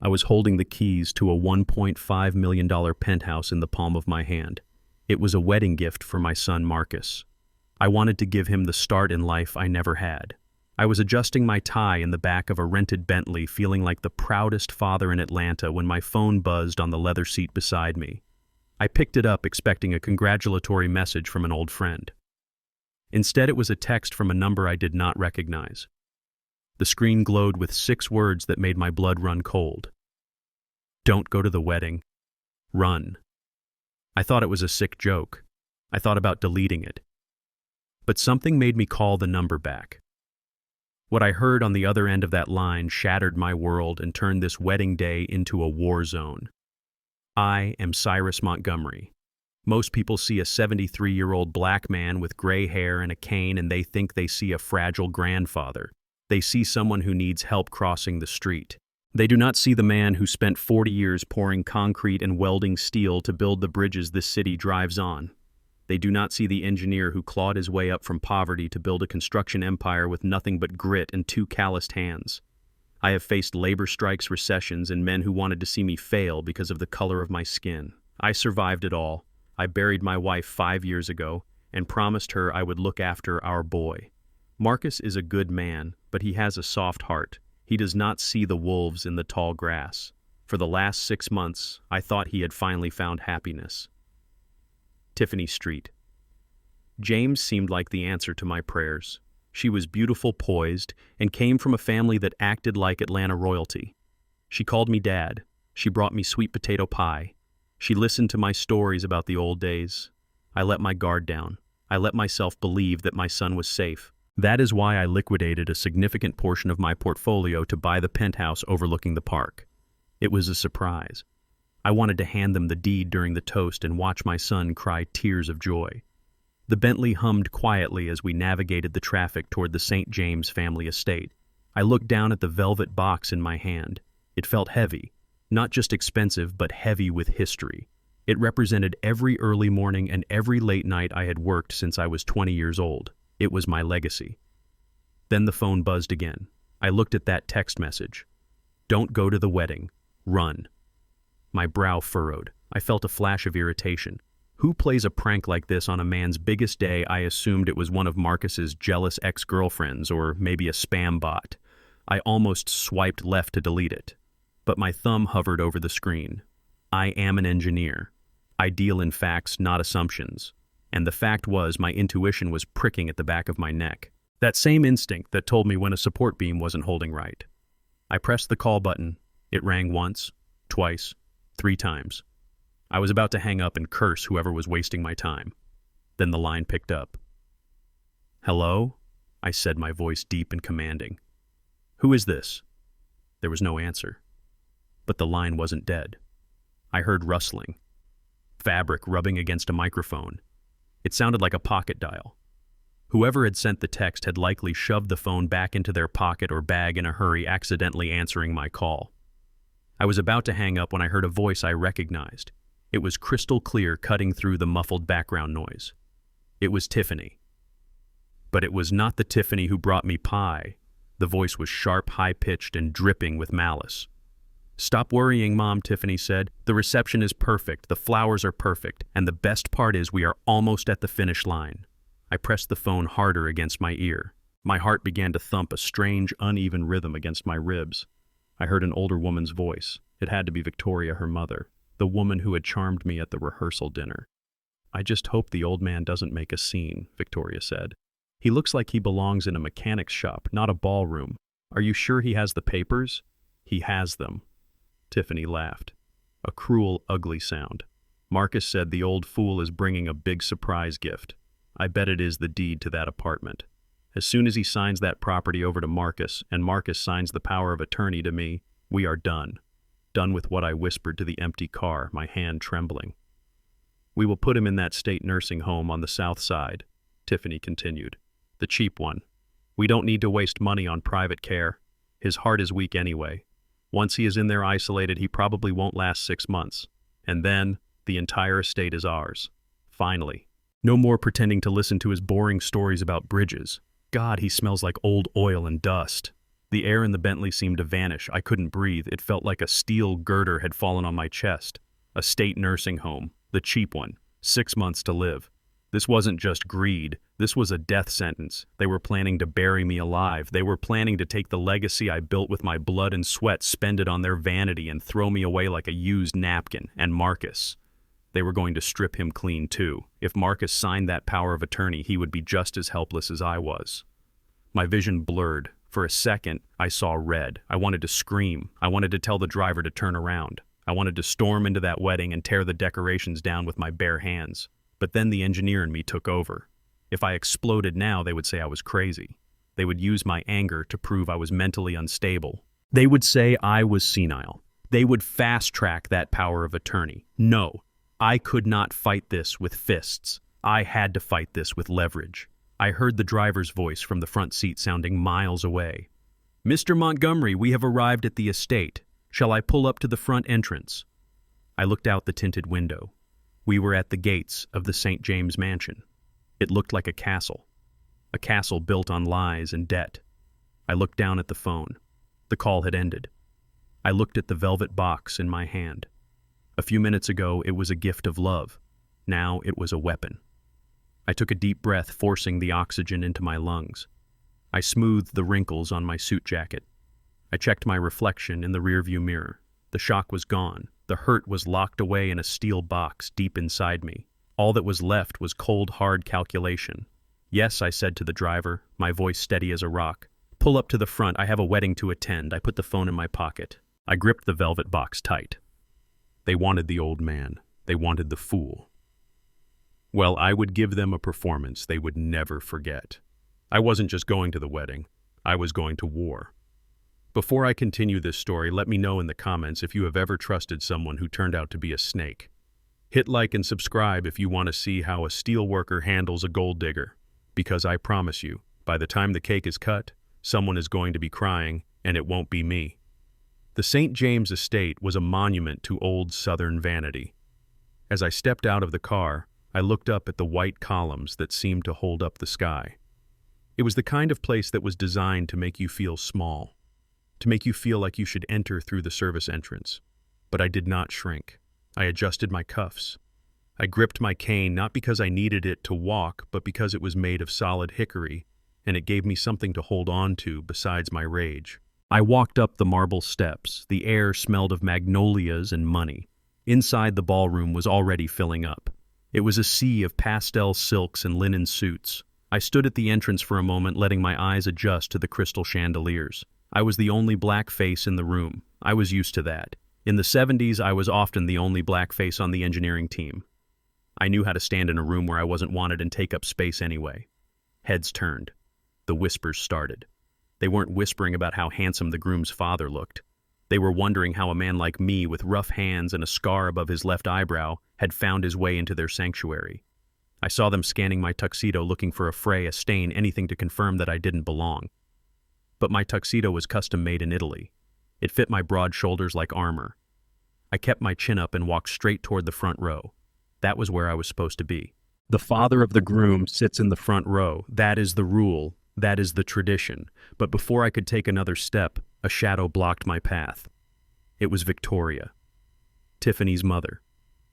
I was holding the keys to a $1.5 million penthouse in the palm of my hand. It was a wedding gift for my son Marcus. I wanted to give him the start in life I never had. I was adjusting my tie in the back of a rented Bentley, feeling like the proudest father in Atlanta when my phone buzzed on the leather seat beside me. I picked it up expecting a congratulatory message from an old friend. Instead, it was a text from a number I did not recognize. The screen glowed with 6 words that made my blood run cold. Don't go to the wedding. Run. I thought it was a sick joke. I thought about deleting it. But something made me call the number back. What I heard on the other end of that line shattered my world and turned this wedding day into a war zone. I am Cyrus Montgomery. Most people see a 73-year-old black man with gray hair and a cane and they think they see a fragile grandfather. They see someone who needs help crossing the street. They do not see the man who spent 40 years pouring concrete and welding steel to build the bridges this city drives on. They do not see the engineer who clawed his way up from poverty to build a construction empire with nothing but grit and 2 calloused hands. I have faced labor strikes, recessions, and men who wanted to see me fail because of the color of my skin. I survived it all. I buried my wife 5 years ago and promised her I would look after our boy. Marcus is a good man, but he has a soft heart. He does not see the wolves in the tall grass. For the last 6 months, I thought he had finally found happiness. Tiffany Street. James seemed like the answer to my prayers. She was beautiful, poised, and came from a family that acted like Atlanta royalty. She called me Dad. She brought me sweet potato pie. She listened to my stories about the old days. I let my guard down. I let myself believe that my son was safe. That is why I liquidated a significant portion of my portfolio to buy the penthouse overlooking the park. It was a surprise. I wanted to hand them the deed during the toast and watch my son cry tears of joy. The Bentley hummed quietly as we navigated the traffic toward the St. James family estate. I looked down at the velvet box in my hand. It felt heavy, not just expensive, but heavy with history. It represented every early morning and every late night I had worked since I was 20 years old. It was my legacy. Then the phone buzzed again. I looked at that text message. Don't go to the wedding. Run. My brow furrowed. I felt a flash of irritation. Who plays a prank like this on a man's biggest day? I assumed it was one of Marcus's jealous ex-girlfriends or maybe a spam bot. I almost swiped left to delete it. But my thumb hovered over the screen. I am an engineer. I deal in facts, not assumptions. And the fact was, my intuition was pricking at the back of my neck. That same instinct that told me when a support beam wasn't holding right. I pressed the call button. It rang once, twice, 3 times. I was about to hang up and curse whoever was wasting my time. Then the line picked up. Hello? I said, my voice deep and commanding. Who is this? There was no answer. But the line wasn't dead. I heard rustling. Fabric rubbing against a microphone. It sounded like a pocket dial. Whoever had sent the text had likely shoved the phone back into their pocket or bag in a hurry, accidentally answering my call. I was about to hang up when I heard a voice I recognized. It was crystal clear, cutting through the muffled background noise. It was Tiffany. But it was not the Tiffany who brought me pie. The voice was sharp, high-pitched, and dripping with malice. Stop worrying, Mom, Tiffany said. The reception is perfect, the flowers are perfect, and the best part is we are almost at the finish line. I pressed the phone harder against my ear. My heart began to thump a strange, uneven rhythm against my ribs. I heard an older woman's voice. It had to be Victoria, her mother, the woman who had charmed me at the rehearsal dinner. I just hope the old man doesn't make a scene, Victoria said. He looks like he belongs in a mechanic's shop, not a ballroom. Are you sure he has the papers? He has them. Tiffany laughed. A cruel, ugly sound. Marcus said the old fool is bringing a big surprise gift. I bet it is the deed to that apartment. As soon as he signs that property over to Marcus, and Marcus signs the power of attorney to me, we are done. Done with what I whispered to the empty car, my hand trembling. We will put him in that state nursing home on the south side, Tiffany continued. The cheap one. We don't need to waste money on private care. His heart is weak anyway. Once he is in there isolated, he probably won't last 6 months. And then, the entire estate is ours. Finally. No more pretending to listen to his boring stories about bridges. God, he smells like old oil and dust. The air in the Bentley seemed to vanish. I couldn't breathe. It felt like a steel girder had fallen on my chest. A state nursing home, the cheap one, 6 months to live. This wasn't just greed. This was a death sentence. They were planning to bury me alive. They were planning to take the legacy I built with my blood and sweat, spend it on their vanity, and throw me away like a used napkin. And Marcus. They were going to strip him clean too. If Marcus signed that power of attorney, he would be just as helpless as I was. My vision blurred. For a second, I saw red. I wanted to scream. I wanted to tell the driver to turn around. I wanted to storm into that wedding and tear the decorations down with my bare hands. But then the engineer in me took over. If I exploded now, they would say I was crazy. They would use my anger to prove I was mentally unstable. They would say I was senile. They would fast-track that power of attorney. No, I could not fight this with fists. I had to fight this with leverage. I heard the driver's voice from the front seat sounding miles away. "Mr. Montgomery, we have arrived at the estate. Shall I pull up to the front entrance?" I looked out the tinted window. We were at the gates of the St. James mansion. It looked like a castle built on lies and debt. I looked down at the phone. The call had ended. I looked at the velvet box in my hand. A few minutes ago, it was a gift of love. Now it was a weapon. I took a deep breath, forcing the oxygen into my lungs. I smoothed the wrinkles on my suit jacket. I checked my reflection in the rearview mirror. The shock was gone. The hurt was locked away in a steel box deep inside me. All that was left was cold, hard calculation. "Yes," I said to the driver, my voice steady as a rock. "Pull up to the front. I have a wedding to attend." I put the phone in my pocket. I gripped the velvet box tight. They wanted the old man. They wanted the fool. Well, I would give them a performance they would never forget. I wasn't just going to the wedding. I was going to war. Before I continue this story, let me know in the comments if you have ever trusted someone who turned out to be a snake. Hit like and subscribe if you want to see how a steel worker handles a gold digger. Because I promise you, by the time the cake is cut, someone is going to be crying, and it won't be me. The St. James estate was a monument to old Southern vanity. As I stepped out of the car, I looked up at the white columns that seemed to hold up the sky. It was the kind of place that was designed to make you feel small, to make you feel like you should enter through the service entrance. But I did not shrink. I adjusted my cuffs. I gripped my cane not because I needed it to walk, but because it was made of solid hickory, and it gave me something to hold on to besides my rage. I walked up the marble steps. The air smelled of magnolias and money. Inside, the ballroom was already filling up. It was a sea of pastel silks and linen suits. I stood at the entrance for a moment, letting my eyes adjust to the crystal chandeliers. I was the only black face in the room. I was used to that. In the 70s, I was often the only black face on the engineering team. I knew how to stand in a room where I wasn't wanted and take up space anyway. Heads turned. The whispers started. They weren't whispering about how handsome the groom's father looked. They were wondering how a man like me, with rough hands and a scar above his left eyebrow, had found his way into their sanctuary. I saw them scanning my tuxedo, looking for a fray, a stain, anything to confirm that I didn't belong. But my tuxedo was custom-made in Italy. It fit my broad shoulders like armor. I kept my chin up and walked straight toward the front row. That was where I was supposed to be. The father of the groom sits in the front row. That is the rule. That is the tradition. But before I could take another step, a shadow blocked my path. It was Victoria, Tiffany's mother.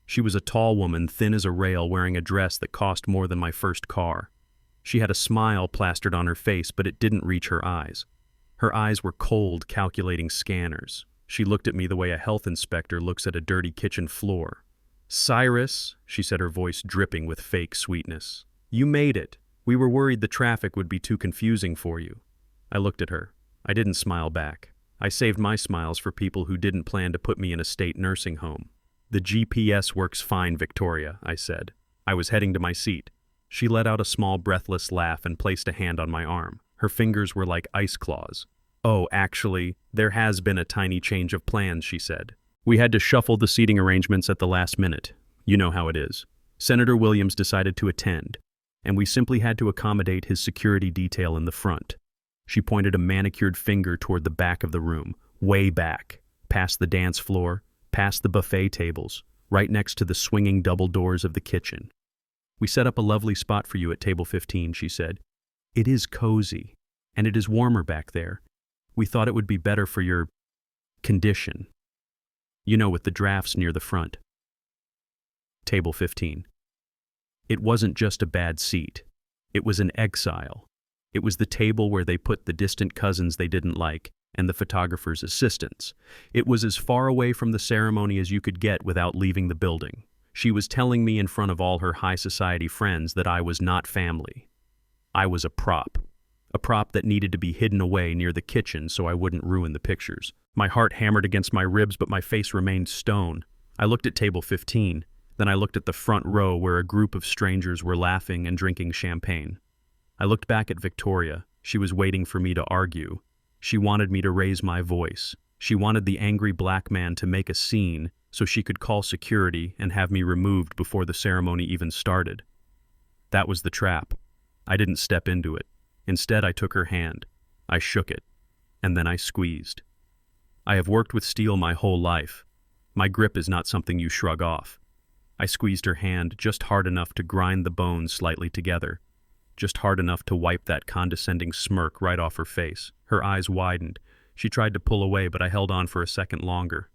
She was a tall woman, thin as a rail, wearing a dress that cost more than my first car. She had a smile plastered on her face, but it didn't reach her eyes. Her eyes were cold, calculating scanners. She looked at me the way a health inspector looks at a dirty kitchen floor. "Cyrus," she said, her voice dripping with fake sweetness. "You made it. We were worried the traffic would be too confusing for you." I looked at her. I didn't smile back. I saved my smiles for people who didn't plan to put me in a state nursing home. "The GPS works fine, Victoria," I said. I was heading to my seat. She let out a small, breathless laugh and placed a hand on my arm. Her fingers were like ice claws. "Oh, actually, there has been a tiny change of plans," she said. "We had to shuffle the seating arrangements at the last minute. You know how it is. Senator Williams decided to attend, and we simply had to accommodate his security detail in the front." She pointed a manicured finger toward the back of the room, way back, past the dance floor, past the buffet tables, right next to the swinging double doors of the kitchen. "We set up a lovely spot for you at table 15, she said. "It is cozy, and it is warmer back there. We thought it would be better for your condition. You know, with the drafts near the front. Table 15. It wasn't just a bad seat. It was an exile. It was the table where they put the distant cousins they didn't like and the photographer's assistants. It was as far away from the ceremony as you could get without leaving the building. She was telling me in front of all her high society friends that I was not family. I was a prop that needed to be hidden away near the kitchen so I wouldn't ruin the pictures. My heart hammered against my ribs, but my face remained stone. I looked at table 15, then I looked at the front row where a group of strangers were laughing and drinking champagne. I looked back at Victoria. She was waiting for me to argue. She wanted me to raise my voice. She wanted the angry black man to make a scene so she could call security and have me removed before the ceremony even started. That was the trap. I didn't step into it. Instead, I took her hand. I shook it, and then I squeezed. I have worked with steel my whole life. My grip is not something you shrug off. I squeezed her hand just hard enough to grind the bones slightly together, just hard enough to wipe that condescending smirk right off her face. Her eyes widened. She tried to pull away, but I held on for a second longer.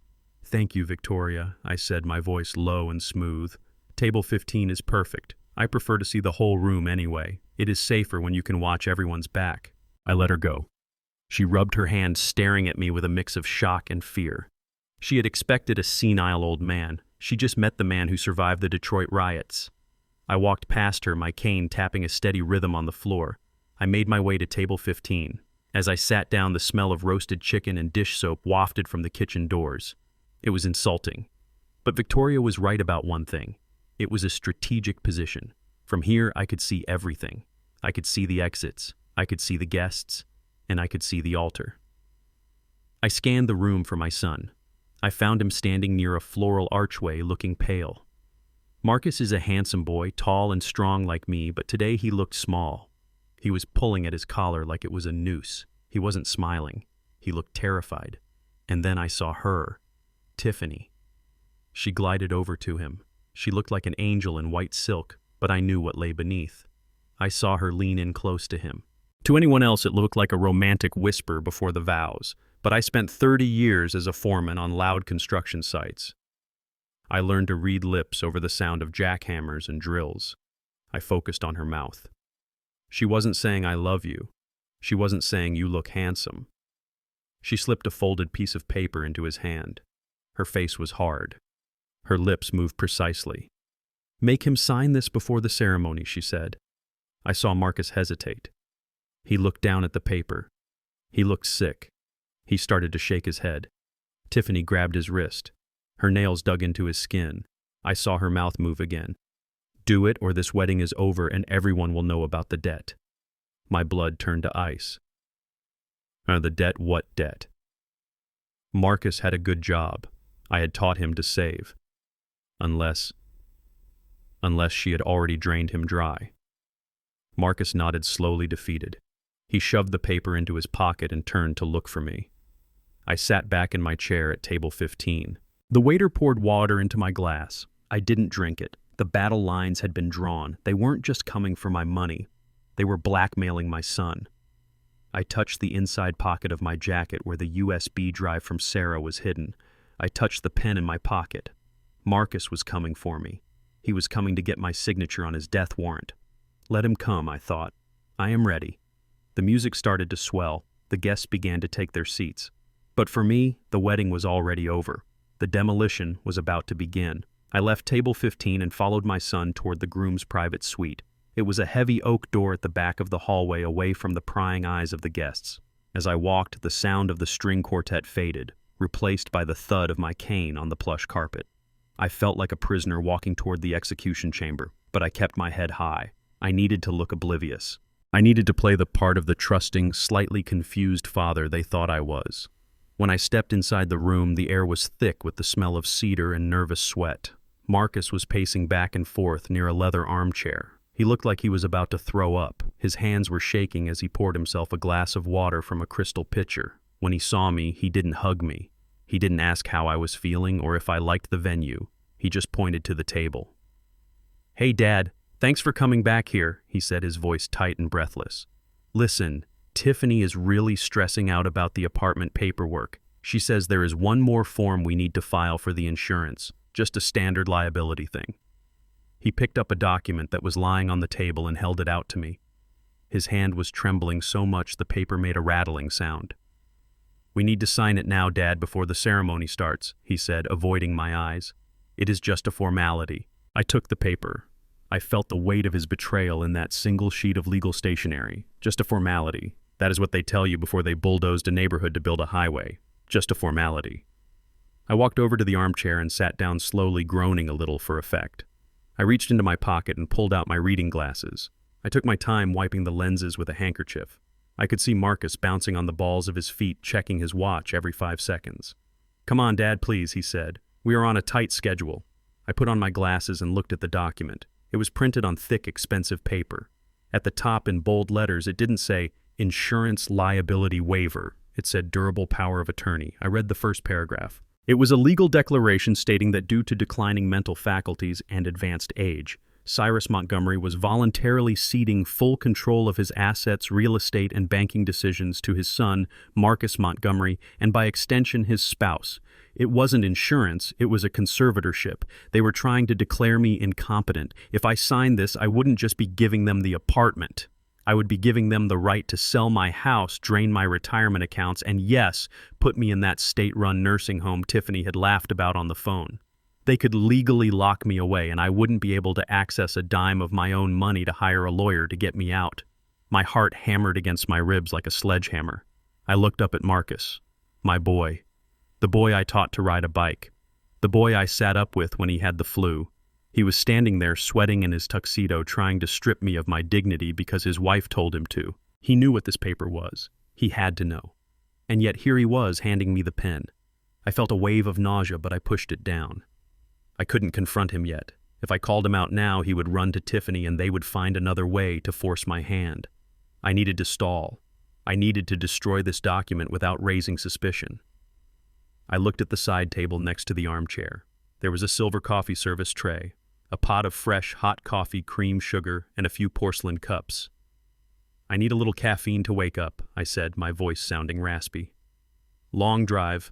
"Thank you, Victoria," I said, my voice low and smooth. "Table 15 is perfect. I prefer to see the whole room anyway. It is safer when you can watch everyone's back." I let her go. She rubbed her hand, staring at me with a mix of shock and fear. She had expected a senile old man. She just met the man who survived the Detroit riots. I walked past her, my cane tapping a steady rhythm on the floor. I made my way to table 15. As I sat down, the smell of roasted chicken and dish soap wafted from the kitchen doors. It was insulting. But Victoria was right about one thing. It was a strategic position. From here, I could see everything. I could see the exits, I could see the guests, and I could see the altar. I scanned the room for my son. I found him standing near a floral archway, looking pale. Marcus is a handsome boy, tall and strong like me, but today he looked small. He was pulling at his collar like it was a noose. He wasn't smiling. He looked terrified. And then I saw her, Tiffany. She glided over to him. She looked like an angel in white silk, but I knew what lay beneath. I saw her lean in close to him. To anyone else, it looked like a romantic whisper before the vows, but I spent 30 years as a foreman on loud construction sites. I learned to read lips over the sound of jackhammers and drills. I focused on her mouth. She wasn't saying "I love you." She wasn't saying "you look handsome." She slipped a folded piece of paper into his hand. Her face was hard. Her lips moved precisely. "Make him sign this before the ceremony," she said. I saw Marcus hesitate. He looked down at the paper. He looked sick. He started to shake his head. Tiffany grabbed his wrist. Her nails dug into his skin. I saw her mouth move again. "Do it, or this wedding is over and everyone will know about the debt." My blood turned to ice. The debt? What debt? Marcus had a good job. I had taught him to save. Unless she had already drained him dry. Marcus nodded, slowly, defeated. He shoved the paper into his pocket and turned to look for me. I sat back in my chair at table 15. The waiter poured water into my glass. I didn't drink it. The battle lines had been drawn. They weren't just coming for my money. They were blackmailing my son. I touched the inside pocket of my jacket where the USB drive from Sarah was hidden. I touched the pen in my pocket. Marcus was coming for me. He was coming to get my signature on his death warrant. Let him come, I thought. I am ready. The music started to swell. The guests began to take their seats. But for me, the wedding was already over. The demolition was about to begin. I left table 15 and followed my son toward the groom's private suite. It was a heavy oak door at the back of the hallway, away from the prying eyes of the guests. As I walked, the sound of the string quartet faded, replaced by the thud of my cane on the plush carpet. I felt like a prisoner walking toward the execution chamber, but I kept my head high. I needed to look oblivious. I needed to play the part of the trusting, slightly confused father they thought I was. When I stepped inside the room, the air was thick with the smell of cedar and nervous sweat. Marcus was pacing back and forth near a leather armchair. He looked like he was about to throw up. His hands were shaking as he poured himself a glass of water from a crystal pitcher. When he saw me, he didn't hug me. He didn't ask how I was feeling or if I liked the venue. He just pointed to the table. "Hey, Dad, thanks for coming back here," he said, his voice tight and breathless. "Listen, Tiffany is really stressing out about the apartment paperwork. She says there is one more form we need to file for the insurance, just a standard liability thing. He picked up a document that was lying on the table and held it out to me. His hand was trembling so much the paper made a rattling sound. "We need to sign it now, Dad, before the ceremony starts," he said, avoiding my eyes. "It is just a formality." I took the paper. I felt the weight of his betrayal in that single sheet of legal stationery. Just a formality. That is what they tell you before they bulldozed a neighborhood to build a highway. Just a formality. I walked over to the armchair and sat down slowly, groaning a little for effect. I reached into my pocket and pulled out my reading glasses. I took my time wiping the lenses with a handkerchief. I could see Marcus bouncing on the balls of his feet, checking his watch every 5 seconds. "Come on, Dad, please," he said. "We are on a tight schedule." I put on my glasses and looked at the document. It was printed on thick, expensive paper. At the top, in bold letters, it didn't say, "Insurance Liability Waiver." It said, "Durable Power of Attorney." I read the first paragraph. It was a legal declaration stating that due to declining mental faculties and advanced age, Cyrus Montgomery was voluntarily ceding full control of his assets, real estate, and banking decisions to his son, Marcus Montgomery, and by extension his spouse. It wasn't insurance, it was a conservatorship. They were trying to declare me incompetent. If I signed this, I wouldn't just be giving them the apartment. I would be giving them the right to sell my house, drain my retirement accounts, and yes, put me in that state-run nursing home Tiffany had laughed about on the phone. They could legally lock me away, and I wouldn't be able to access a dime of my own money to hire a lawyer to get me out. My heart hammered against my ribs like a sledgehammer. I looked up at Marcus, my boy, the boy I taught to ride a bike, the boy I sat up with when he had the flu. He was standing there sweating in his tuxedo, trying to strip me of my dignity because his wife told him to. He knew what this paper was. He had to know. And yet here he was handing me the pen. I felt a wave of nausea, but I pushed it down. I couldn't confront him yet. If I called him out now, he would run to Tiffany and they would find another way to force my hand. I needed to stall. I needed to destroy this document without raising suspicion. I looked at the side table next to the armchair. There was a silver coffee service tray, a pot of fresh, hot coffee, cream, sugar, and a few porcelain cups. "I need a little caffeine to wake up," I said, my voice sounding raspy. "Long drive."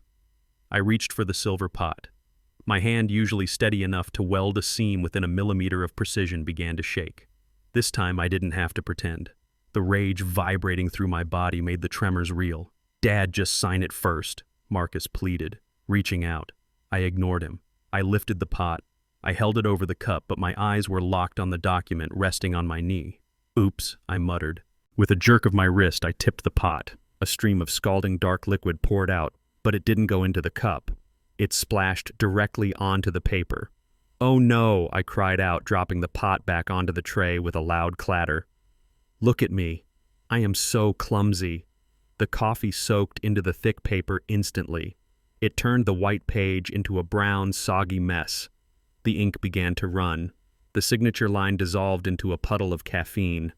I reached for the silver pot. My hand, usually steady enough to weld a seam within a millimeter of precision, began to shake. This time I didn't have to pretend. The rage vibrating through my body made the tremors real. "Dad, just sign it first," Marcus pleaded, reaching out. I ignored him. I lifted the pot. I held it over the cup, but my eyes were locked on the document resting on my knee. "Oops," I muttered. With a jerk of my wrist, I tipped the pot. A stream of scalding dark liquid poured out, but it didn't go into the cup. It splashed directly onto the paper. "Oh no," I cried out, dropping the pot back onto the tray with a loud clatter. Look at me. I am so clumsy. The coffee soaked into the thick paper instantly. It turned the white page into a brown, soggy mess. The ink began to run. The signature line dissolved into a puddle of caffeine.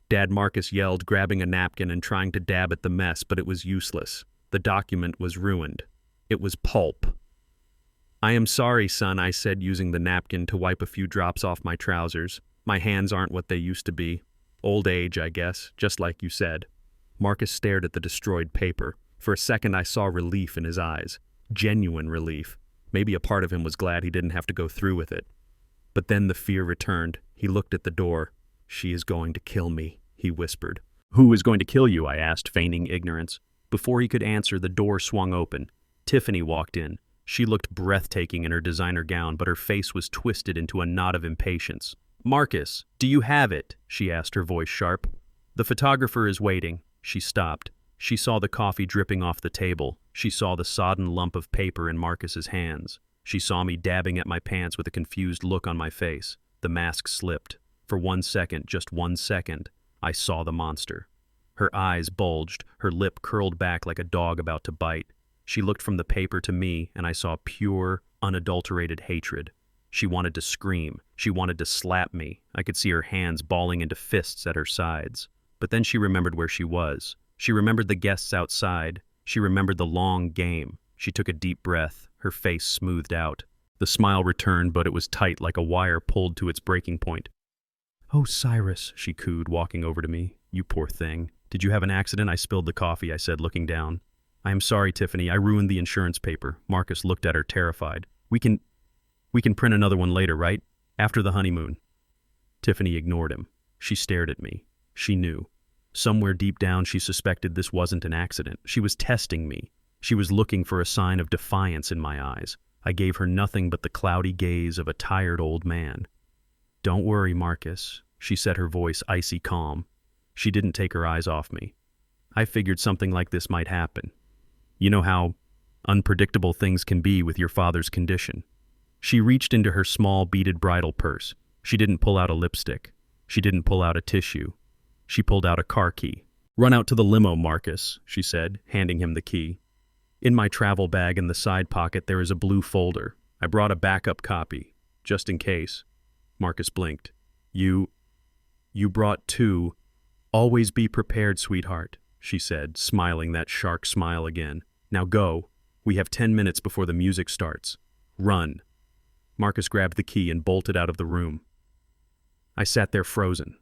Dad, Marcus yelled, grabbing a napkin and trying to dab at the mess, but it was useless. The document was ruined. It was pulp. "I am sorry, son," I said, using the napkin to wipe a few drops off my trousers. "My hands aren't what they used to be. Old age, I guess, just like you said." Marcus stared at the destroyed paper. For a second I saw relief in his eyes. Genuine relief. Maybe a part of him was glad he didn't have to go through with it. But then the fear returned. He looked at the door. "She is going to kill me," he whispered. "Who is going to kill you?" I asked, feigning ignorance. Before he could answer, the door swung open. Tiffany walked in. She looked breathtaking in her designer gown, but her face was twisted into a knot of impatience. "Marcus, do you have it?" she asked, her voice sharp. "The photographer is waiting." She stopped. She saw the coffee dripping off the table. She saw the sodden lump of paper in Marcus's hands. She saw me dabbing at my pants with a confused look on my face. The mask slipped. For 1 second, just 1 second, I saw the monster. Her eyes bulged, her lip curled back like a dog about to bite. She looked from the paper to me, and I saw pure, unadulterated hatred. She wanted to scream. She wanted to slap me. I could see her hands balling into fists at her sides. But then she remembered where she was. She remembered the guests outside. She remembered the long game. She took a deep breath, her face smoothed out. The smile returned, but it was tight like a wire pulled to its breaking point. "Oh, Cyrus," she cooed, walking over to me. "You poor thing. Did you have an accident? I spilled the coffee, I said, looking down. I am sorry, Tiffany. I ruined the insurance paper. Marcus looked at her, terrified. We can print another one later, right? After the honeymoon. Tiffany ignored him. She stared at me. She knew. Somewhere deep down she suspected this wasn't an accident. She was testing me. She was looking for a sign of defiance in my eyes. I gave her nothing but the cloudy gaze of a tired old man. Don't worry, Marcus, she said, her voice icy calm. She didn't take her eyes off me. I figured something like this might happen. You know how unpredictable things can be with your father's condition. She reached into her small beaded bridal purse. She didn't pull out a lipstick. She didn't pull out a tissue. She pulled out a car key. Run out to the limo, Marcus, she said, handing him the key. In my travel bag in the side pocket there is a blue folder. I brought a backup copy, just in case. Marcus blinked. You brought two. Always be prepared, sweetheart, she said, smiling that shark smile again. Now go. We have 10 minutes before the music starts. Run. Marcus grabbed the key and bolted out of the room. I sat there frozen.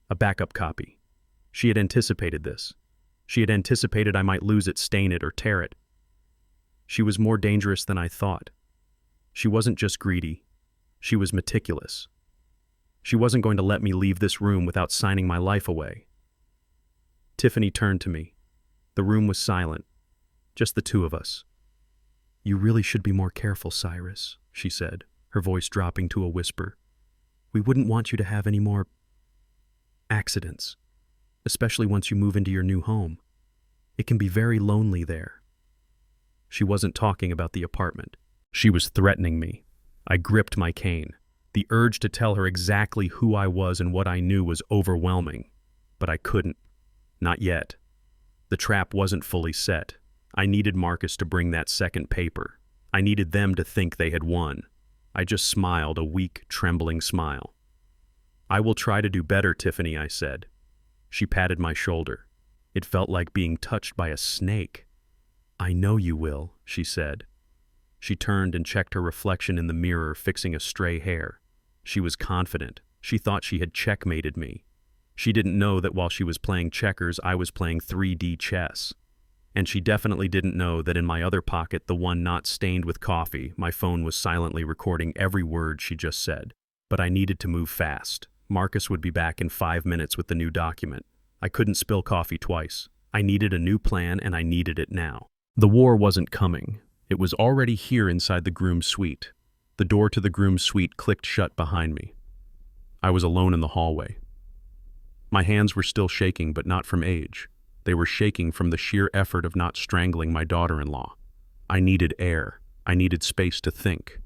A backup copy. She had anticipated this. She had anticipated I might lose it, stain it, or tear it. She was more dangerous than I thought. She wasn't just greedy. She was meticulous. She wasn't going to let me leave this room without signing my life away. Tiffany turned to me. The room was silent. Just the two of us. You really should be more careful, Cyrus, she said, her voice dropping to a whisper. We wouldn't want you to have any more accidents, especially once you move into your new home. It can be very lonely there. She wasn't talking about the apartment. She was threatening me. I gripped my cane. The urge to tell her exactly who I was and what I knew was overwhelming, but I couldn't. Not yet. The trap wasn't fully set. I needed Marcus to bring that second paper. I needed them to think they had won. I just smiled, a weak, trembling smile. I will try to do better, Tiffany, I said. She patted my shoulder. It felt like being touched by a snake. I know you will, she said. She turned and checked her reflection in the mirror, fixing a stray hair. She was confident. She thought she had checkmated me. She didn't know that while she was playing checkers, I was playing 3D chess. And she definitely didn't know that in my other pocket, the one not stained with coffee, my phone was silently recording every word she just said. But I needed to move fast. Marcus would be back in 5 minutes with the new document. I couldn't spill coffee twice. I needed a new plan, and I needed it now. The war wasn't coming. It was already here inside the groom's suite. The door to the groom's suite clicked shut behind me. I was alone in the hallway. My hands were still shaking, but not from age. They were shaking from the sheer effort of not strangling my daughter-in-law. I needed air. I needed space to think.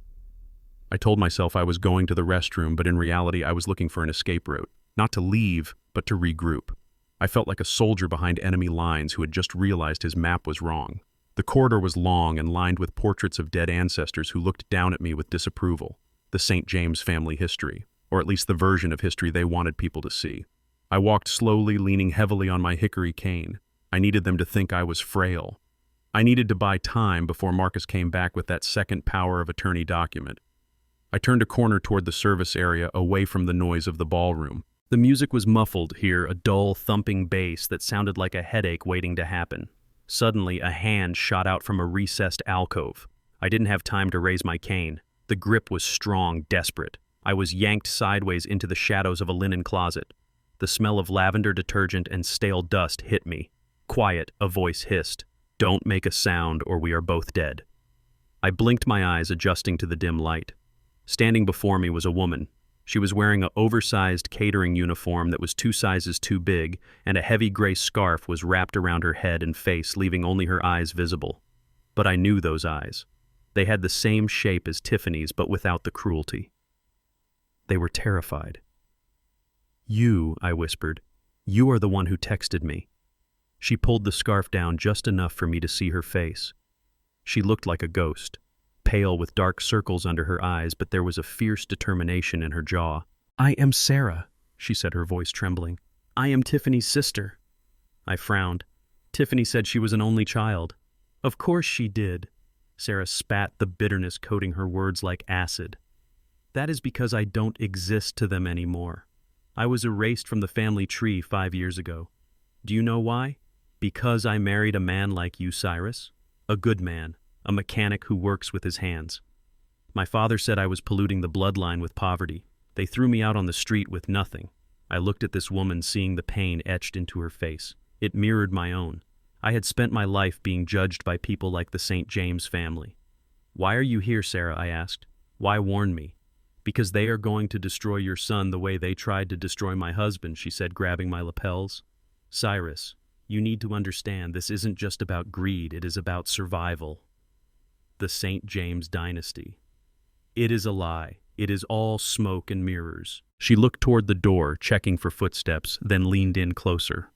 I told myself I was going to the restroom, but in reality I was looking for an escape route. Not to leave, but to regroup. I felt like a soldier behind enemy lines who had just realized his map was wrong. The corridor was long and lined with portraits of dead ancestors who looked down at me with disapproval. The St. James family history, or at least the version of history they wanted people to see. I walked slowly, leaning heavily on my hickory cane. I needed them to think I was frail. I needed to buy time before Marcus came back with that second power of attorney document. I turned a corner toward the service area, away from the noise of the ballroom. The music was muffled here, a dull, thumping bass that sounded like a headache waiting to happen. Suddenly, a hand shot out from a recessed alcove. I didn't have time to raise my cane. The grip was strong, desperate. I was yanked sideways into the shadows of a linen closet. The smell of lavender detergent and stale dust hit me. Quiet, a voice hissed. Don't make a sound or we are both dead. I blinked my eyes, adjusting to the dim light. Standing before me was a woman. She was wearing an oversized catering uniform that was 2 sizes too big, and a heavy gray scarf was wrapped around her head and face, leaving only her eyes visible. But I knew those eyes. They had the same shape as Tiffany's, but without the cruelty. They were terrified. You, I whispered, you are the one who texted me. She pulled the scarf down just enough for me to see her face. She looked like a ghost. Pale with dark circles under her eyes, but there was a fierce determination in her jaw. I am Sarah, she said, her voice trembling. I am Tiffany's sister. I frowned. Tiffany said she was an only child. Of course she did. Sarah spat, the bitterness coating her words like acid. That is because I don't exist to them anymore. I was erased from the family tree 5 years ago. Do you know why? Because I married a man like you, Cyrus. A good man, a mechanic who works with his hands. My father said I was polluting the bloodline with poverty. They threw me out on the street with nothing. I looked at this woman, seeing the pain etched into her face. It mirrored my own. I had spent my life being judged by people like the St. James family. Why are you here, Sarah? I asked. Why warn me? Because they are going to destroy your son the way they tried to destroy my husband, she said, grabbing my lapels. Cyrus, you need to understand this isn't just about greed, it is about survival. The St. James dynasty. It is a lie. It is all smoke and mirrors. She looked toward the door, checking for footsteps, then leaned in closer.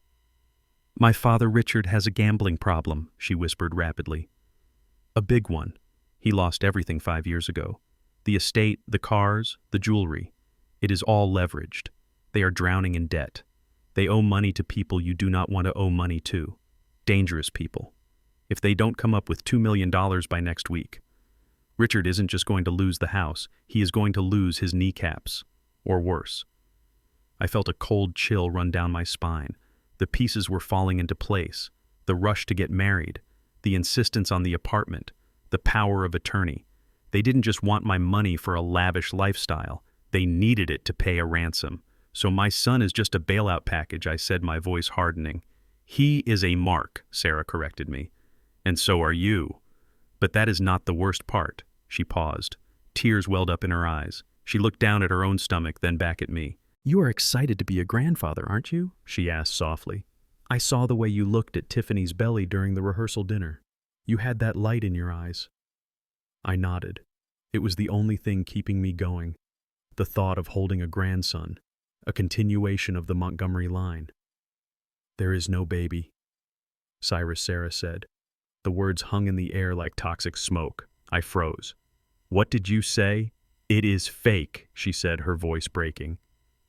My father Richard has a gambling problem, she whispered rapidly. A big one. He lost everything 5 years ago. The estate, the cars, the jewelry. It is all leveraged. They are drowning in debt. They owe money to people you do not want to owe money to. Dangerous people. If they don't come up with $2 million by next week, Richard isn't just going to lose the house, he is going to lose his kneecaps. Or worse. I felt a cold chill run down my spine. The pieces were falling into place. The rush to get married. The insistence on the apartment. The power of attorney. They didn't just want my money for a lavish lifestyle. They needed it to pay a ransom. So my son is just a bailout package, I said, my voice hardening. He is a mark, Sarah corrected me. And so are you. But that is not the worst part. She paused. Tears welled up in her eyes. She looked down at her own stomach, then back at me. You are excited to be a grandfather, aren't you? She asked softly. I saw the way you looked at Tiffany's belly during the rehearsal dinner. You had that light in your eyes. I nodded. It was the only thing keeping me going. The thought of holding a grandson, a continuation of the Montgomery line. There is no baby, Sarah said. The words hung in the air like toxic smoke. I froze. What did you say? It is fake, she said, her voice breaking.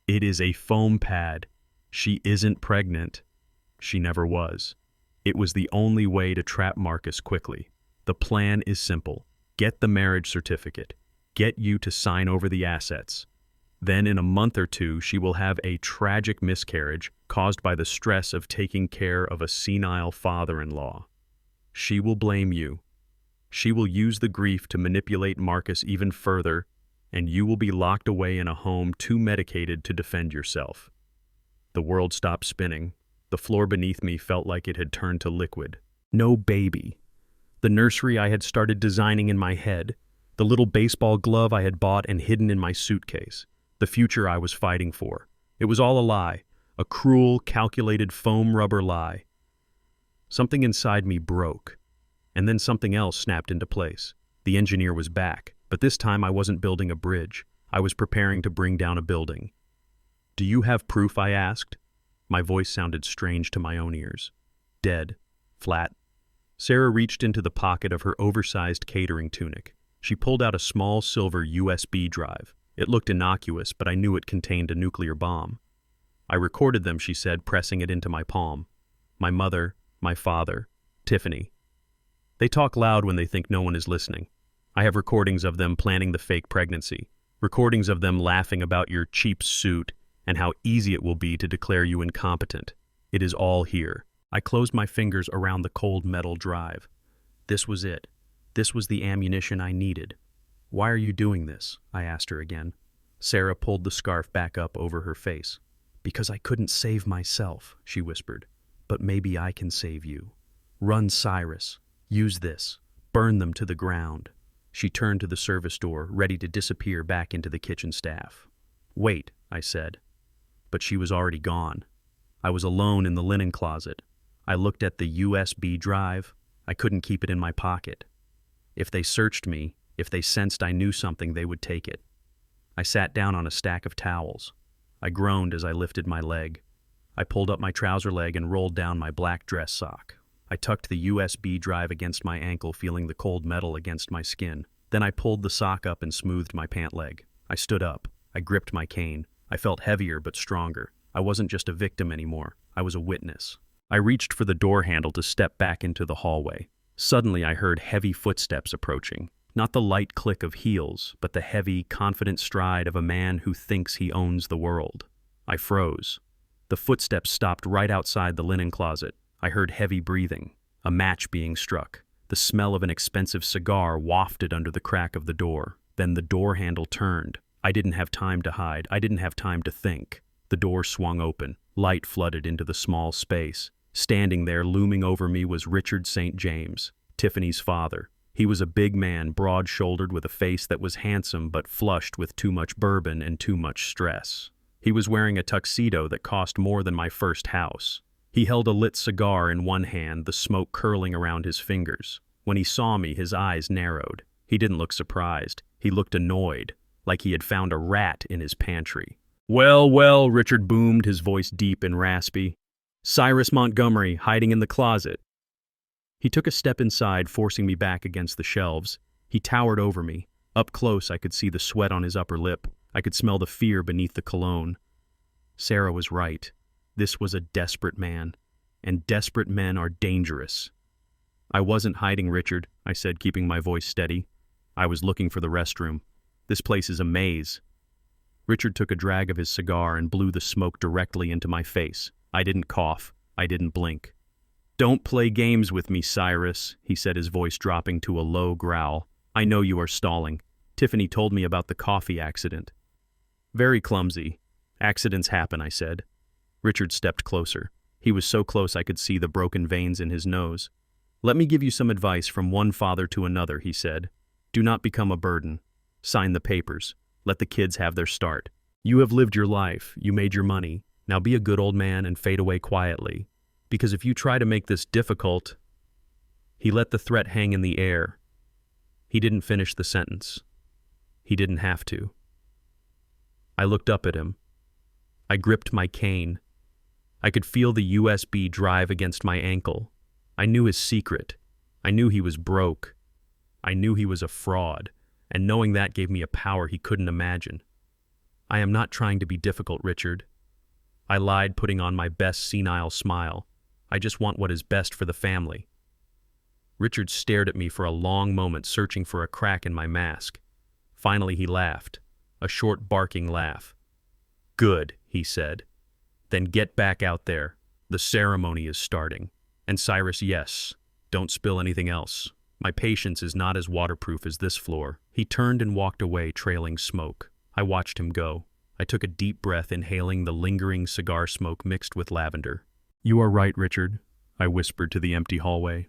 It is a foam pad. She isn't pregnant. She never was. It was the only way to trap Marcus quickly. The plan is simple. Get the marriage certificate. Get you to sign over the assets. Then in a month or two, she will have a tragic miscarriage caused by the stress of taking care of a senile father-in-law. She will blame you. She will use the grief to manipulate Marcus even further, and you will be locked away in a home too medicated to defend yourself. The world stopped spinning. The floor beneath me felt like it had turned to liquid. No baby. The nursery I had started designing in my head. The little baseball glove I had bought and hidden in my suitcase. The future I was fighting for. It was all a lie. A cruel, calculated foam rubber lie. Something inside me broke. And then something else snapped into place. The engineer was back, but this time I wasn't building a bridge. I was preparing to bring down a building. Do you have proof? I asked. My voice sounded strange to my own ears. Dead. Flat. Sarah reached into the pocket of her oversized catering tunic. She pulled out a small silver USB drive. It looked innocuous, but I knew it contained a nuclear bomb. I recorded them, she said, pressing it into my palm. My mother, my father, Tiffany. They talk loud when they think no one is listening. I have recordings of them planning the fake pregnancy, recordings of them laughing about your cheap suit and how easy it will be to declare you incompetent. It is all here. I closed my fingers around the cold metal drive. This was it. This was the ammunition I needed. Why are you doing this? I asked her again. Sarah pulled the scarf back up over her face. Because I couldn't save myself, she whispered. But maybe I can save you. Run, Cyrus. Use this. Burn them to the ground. She turned to the service door, ready to disappear back into the kitchen staff. Wait, I said. But she was already gone. I was alone in the linen closet. I looked at the USB drive. I couldn't keep it in my pocket. If they searched me, if they sensed I knew something, they would take it. I sat down on a stack of towels. I groaned as I lifted my leg. I pulled up my trouser leg and rolled down my black dress sock. I tucked the USB drive against my ankle, feeling the cold metal against my skin. Then I pulled the sock up and smoothed my pant leg. I stood up. I gripped my cane. I felt heavier but stronger. I wasn't just a victim anymore. I was a witness. I reached for the door handle to step back into the hallway. Suddenly I heard heavy footsteps approaching. Not the light click of heels, but the heavy, confident stride of a man who thinks he owns the world. I froze. The footsteps stopped right outside the linen closet. I heard heavy breathing, a match being struck. The smell of an expensive cigar wafted under the crack of the door. Then the door handle turned. I didn't have time to hide. I didn't have time to think. The door swung open. Light flooded into the small space. Standing there, looming over me, was Richard St. James, Tiffany's father. He was a big man, broad-shouldered, with a face that was handsome but flushed with too much bourbon and too much stress. He was wearing a tuxedo that cost more than my first house. He held a lit cigar in one hand, the smoke curling around his fingers. When he saw me, his eyes narrowed. He didn't look surprised. He looked annoyed, like he had found a rat in his pantry. "Well, well," Richard boomed, his voice deep and raspy. "Cyrus Montgomery, hiding in the closet." He took a step inside, forcing me back against the shelves. He towered over me. Up close, I could see the sweat on his upper lip. I could smell the fear beneath the cologne. Sarah was right. This was a desperate man, and desperate men are dangerous. "I wasn't hiding, Richard," I said, keeping my voice steady. "I was looking for the restroom. This place is a maze." Richard took a drag of his cigar and blew the smoke directly into my face. I didn't cough. I didn't blink. "Don't play games with me, Cyrus," he said, his voice dropping to a low growl. "I know you are stalling. Tiffany told me about the coffee accident." "Very clumsy. Accidents happen," I said. Richard stepped closer. He was so close I could see the broken veins in his nose. "Let me give you some advice from one father to another," he said. "Do not become a burden. Sign the papers. Let the kids have their start. You have lived your life. You made your money. Now be a good old man and fade away quietly. Because if you try to make this difficult..." He let the threat hang in the air. He didn't finish the sentence. He didn't have to. I looked up at him. I gripped my cane. I could feel the USB drive against my ankle. I knew his secret. I knew he was broke. I knew he was a fraud, and knowing that gave me a power he couldn't imagine. "I am not trying to be difficult, Richard." I lied, putting on my best senile smile. "I just want what is best for the family." Richard stared at me for a long moment, searching for a crack in my mask. Finally he laughed, a short barking laugh. "Good," he said. "Then get back out there. The ceremony is starting. And Cyrus, yes, don't spill anything else. My patience is not as waterproof as this floor." He turned and walked away, trailing smoke. I watched him go. I took a deep breath, inhaling the lingering cigar smoke mixed with lavender. "You are right, Richard," I whispered to the empty hallway.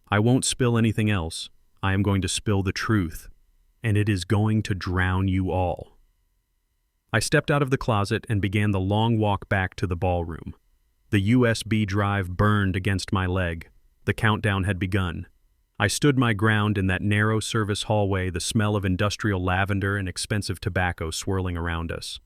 "I won't spill anything else. I am going to spill the truth, and it is going to drown you all." I stepped out of the closet and began the long walk back to the ballroom. The USB drive burned against my leg. The countdown had begun. I stood my ground in that narrow service hallway, the smell of industrial lavender and expensive tobacco swirling around us.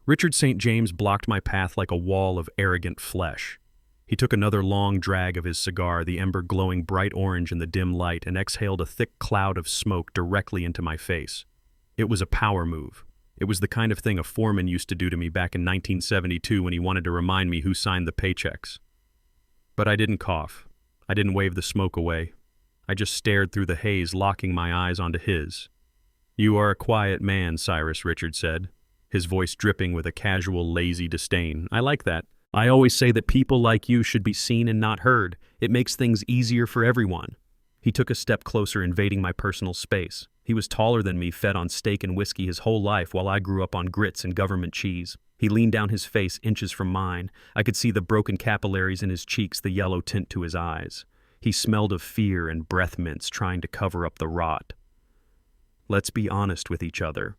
Richard St. James blocked my path like a wall of arrogant flesh. He took another long drag of his cigar, the ember glowing bright orange in the dim light, and exhaled a thick cloud of smoke directly into my face. It was a power move. It was the kind of thing a foreman used to do to me back in 1972 when he wanted to remind me who signed the paychecks. But I didn't cough. I didn't wave the smoke away. I just stared through the haze, locking my eyes onto his. "You are a quiet man, Cyrus," Richard said, his voice dripping with a casual, lazy disdain. "I like that. I always say that people like you should be seen and not heard. It makes things easier for everyone." He took a step closer, invading my personal space. He was taller than me, fed on steak and whiskey his whole life while I grew up on grits and government cheese. He leaned down, his face inches from mine. I could see the broken capillaries in his cheeks, the yellow tint to his eyes. He smelled of fear and breath mints, trying to cover up the rot. "Let's be honest with each other,"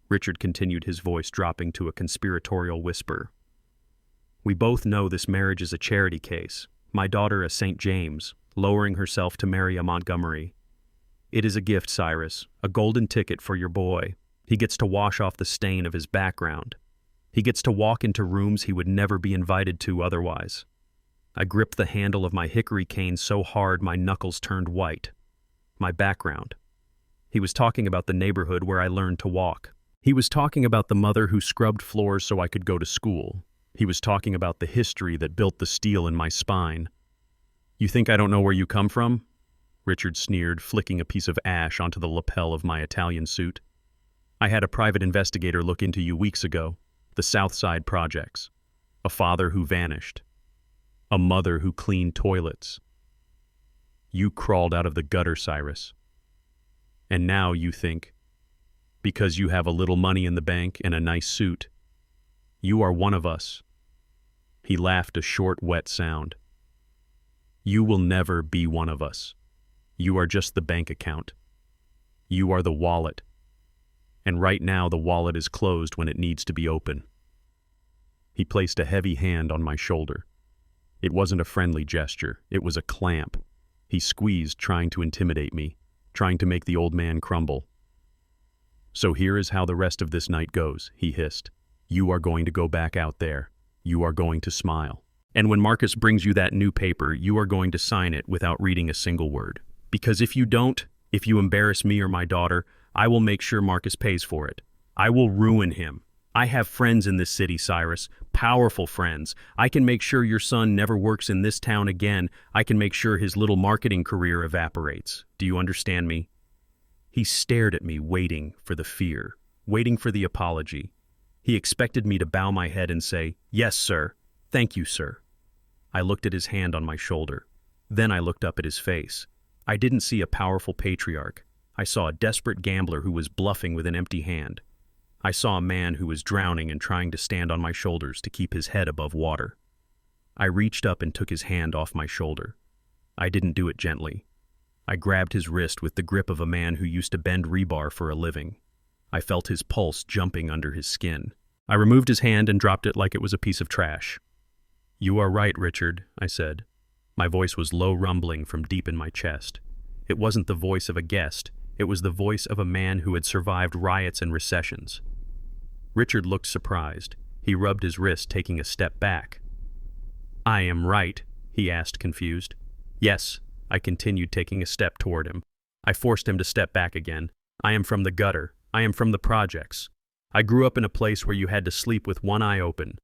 Richard continued, his voice dropping to a conspiratorial whisper. "We both know this marriage is a charity case. My daughter a St. James, lowering herself to marry a Montgomery. It is a gift, Cyrus, a golden ticket for your boy. He gets to wash off the stain of his background. He gets to walk into rooms he would never be invited to otherwise." I gripped the handle of my hickory cane so hard my knuckles turned white. My background. He was talking about the neighborhood where I learned to walk. He was talking about the mother who scrubbed floors so I could go to school. He was talking about the history that built the steel in my spine. "You think I don't know where you come from?" Richard sneered, flicking a piece of ash onto the lapel of my Italian suit. "I had a private investigator look into you weeks ago. The South Side projects. a father who vanished, a mother who cleaned toilets. You crawled out of the gutter, Cyrus. And now you think, because you have a little money in the bank and a nice suit, you are one of us. He laughed a short, wet sound. You will never be one of us. You are just the bank account. You are the wallet. And right now the wallet is closed when it needs to be open. He placed a heavy hand on my shoulder. It wasn't a friendly gesture, it was a clamp. He squeezed, trying to intimidate me, trying to make the old man crumble. So here is how the rest of this night goes, he hissed. You are going to go back out there. You are going to smile. And when Marcus brings you that new paper, you are going to sign it without reading a single word. Because if you don't, if you embarrass me or my daughter, I will make sure Marcus pays for it. I will ruin him. I have friends in this city, Cyrus, powerful friends. I can make sure your son never works in this town again. I can make sure his little marketing career evaporates. Do you understand me? He stared at me, waiting for the fear, waiting for the apology. He expected me to bow my head and say, "Yes, sir. Thank you, sir." I looked at his hand on my shoulder. Then I looked up at his face. I didn't see a powerful patriarch. I saw a desperate gambler who was bluffing with an empty hand. I saw a man who was drowning and trying to stand on my shoulders to keep his head above water. I reached up and took his hand off my shoulder. I didn't do it gently. I grabbed his wrist with the grip of a man who used to bend rebar for a living. I felt his pulse jumping under his skin. I removed his hand and dropped it like it was a piece of trash. You are right, Richard, I said. My voice was low, rumbling from deep in my chest. It wasn't the voice of a guest. It was the voice of a man who had survived riots and recessions. Richard looked surprised. He rubbed his wrist, taking a step back. I am right, he asked, confused. Yes, I continued, taking a step toward him. I forced him to step back again. I am from the gutter. I am from the projects. I grew up in a place where you had to sleep with one eye open,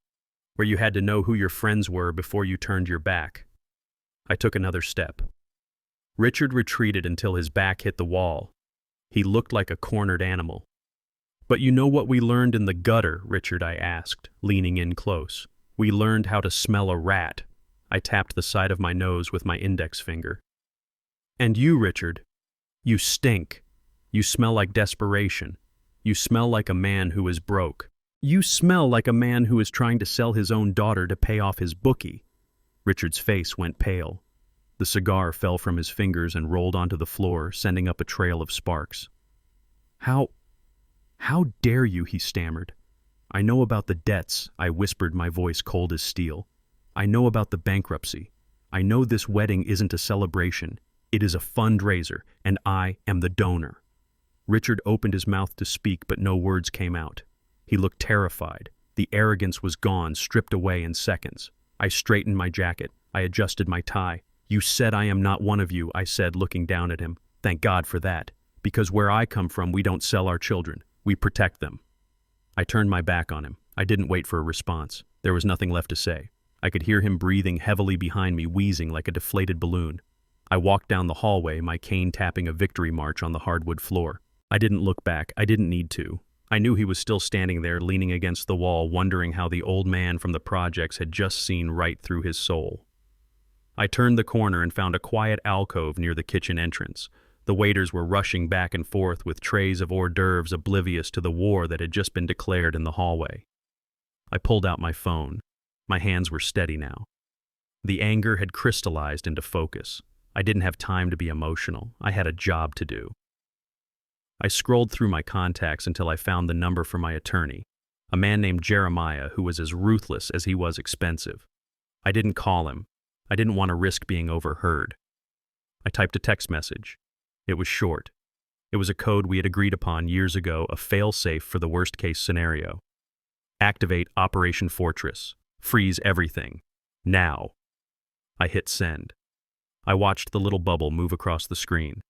where you had to know who your friends were before you turned your back. I took another step. Richard retreated until his back hit the wall. He looked like a cornered animal. But you know what we learned in the gutter, Richard, I asked, leaning in close. We learned how to smell a rat. I tapped the side of my nose with my index finger. And you, Richard, you stink. You smell like desperation. You smell like a man who is broke. You smell like a man who is trying to sell his own daughter to pay off his bookie. Richard's face went pale. The cigar fell from his fingers and rolled onto the floor, sending up a trail of sparks. How dare you, he stammered. I know about the debts, I whispered, my voice cold as steel. I know about the bankruptcy. I know this wedding isn't a celebration. It is a fundraiser, and I am the donor. Richard opened his mouth to speak, but no words came out. He looked terrified. The arrogance was gone, stripped away in seconds. I straightened my jacket. I adjusted my tie. You said I am not one of you, I said, looking down at him. Thank God for that. Because where I come from, we don't sell our children. We protect them. I turned my back on him. I didn't wait for a response. There was nothing left to say. I could hear him breathing heavily behind me, wheezing like a deflated balloon. I walked down the hallway, my cane tapping a victory march on the hardwood floor. I didn't look back. I didn't need to. I knew he was still standing there, leaning against the wall, wondering how the old man from the projects had just seen right through his soul. I turned the corner and found a quiet alcove near the kitchen entrance. The waiters were rushing back and forth with trays of hors d'oeuvres, oblivious to the war that had just been declared in the hallway. I pulled out my phone. My hands were steady now. The anger had crystallized into focus. I didn't have time to be emotional. I had a job to do. I scrolled through my contacts until I found the number for my attorney, a man named Jeremiah who was as ruthless as he was expensive. I didn't call him. I didn't want to risk being overheard. I typed a text message. It was short. It was a code we had agreed upon years ago, a fail-safe for the worst-case scenario. Activate Operation Fortress. Freeze everything. Now. I hit send. I watched the little bubble move across the screen.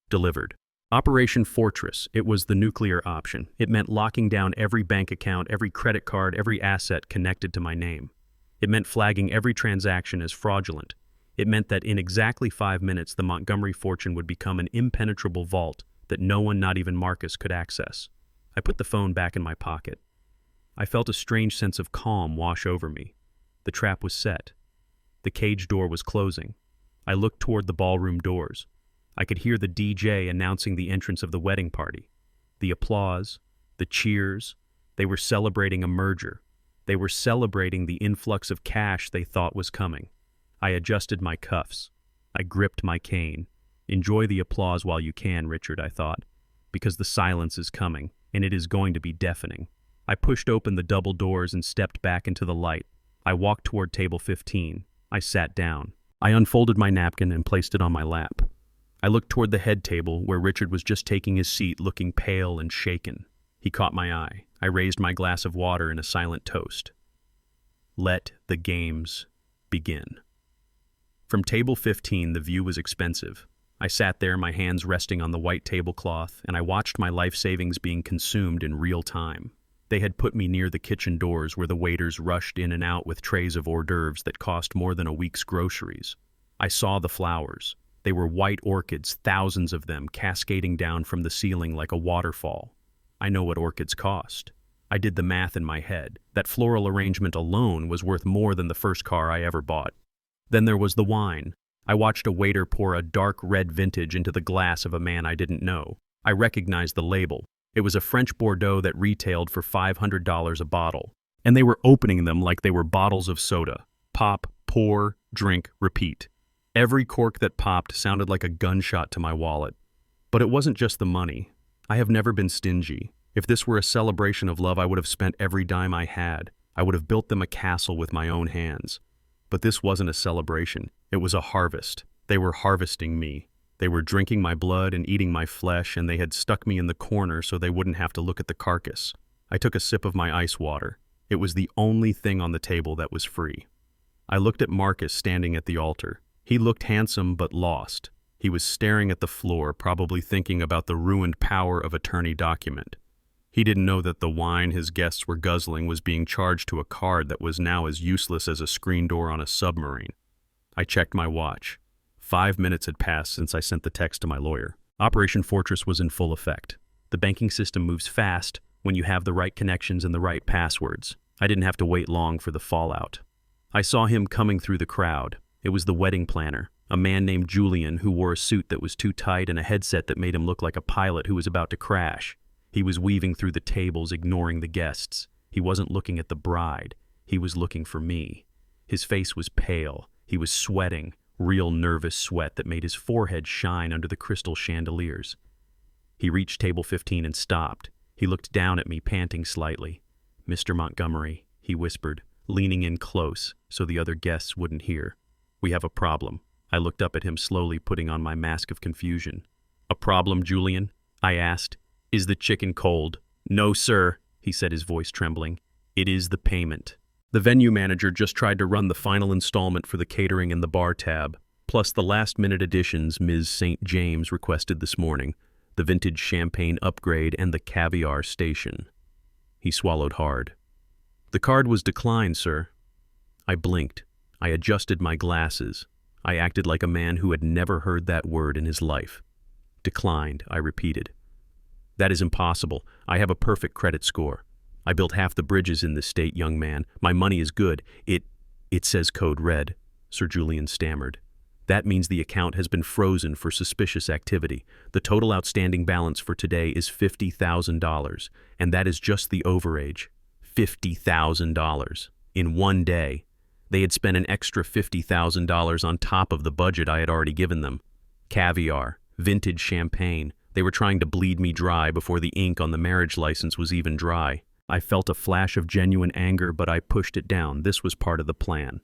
Delivered. Operation Fortress. It was the nuclear option. It meant locking down every bank account, every credit card, every asset connected to my name. It meant flagging every transaction as fraudulent. It meant that in exactly 5 minutes, the Montgomery fortune would become an impenetrable vault that no one, not even Marcus, could access. I put the phone back in my pocket. I felt a strange sense of calm wash over me. The trap was set. The cage door was closing. I looked toward the ballroom doors. I could hear the DJ announcing the entrance of the wedding party. The applause, the cheers, they were celebrating a merger. They were celebrating the influx of cash they thought was coming. I adjusted my cuffs. I gripped my cane. Enjoy the applause while you can, Richard, I thought, because the silence is coming, and it is going to be deafening. I pushed open the double doors and stepped back into the light. I walked toward table 15. I sat down. I unfolded my napkin and placed it on my lap. I looked toward the head table where Richard was just taking his seat, looking pale and shaken. He caught my eye. I raised my glass of water in a silent toast. Let the games begin. From table 15, the view was expensive. I sat there, my hands resting on the white tablecloth, and I watched my life savings being consumed in real time. They had put me near the kitchen doors where the waiters rushed in and out with trays of hors d'oeuvres that cost more than a week's groceries. I saw the flowers. They were white orchids, thousands of them, cascading down from the ceiling like a waterfall. I know what orchids cost. I did the math in my head. That floral arrangement alone was worth more than the first car I ever bought. Then there was the wine. I watched a waiter pour a dark red vintage into the glass of a man I didn't know. I recognized the label. It was a French Bordeaux that retailed for $500 a bottle. And they were opening them like they were bottles of soda. Pop, pour, drink, repeat. Every cork that popped sounded like a gunshot to my wallet. But it wasn't just the money. I have never been stingy. If this were a celebration of love, I would have spent every dime I had. I would have built them a castle with my own hands. But this wasn't a celebration. It was a harvest. They were harvesting me. They were drinking my blood and eating my flesh, and they had stuck me in the corner so they wouldn't have to look at the carcass. I took a sip of my ice water. It was the only thing on the table that was free. I looked at Marcus standing at the altar. He looked handsome but lost. He was staring at the floor, probably thinking about the ruined power of attorney document. He didn't know that the wine his guests were guzzling was being charged to a card that was now as useless as a screen door on a submarine. I checked my watch. 5 minutes had passed since I sent the text to my lawyer. Operation Fortress was in full effect. The banking system moves fast when you have the right connections and the right passwords. I didn't have to wait long for the fallout. I saw him coming through the crowd. It was the wedding planner, a man named Julian who wore a suit that was too tight and a headset that made him look like a pilot who was about to crash. He was weaving through the tables, ignoring the guests. He wasn't looking at the bride. He was looking for me. His face was pale. He was sweating, real nervous sweat that made his forehead shine under the crystal chandeliers. He reached table 15 and stopped. He looked down at me, panting slightly. "Mr. Montgomery," he whispered, leaning in close so the other guests wouldn't hear. "We have a problem." I looked up at him, slowly putting on my mask of confusion. "A problem, Julian?" I asked. "Is the chicken cold?" "No, sir," he said, his voice trembling. "It is the payment. The venue manager just tried to run the final installment for the catering and the bar tab, plus the last-minute additions Ms. St. James requested this morning, the vintage champagne upgrade and the caviar station." He swallowed hard. "The card was declined, sir." I blinked. I adjusted my glasses. I acted like a man who had never heard that word in his life. "Declined," I repeated. "That is impossible. I have a perfect credit score. I built half the bridges in this state, young man. My money is good. It says code red," Sir Julian stammered. "That means the account has been frozen for suspicious activity. The total outstanding balance for today is $50,000, and that is just the overage. $50,000. In one day. They had spent an extra $50,000 on top of the budget I had already given them. Caviar, vintage champagne. They were trying to bleed me dry before the ink on the marriage license was even dry. I felt a flash of genuine anger, but I pushed it down. This was part of the plan.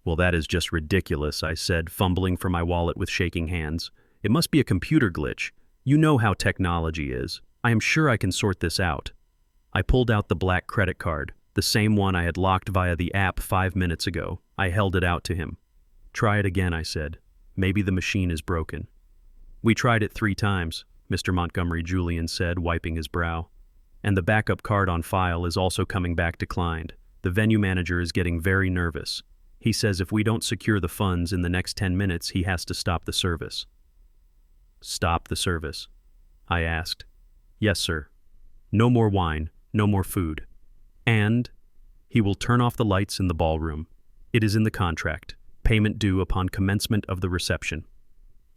"Well, that is just ridiculous," I said, fumbling for my wallet with shaking hands. "It must be a computer glitch. You know how technology is. I am sure I can sort this out." I pulled out the black credit card, the same one I had locked via the app 5 minutes ago. I held it out to him. "Try it again," I said. "Maybe the machine is broken." "We tried it 3 times, Mr. Montgomery," Julian said, wiping his brow. "And the backup card on file is also coming back declined. The venue manager is getting very nervous. He says if we don't secure the funds in the next 10 minutes, he has to stop the service." "Stop the service?" I asked. "Yes, sir. No more wine, no more food. And He will turn off the lights in the ballroom. It is in the contract. Payment due upon commencement of the reception.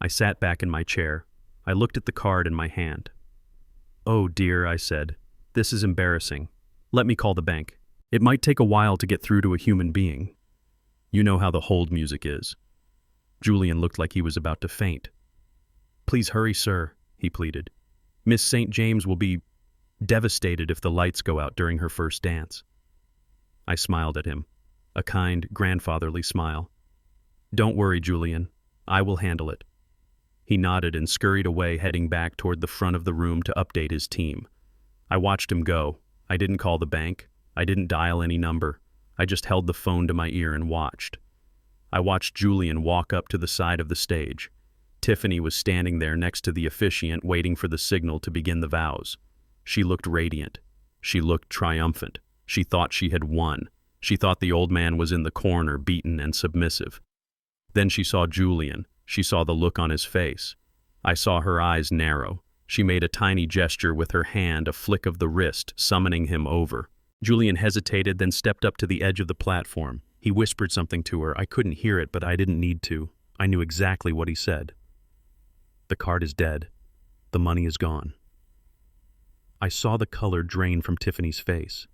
I sat back in my chair. I looked at the card in my hand. "Oh dear," I said. "This is embarrassing. Let me call the bank. It might take a while to get through to a human being. You know how the hold music is." Julian looked like he was about to faint. "Please hurry, sir," he pleaded. "Miss St. James will be devastated if the lights go out during her first dance." I smiled at him, a kind, grandfatherly smile. "Don't worry, Julian. I will handle it." He nodded and scurried away, heading back toward the front of the room to update his team. I watched him go. I didn't call the bank. I didn't dial any number. I just held the phone to my ear and watched. I watched Julian walk up to the side of the stage. Tiffany was standing there next to the officiant, waiting for the signal to begin the vows. She looked radiant. She looked triumphant. She thought she had won. She thought the old man was in the corner, beaten and submissive. Then she saw Julian. She saw the look on his face. I saw her eyes narrow. She made a tiny gesture with her hand, a flick of the wrist, summoning him over. Julian hesitated, then stepped up to the edge of the platform. He whispered something to her. I couldn't hear it, but I didn't need to. I knew exactly what he said. "The card is dead. The money is gone." I saw the color drain from Tiffany's face.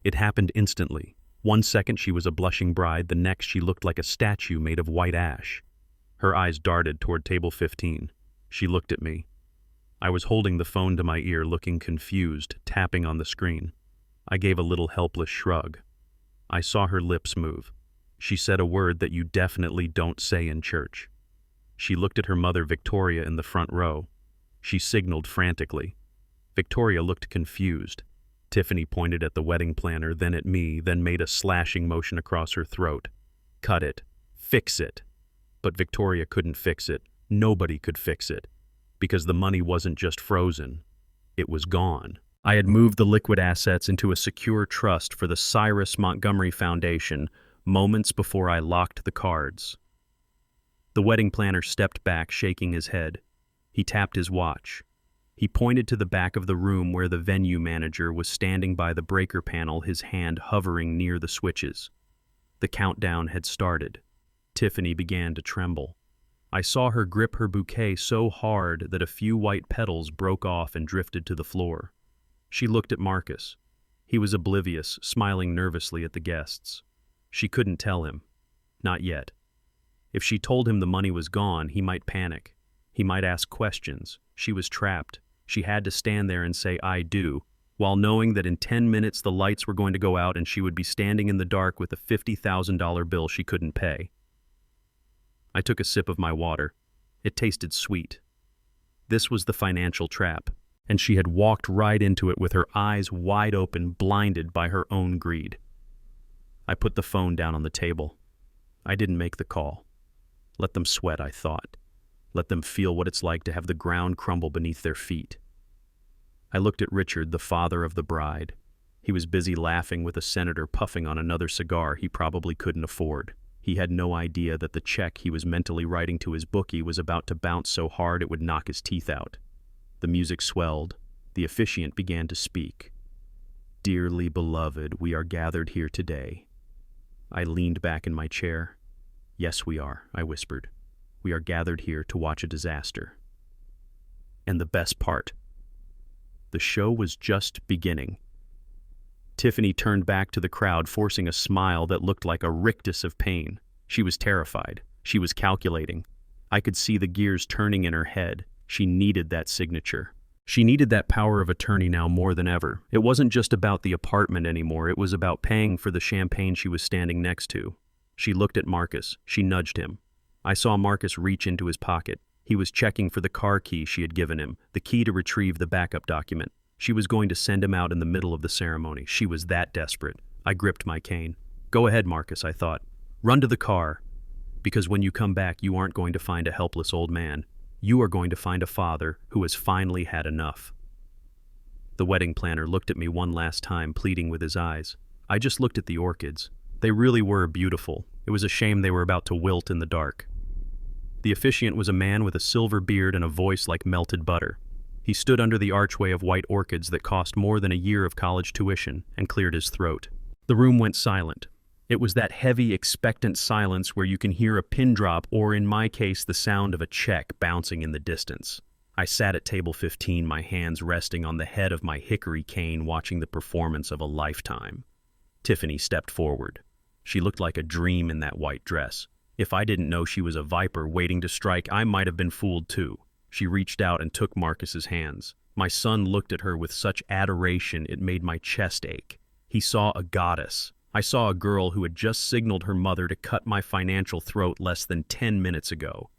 It happened instantly. 1 second she was a blushing bride, the next she looked like a statue made of white ash. Her eyes darted toward table 15. She looked at me. I was holding the phone to my ear, looking confused, tapping on the screen. I gave a little helpless shrug. I saw her lips move. She said a word that you definitely don't say in church. She looked at her mother, Victoria, in the front row. She signaled frantically. Victoria looked confused. Tiffany pointed at the wedding planner, then at me, then made a slashing motion across her throat. "Cut it. Fix it." But Victoria couldn't fix it. Nobody could fix it. Because the money wasn't just frozen. It was gone. I had moved the liquid assets into a secure trust for the Cyrus Montgomery Foundation moments before I locked the cards. The wedding planner stepped back, shaking his head. He tapped his watch. He pointed to the back of the room where the venue manager was standing by the breaker panel, his hand hovering near the switches. The countdown had started. Tiffany began to tremble. I saw her grip her bouquet so hard that a few white petals broke off and drifted to the floor. She looked at Marcus. He was oblivious, smiling nervously at the guests. She couldn't tell him. Not yet. If she told him the money was gone, he might panic. He might ask questions. She was trapped. She had to stand there and say, "I do," while knowing that in 10 minutes the lights were going to go out and she would be standing in the dark with a $50,000 bill she couldn't pay. I took a sip of my water. It tasted sweet. This was the financial trap, and she had walked right into it with her eyes wide open, blinded by her own greed. I put the phone down on the table. I didn't make the call. Let them sweat, I thought. Let them feel what it's like to have the ground crumble beneath their feet. I looked at Richard, the father of the bride. He was busy laughing with a senator puffing on another cigar he probably couldn't afford. He had no idea that the check he was mentally writing to his bookie was about to bounce so hard it would knock his teeth out. The music swelled. The officiant began to speak. "Dearly beloved, we are gathered here today." I leaned back in my chair. "Yes, we are," I whispered. "We are gathered here to watch a disaster." And the best part. The show was just beginning. Tiffany turned back to the crowd, forcing a smile that looked like a rictus of pain. She was terrified. She was calculating. I could see the gears turning in her head. She needed that signature. She needed that power of attorney now more than ever. It wasn't just about the apartment anymore. It was about paying for the champagne she was standing next to. She looked at Marcus. She nudged him. I saw Marcus reach into his pocket. He was checking for the car key she had given him, the key to retrieve the backup document. She was going to send him out in the middle of the ceremony. She was that desperate. I gripped my cane. "Go ahead, Marcus," I thought. "Run to the car. Because when you come back, you aren't going to find a helpless old man. You are going to find a father who has finally had enough." The wedding planner looked at me one last time, pleading with his eyes. I just looked at the orchids. They really were beautiful. It was a shame they were about to wilt in the dark. The officiant was a man with a silver beard and a voice like melted butter. He stood under the archway of white orchids that cost more than a year of college tuition and cleared his throat. The room went silent. It was that heavy, expectant silence where you can hear a pin drop or, in my case, the sound of a check bouncing in the distance. I sat at table 15, my hands resting on the head of my hickory cane, watching the performance of a lifetime. Tiffany stepped forward. She looked like a dream in that white dress. If I didn't know she was a viper waiting to strike, I might have been fooled too. She reached out and took Marcus's hands. My son looked at her with such adoration it made my chest ache. He saw a goddess. I saw a girl who had just signaled her mother to cut my financial throat less than 10 minutes ago.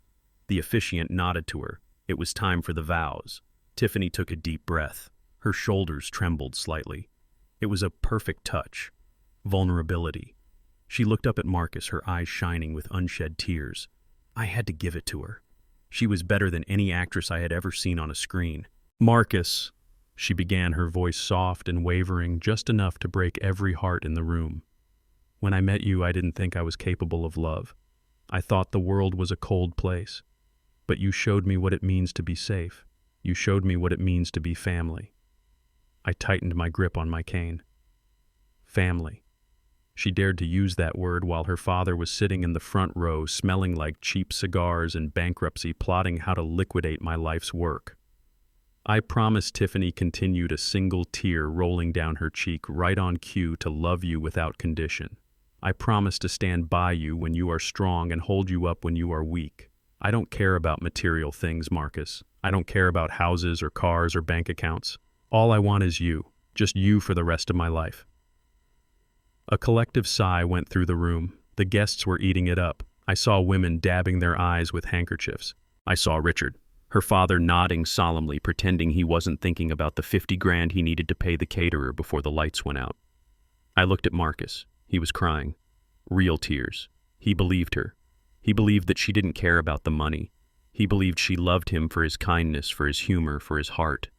The officiant nodded to her. It was time for the vows. Tiffany took a deep breath. Her shoulders trembled slightly. It was a perfect touch. Vulnerability. She looked up at Marcus, her eyes shining with unshed tears. I had to give it to her. She was better than any actress I had ever seen on a screen. Marcus, she began, her voice soft and wavering, just enough to break every heart in the room. When I met you, I didn't think I was capable of love. I thought the world was a cold place. But you showed me what it means to be safe. You showed me what it means to be family. I tightened my grip on my cane. Family. She dared to use that word while her father was sitting in the front row, smelling like cheap cigars and bankruptcy, plotting how to liquidate my life's work. I promised, Tiffany continued, a single tear rolling down her cheek, right on cue, to love you without condition. I promise to stand by you when you are strong and hold you up when you are weak. I don't care about material things, Marcus. I don't care about houses or cars or bank accounts. All I want is you, just you for the rest of my life. A collective sigh went through the room. The guests were eating it up. I saw women dabbing their eyes with handkerchiefs. I saw Richard, her father, nodding solemnly, pretending he wasn't thinking about the 50 grand he needed to pay the caterer before the lights went out. I looked at Marcus. He was crying. Real tears. He believed her. He believed that she didn't care about the money. He believed she loved him for his kindness, for his humor, for his heart.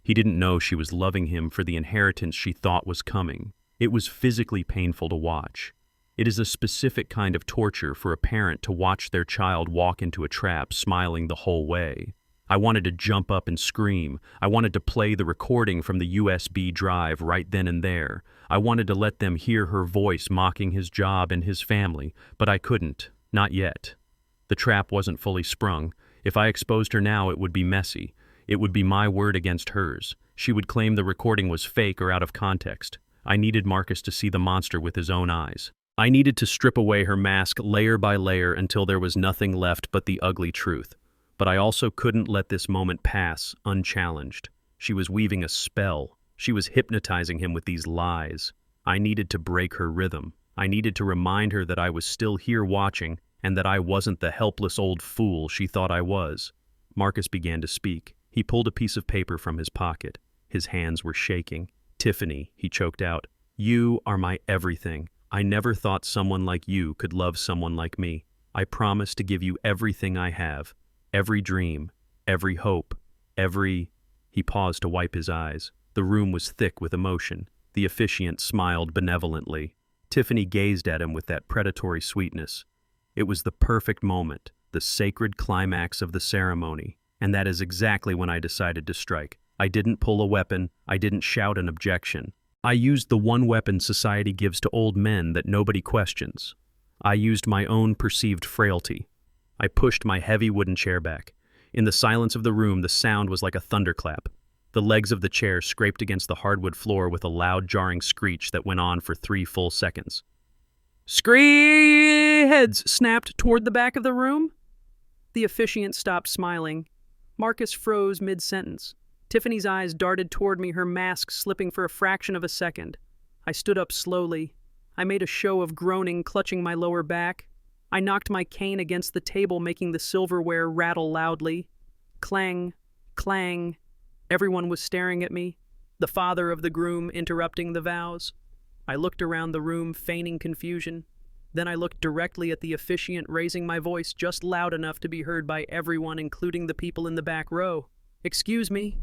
He didn't know she was loving him for the inheritance she thought was coming. It was physically painful to watch. It is a specific kind of torture for a parent to watch their child walk into a trap, smiling the whole way. I wanted to jump up and scream. I wanted to play the recording from the USB drive right then and there. I wanted to let them hear her voice mocking his job and his family, but I couldn't. Not yet. The trap wasn't fully sprung. If I exposed her now, it would be messy. It would be my word against hers. She would claim the recording was fake or out of context. I needed Marcus to see the monster with his own eyes. I needed to strip away her mask layer by layer until there was nothing left but the ugly truth. But I also couldn't let this moment pass unchallenged. She was weaving a spell. She was hypnotizing him with these lies. I needed to break her rhythm. I needed to remind her that I was still here watching and that I wasn't the helpless old fool she thought I was. Marcus began to speak. He pulled a piece of paper from his pocket. His hands were shaking. Tiffany, he choked out, you are my everything. I never thought someone like you could love someone like me. I promise to give you everything I have. Every dream, every hope, every... He paused to wipe his eyes. The room was thick with emotion. The officiant smiled benevolently. Tiffany gazed at him with that predatory sweetness. It was the perfect moment, the sacred climax of the ceremony, and that is exactly when I decided to strike. I didn't pull a weapon. I didn't shout an objection. I used the one weapon society gives to old men that nobody questions. I used my own perceived frailty. I pushed my heavy wooden chair back. In the silence of the room, the sound was like a thunderclap. The legs of the chair scraped against the hardwood floor with a loud, jarring screech that went on for 3 full seconds. Screech! Heads snapped toward the back of the room. The officiant stopped smiling. Marcus froze mid-sentence. Tiffany's eyes darted toward me, her mask slipping for a fraction of a second. I stood up slowly. I made a show of groaning, clutching my lower back. I knocked my cane against the table, making the silverware rattle loudly. Clang, clang. Everyone was staring at me, the father of the groom interrupting the vows. I looked around the room, feigning confusion. Then I looked directly at the officiant, raising my voice just loud enough to be heard by everyone, including the people in the back row. "Excuse me,"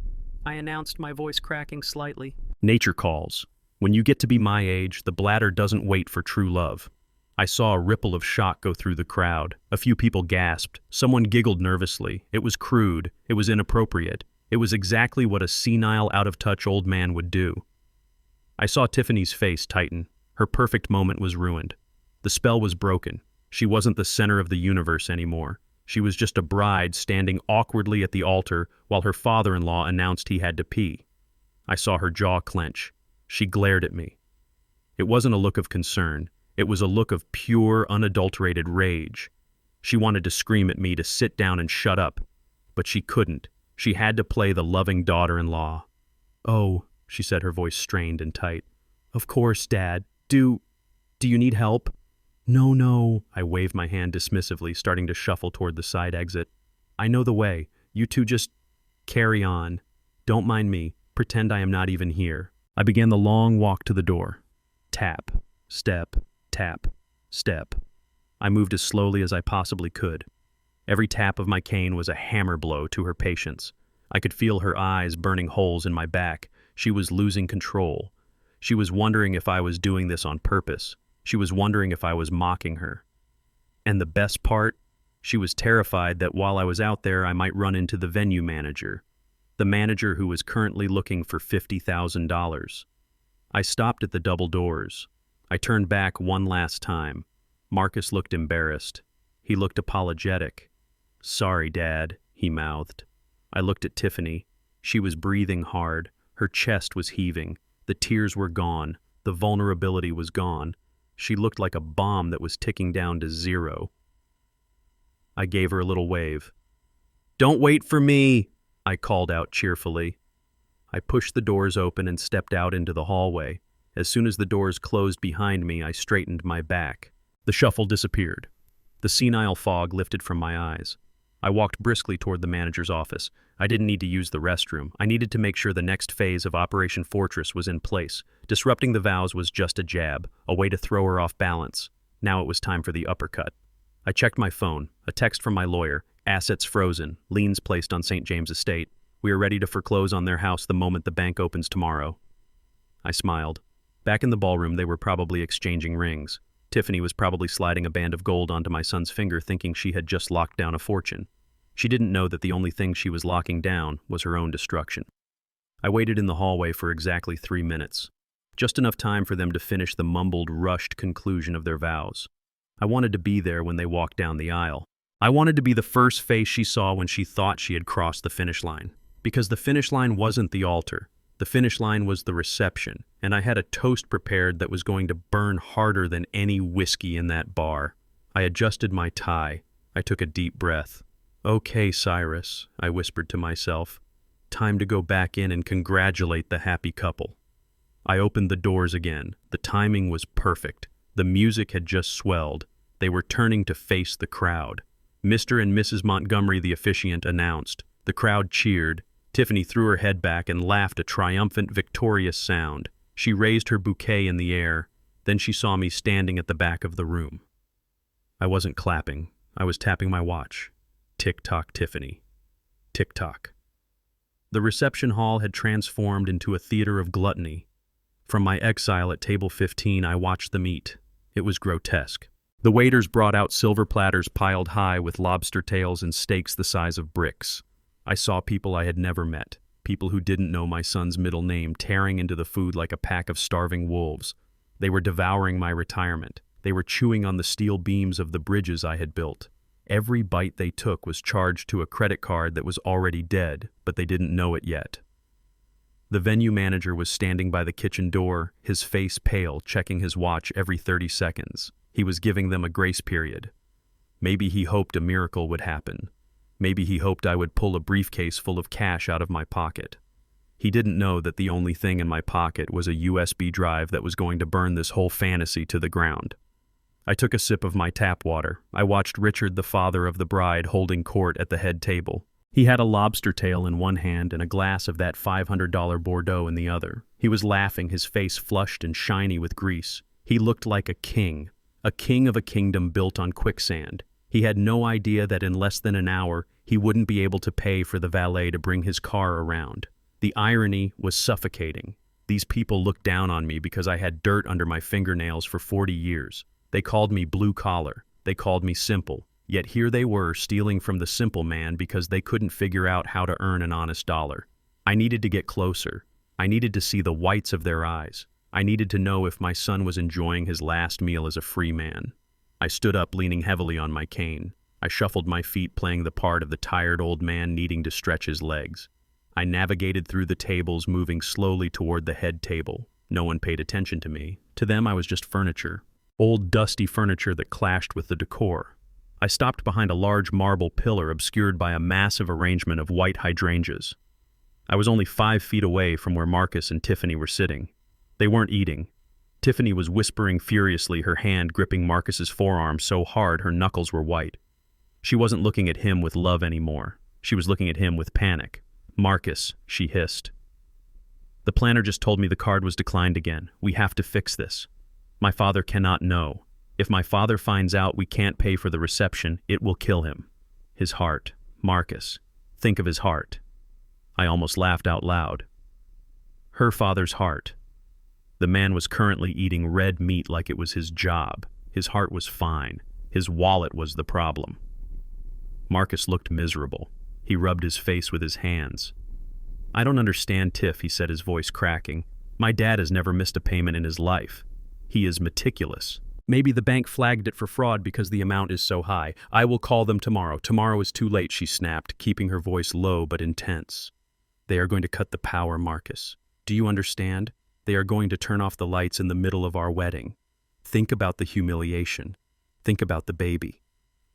I announced, my voice cracking slightly. Nature calls. When you get to be my age, the bladder doesn't wait for true love. I saw a ripple of shock go through the crowd. A few people gasped. Someone giggled nervously. It was crude. It was inappropriate. It was exactly what a senile, out-of-touch old man would do. I saw Tiffany's face tighten. Her perfect moment was ruined. The spell was broken. She wasn't the center of the universe anymore. She was just a bride standing awkwardly at the altar while her father-in-law announced he had to pee. I saw her jaw clench. She glared at me. It wasn't a look of concern. It was a look of pure, unadulterated rage. She wanted to scream at me to sit down and shut up, but she couldn't. She had to play the loving daughter-in-law. "Oh," she said, her voice strained and tight. "Of course, Dad. Do you need help?" No. I waved my hand dismissively, starting to shuffle toward the side exit. "I know the way. You two just carry on. Don't mind me. Pretend I am not even here." I began the long walk to the door. Tap, step, tap, step. I moved as slowly as I possibly could. Every tap of my cane was a hammer blow to her patience. I could feel her eyes burning holes in my back. She was losing control. She was wondering if I was doing this on purpose. She was wondering if I was mocking her. And the best part? She was terrified that while I was out there, I might run into the venue manager. The manager who was currently looking for $50,000. I stopped at the double doors. I turned back one last time. Marcus looked embarrassed. He looked apologetic. "Sorry, Dad," he mouthed. I looked at Tiffany. She was breathing hard. Her chest was heaving. The tears were gone. The vulnerability was gone. She looked like a bomb that was ticking down to 0. I gave her a little wave. "Don't wait for me," I called out cheerfully. I pushed the doors open and stepped out into the hallway. As soon as the doors closed behind me, I straightened my back. The shuffle disappeared. The senile fog lifted from my eyes. I walked briskly toward the manager's office. I didn't need to use the restroom. I needed to make sure the next phase of Operation Fortress was in place. Disrupting the vows was just a jab, a way to throw her off balance. Now it was time for the uppercut. I checked my phone. A text from my lawyer. Assets frozen. Liens placed on St. James Estate. We are ready to foreclose on their house the moment the bank opens tomorrow. I smiled. Back in the ballroom, they were probably exchanging rings. Tiffany was probably sliding a band of gold onto my son's finger, thinking she had just locked down a fortune. She didn't know that the only thing she was locking down was her own destruction. I waited in the hallway for exactly 3 minutes. Just enough time for them to finish the mumbled, rushed conclusion of their vows. I wanted to be there when they walked down the aisle. I wanted to be the first face she saw when she thought she had crossed the finish line. Because the finish line wasn't the altar. The finish line was the reception, and I had a toast prepared that was going to burn harder than any whiskey in that bar. I adjusted my tie. I took a deep breath. "Okay, Cyrus," I whispered to myself. "Time to go back in and congratulate the happy couple." I opened the doors again. The timing was perfect. The music had just swelled. They were turning to face the crowd. Mr. and Mrs. Montgomery, the officiant, announced. The crowd cheered. Tiffany threw her head back and laughed a triumphant, victorious sound. She raised her bouquet in the air. Then she saw me standing at the back of the room. I wasn't clapping. I was tapping my watch. Tick-tock, Tiffany. Tick-tock. The reception hall had transformed into a theater of gluttony. From my exile at table 15, I watched them eat. It was grotesque. The waiters brought out silver platters piled high with lobster tails and steaks the size of bricks. I saw people I had never met, people who didn't know my son's middle name, tearing into the food like a pack of starving wolves. They were devouring my retirement. They were chewing on the steel beams of the bridges I had built. Every bite they took was charged to a credit card that was already dead, but they didn't know it yet. The venue manager was standing by the kitchen door, his face pale, checking his watch every 30 seconds. He was giving them a grace period. Maybe he hoped a miracle would happen. Maybe he hoped I would pull a briefcase full of cash out of my pocket. He didn't know that the only thing in my pocket was a USB drive that was going to burn this whole fantasy to the ground. I took a sip of my tap water. I watched Richard, the father of the bride, holding court at the head table. He had a lobster tail in one hand and a glass of that $500 Bordeaux in the other. He was laughing, his face flushed and shiny with grease. He looked like a king of a kingdom built on quicksand. He had no idea that in less than an hour, he wouldn't be able to pay for the valet to bring his car around. The irony was suffocating. These people looked down on me because I had dirt under my fingernails for 40 years. They called me blue collar. They called me simple. Yet here they were stealing from the simple man because they couldn't figure out how to earn an honest dollar. I needed to get closer. I needed to see the whites of their eyes. I needed to know if my son was enjoying his last meal as a free man. I stood up, leaning heavily on my cane. I shuffled my feet, playing the part of the tired old man needing to stretch his legs. I navigated through the tables, moving slowly toward the head table. No one paid attention to me. To them, I was just furniture. Old, dusty furniture that clashed with the decor. I stopped behind a large marble pillar obscured by a massive arrangement of white hydrangeas. I was only 5 feet away from where Marcus and Tiffany were sitting. They weren't eating. Tiffany was whispering furiously, her hand gripping Marcus's forearm so hard her knuckles were white. She wasn't looking at him with love anymore. She was looking at him with panic. "Marcus," she hissed. "The planner just told me the card was declined again. We have to fix this. My father cannot know. If my father finds out we can't pay for the reception, it will kill him. His heart. Marcus. Think of his heart." I almost laughed out loud. Her father's heart. The man was currently eating red meat like it was his job. His heart was fine. His wallet was the problem. Marcus looked miserable. He rubbed his face with his hands. "I don't understand, Tiff," he said, his voice cracking. "My dad has never missed a payment in his life. He is meticulous. Maybe the bank flagged it for fraud because the amount is so high. I will call them tomorrow. Tomorrow is too late," she snapped, keeping her voice low but intense. "They are going to cut the power, Marcus. Do you understand? They are going to turn off the lights in the middle of our wedding. Think about the humiliation. Think about the baby."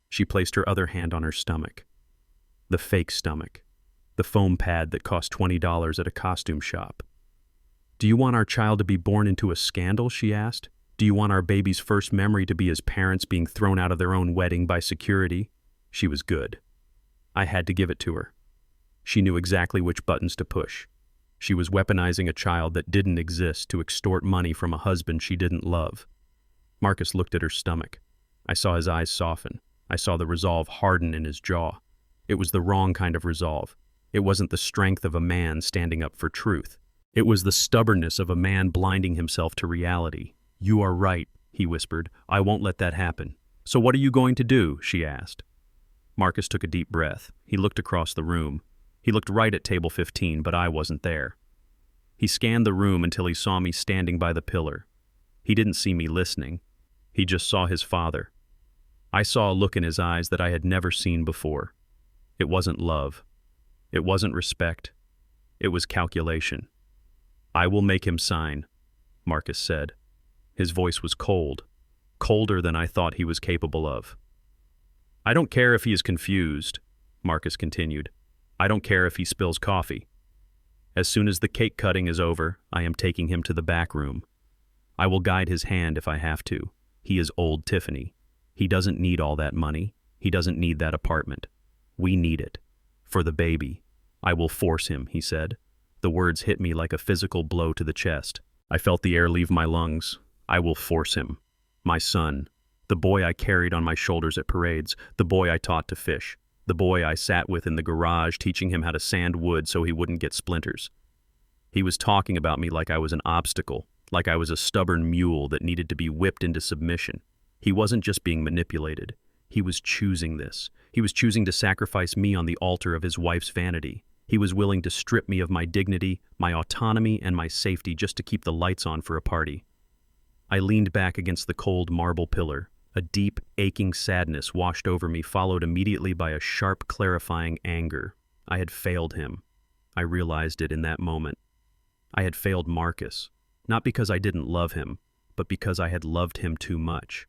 She placed her other hand on her stomach. The fake stomach. The foam pad that cost $20 at a costume shop. "Do you want our child to be born into a scandal?" she asked. "Do you want our baby's first memory to be his parents being thrown out of their own wedding by security?" She was good. I had to give it to her. She knew exactly which buttons to push. She was weaponizing a child that didn't exist to extort money from a husband she didn't love. Marcus looked at her stomach. I saw his eyes soften. I saw the resolve harden in his jaw. It was the wrong kind of resolve. It wasn't the strength of a man standing up for truth. It was the stubbornness of a man blinding himself to reality. "You are right," he whispered. "I won't let that happen." "So what are you going to do?" she asked. Marcus took a deep breath. He looked across the room. He looked right at table 15, but I wasn't there. He scanned the room until he saw me standing by the pillar. He didn't see me listening. He just saw his father. I saw a look in his eyes that I had never seen before. It wasn't love. It wasn't respect. It was calculation. "I will make him sign," Marcus said. His voice was cold, colder than I thought he was capable of. "I don't care if he is confused," Marcus continued. "I don't care if he spills coffee. As soon as the cake cutting is over, I am taking him to the back room. I will guide his hand if I have to. He is old Tiffany. He doesn't need all that money. He doesn't need that apartment. We need it. For the baby. I will force him," he said. The words hit me like a physical blow to the chest. I felt the air leave my lungs. I will force him. My son. The boy I carried on my shoulders at parades. The boy I taught to fish. The boy I sat with in the garage teaching him how to sand wood so he wouldn't get splinters. He was talking about me like I was an obstacle, like I was a stubborn mule that needed to be whipped into submission. He wasn't just being manipulated. He was choosing this. He was choosing to sacrifice me on the altar of his wife's vanity. He was willing to strip me of my dignity, my autonomy, and my safety just to keep the lights on for a party. I leaned back against the cold marble pillar. A deep, aching sadness washed over me, followed immediately by a sharp, clarifying anger. I had failed him. I realized it in that moment. I had failed Marcus, not because I didn't love him, but because I had loved him too much.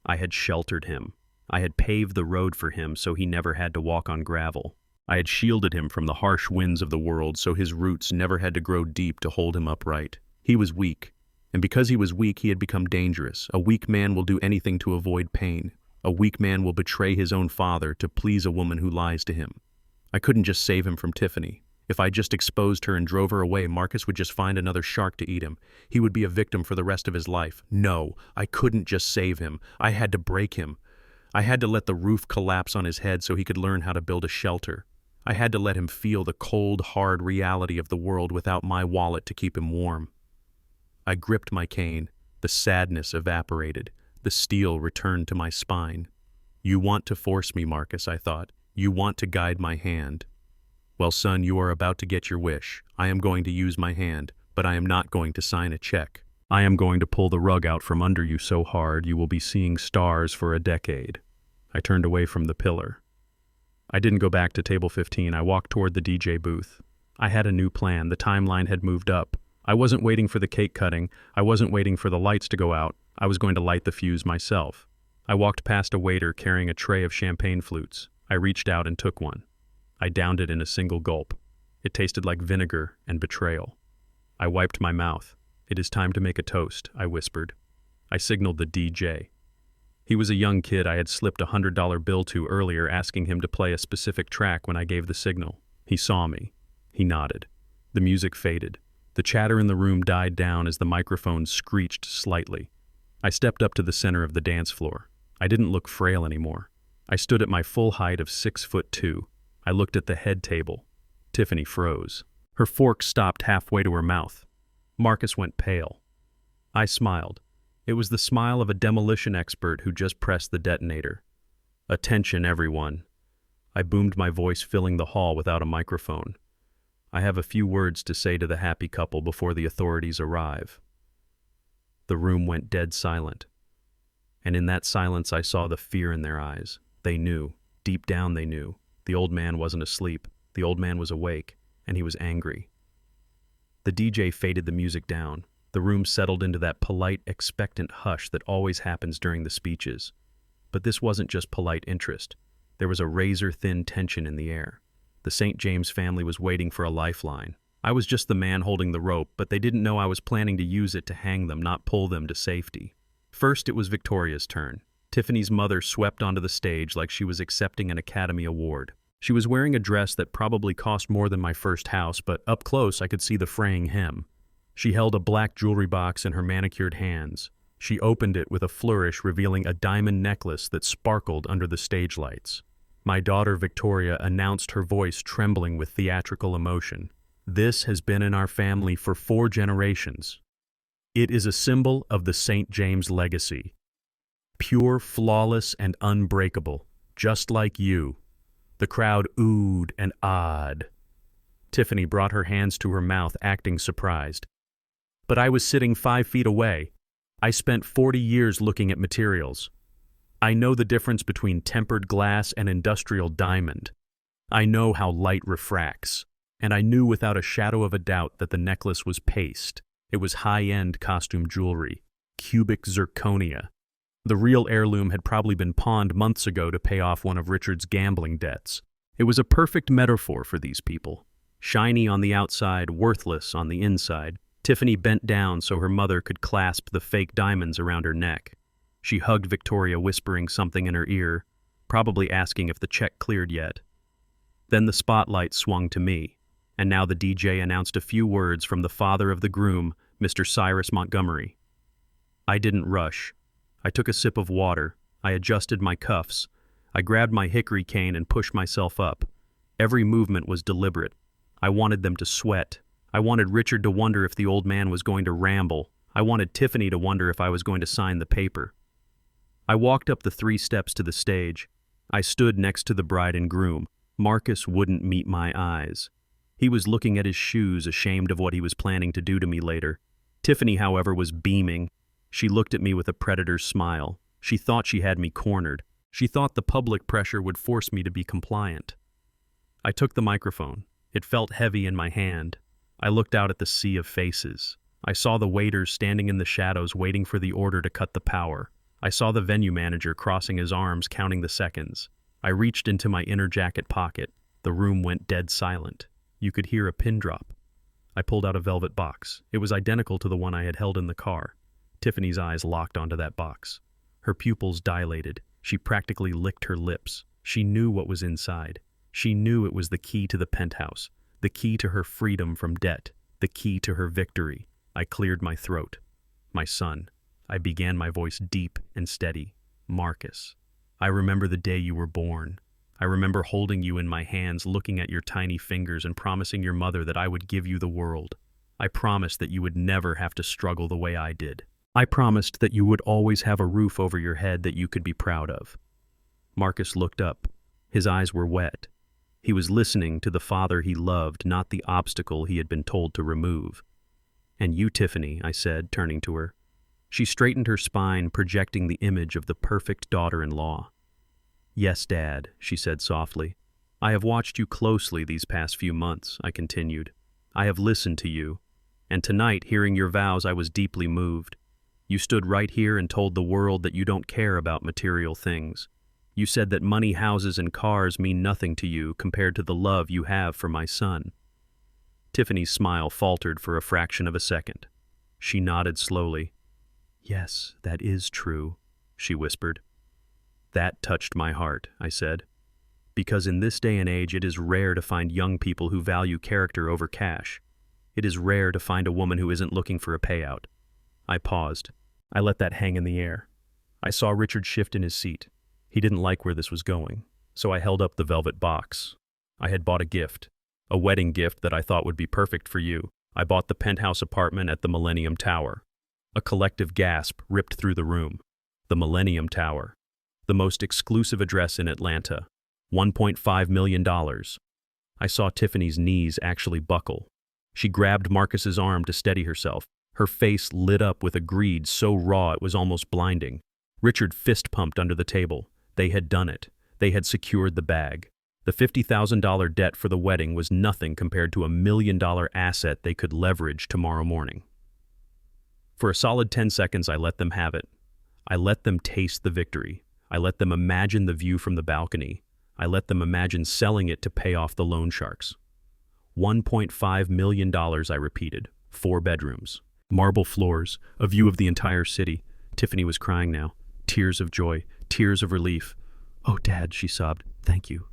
I had sheltered him. I had paved the road for him so he never had to walk on gravel. I had shielded him from the harsh winds of the world so his roots never had to grow deep to hold him upright. He was weak, and because he was weak, he had become dangerous. A weak man will do anything to avoid pain. A weak man will betray his own father to please a woman who lies to him. I couldn't just save him from Tiffany. If I just exposed her and drove her away, Marcus would just find another shark to eat him. He would be a victim for the rest of his life. No, I couldn't just save him. I had to break him. I had to let the roof collapse on his head so he could learn how to build a shelter. I had to let him feel the cold, hard reality of the world without my wallet to keep him warm. I gripped my cane. The sadness evaporated. The steel returned to my spine. "You want to force me, Marcus," I thought. "You want to guide my hand. Well, son, you are about to get your wish. I am going to use my hand, but I am not going to sign a check." I am going to pull the rug out from under you so hard you will be seeing stars for a decade. I turned away from the pillar. I didn't go back to table 15. I walked toward the DJ booth. I had a new plan. The timeline had moved up. I wasn't waiting for the cake cutting. I wasn't waiting for the lights to go out. I was going to light the fuse myself. I walked past a waiter carrying a tray of champagne flutes. I reached out and took one. I downed it in a single gulp. It tasted like vinegar and betrayal. I wiped my mouth. "It is time to make a toast," I whispered. I signaled the DJ. He was a young kid I had slipped a $100 bill to earlier, asking him to play a specific track when I gave the signal. He saw me. He nodded. The music faded. The chatter in the room died down as the microphone screeched slightly. I stepped up to the center of the dance floor. I didn't look frail anymore. I stood at my full height of 6'2". I looked at the head table. Tiffany froze. Her fork stopped halfway to her mouth. Marcus went pale. I smiled. It was the smile of a demolition expert who just pressed the detonator. "Attention, everyone." I boomed, my voice filling the hall without a microphone. "I have a few words to say to the happy couple before the authorities arrive." The room went dead silent. And in that silence I saw the fear in their eyes. They knew. Deep down they knew. The old man wasn't asleep. The old man was awake, and he was angry. The DJ faded the music down. The room settled into that polite, expectant hush that always happens during the speeches. But this wasn't just polite interest. There was a razor-thin tension in the air. The St. James family was waiting for a lifeline. I was just the man holding the rope, but they didn't know I was planning to use it to hang them, not pull them to safety. First, it was Victoria's turn. Tiffany's mother swept onto the stage like she was accepting an Academy Award. She was wearing a dress that probably cost more than my first house, but up close I could see the fraying hem. She held a black jewelry box in her manicured hands. She opened it with a flourish, revealing a diamond necklace that sparkled under the stage lights. My daughter Victoria announced, her voice trembling with theatrical emotion. "This has been in our family for 4 generations. It is a symbol of the St. James legacy. Pure, flawless, and unbreakable, just like you." The crowd oohed and ahed. Tiffany brought her hands to her mouth, acting surprised. But I was sitting 5 feet away. I spent 40 years looking at materials. I know the difference between tempered glass and industrial diamond. I know how light refracts. And I knew without a shadow of a doubt that the necklace was paste. It was high-end costume jewelry, cubic zirconia. The real heirloom had probably been pawned months ago to pay off one of Richard's gambling debts. It was a perfect metaphor for these people. Shiny on the outside, worthless on the inside. Tiffany bent down so her mother could clasp the fake diamonds around her neck. She hugged Victoria, whispering something in her ear, probably asking if the check cleared yet. Then the spotlight swung to me, and now the DJ announced a few words from the father of the groom, Mr. Cyrus Montgomery. I didn't rush. I took a sip of water. I adjusted my cuffs. I grabbed my hickory cane and pushed myself up. Every movement was deliberate. I wanted them to sweat. I wanted Richard to wonder if the old man was going to ramble. I wanted Tiffany to wonder if I was going to sign the paper. I walked up the 3 steps to the stage. I stood next to the bride and groom. Marcus wouldn't meet my eyes. He was looking at his shoes, ashamed of what he was planning to do to me later. Tiffany, however, was beaming. She looked at me with a predator's smile. She thought she had me cornered. She thought the public pressure would force me to be compliant. I took the microphone. It felt heavy in my hand. I looked out at the sea of faces. I saw the waiters standing in the shadows waiting for the order to cut the power. I saw the venue manager crossing his arms, counting the seconds. I reached into my inner jacket pocket. The room went dead silent. You could hear a pin drop. I pulled out a velvet box. It was identical to the one I had held in the car. Tiffany's eyes locked onto that box. Her pupils dilated. She practically licked her lips. She knew what was inside. She knew it was the key to the penthouse, the key to her freedom from debt, the key to her victory. I cleared my throat. "My son," I began, my voice deep and steady. "Marcus, I remember the day you were born. I remember holding you in my hands, looking at your tiny fingers and promising your mother that I would give you the world. I promised that you would never have to struggle the way I did. I promised that you would always have a roof over your head that you could be proud of." Marcus looked up. His eyes were wet. He was listening to the father he loved, not the obstacle he had been told to remove. "And you, Tiffany," I said, turning to her. She straightened her spine, projecting the image of the perfect daughter-in-law. "Yes, Dad," she said softly. "I have watched you closely these past few months," I continued. "I have listened to you. And tonight, hearing your vows, I was deeply moved. You stood right here and told the world that you don't care about material things. You said that money, houses, and cars mean nothing to you compared to the love you have for my son." Tiffany's smile faltered for a fraction of a second. She nodded slowly. "Yes, that is true," she whispered. "That touched my heart," I said. "Because in this day and age it is rare to find young people who value character over cash. It is rare to find a woman who isn't looking for a payout." I paused. I let that hang in the air. I saw Richard shift in his seat. He didn't like where this was going, so I held up the velvet box. I had bought a gift, a wedding gift that I thought would be perfect for you. I bought the penthouse apartment at the Millennium Tower. A collective gasp ripped through the room. The Millennium Tower. The most exclusive address in Atlanta. $1.5 million. I saw Tiffany's knees actually buckle. She grabbed Marcus's arm to steady herself. Her face lit up with a greed so raw it was almost blinding. Richard fist-pumped under the table. They had done it. They had secured the bag. The $50,000 debt for the wedding was nothing compared to a $1 million asset they could leverage tomorrow morning. For a solid 10 seconds, I let them have it. I let them taste the victory. I let them imagine the view from the balcony. I let them imagine selling it to pay off the loan sharks. $1.5 million, I repeated. 4 bedrooms. Marble floors, a view of the entire city. Tiffany was crying now. Tears of joy, tears of relief. "Oh, Dad," she sobbed. "Thank you.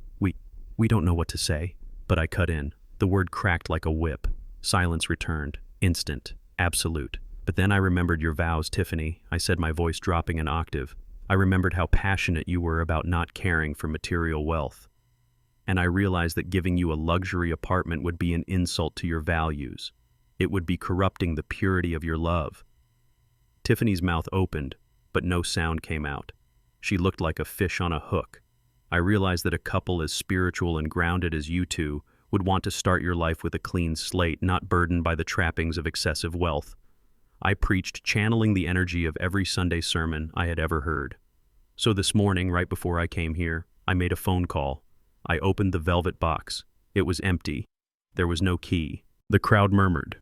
We don't know what to say." But I cut in. The word cracked like a whip. Silence returned. Instant. Absolute. "But then I remembered your vows, Tiffany," I said, my voice dropping an octave. "I remembered how passionate you were about not caring for material wealth. And I realized that giving you a luxury apartment would be an insult to your values. It would be corrupting the purity of your love." Tiffany's mouth opened, but no sound came out. She looked like a fish on a hook. I realized that a couple as spiritual and grounded as you two would want to start your life with a clean slate, not burdened by the trappings of excessive wealth. I preached channeling the energy of every Sunday sermon I had ever heard. So this morning, right before I came here, I made a phone call. I opened the velvet box. It was empty. There was no key. The crowd murmured.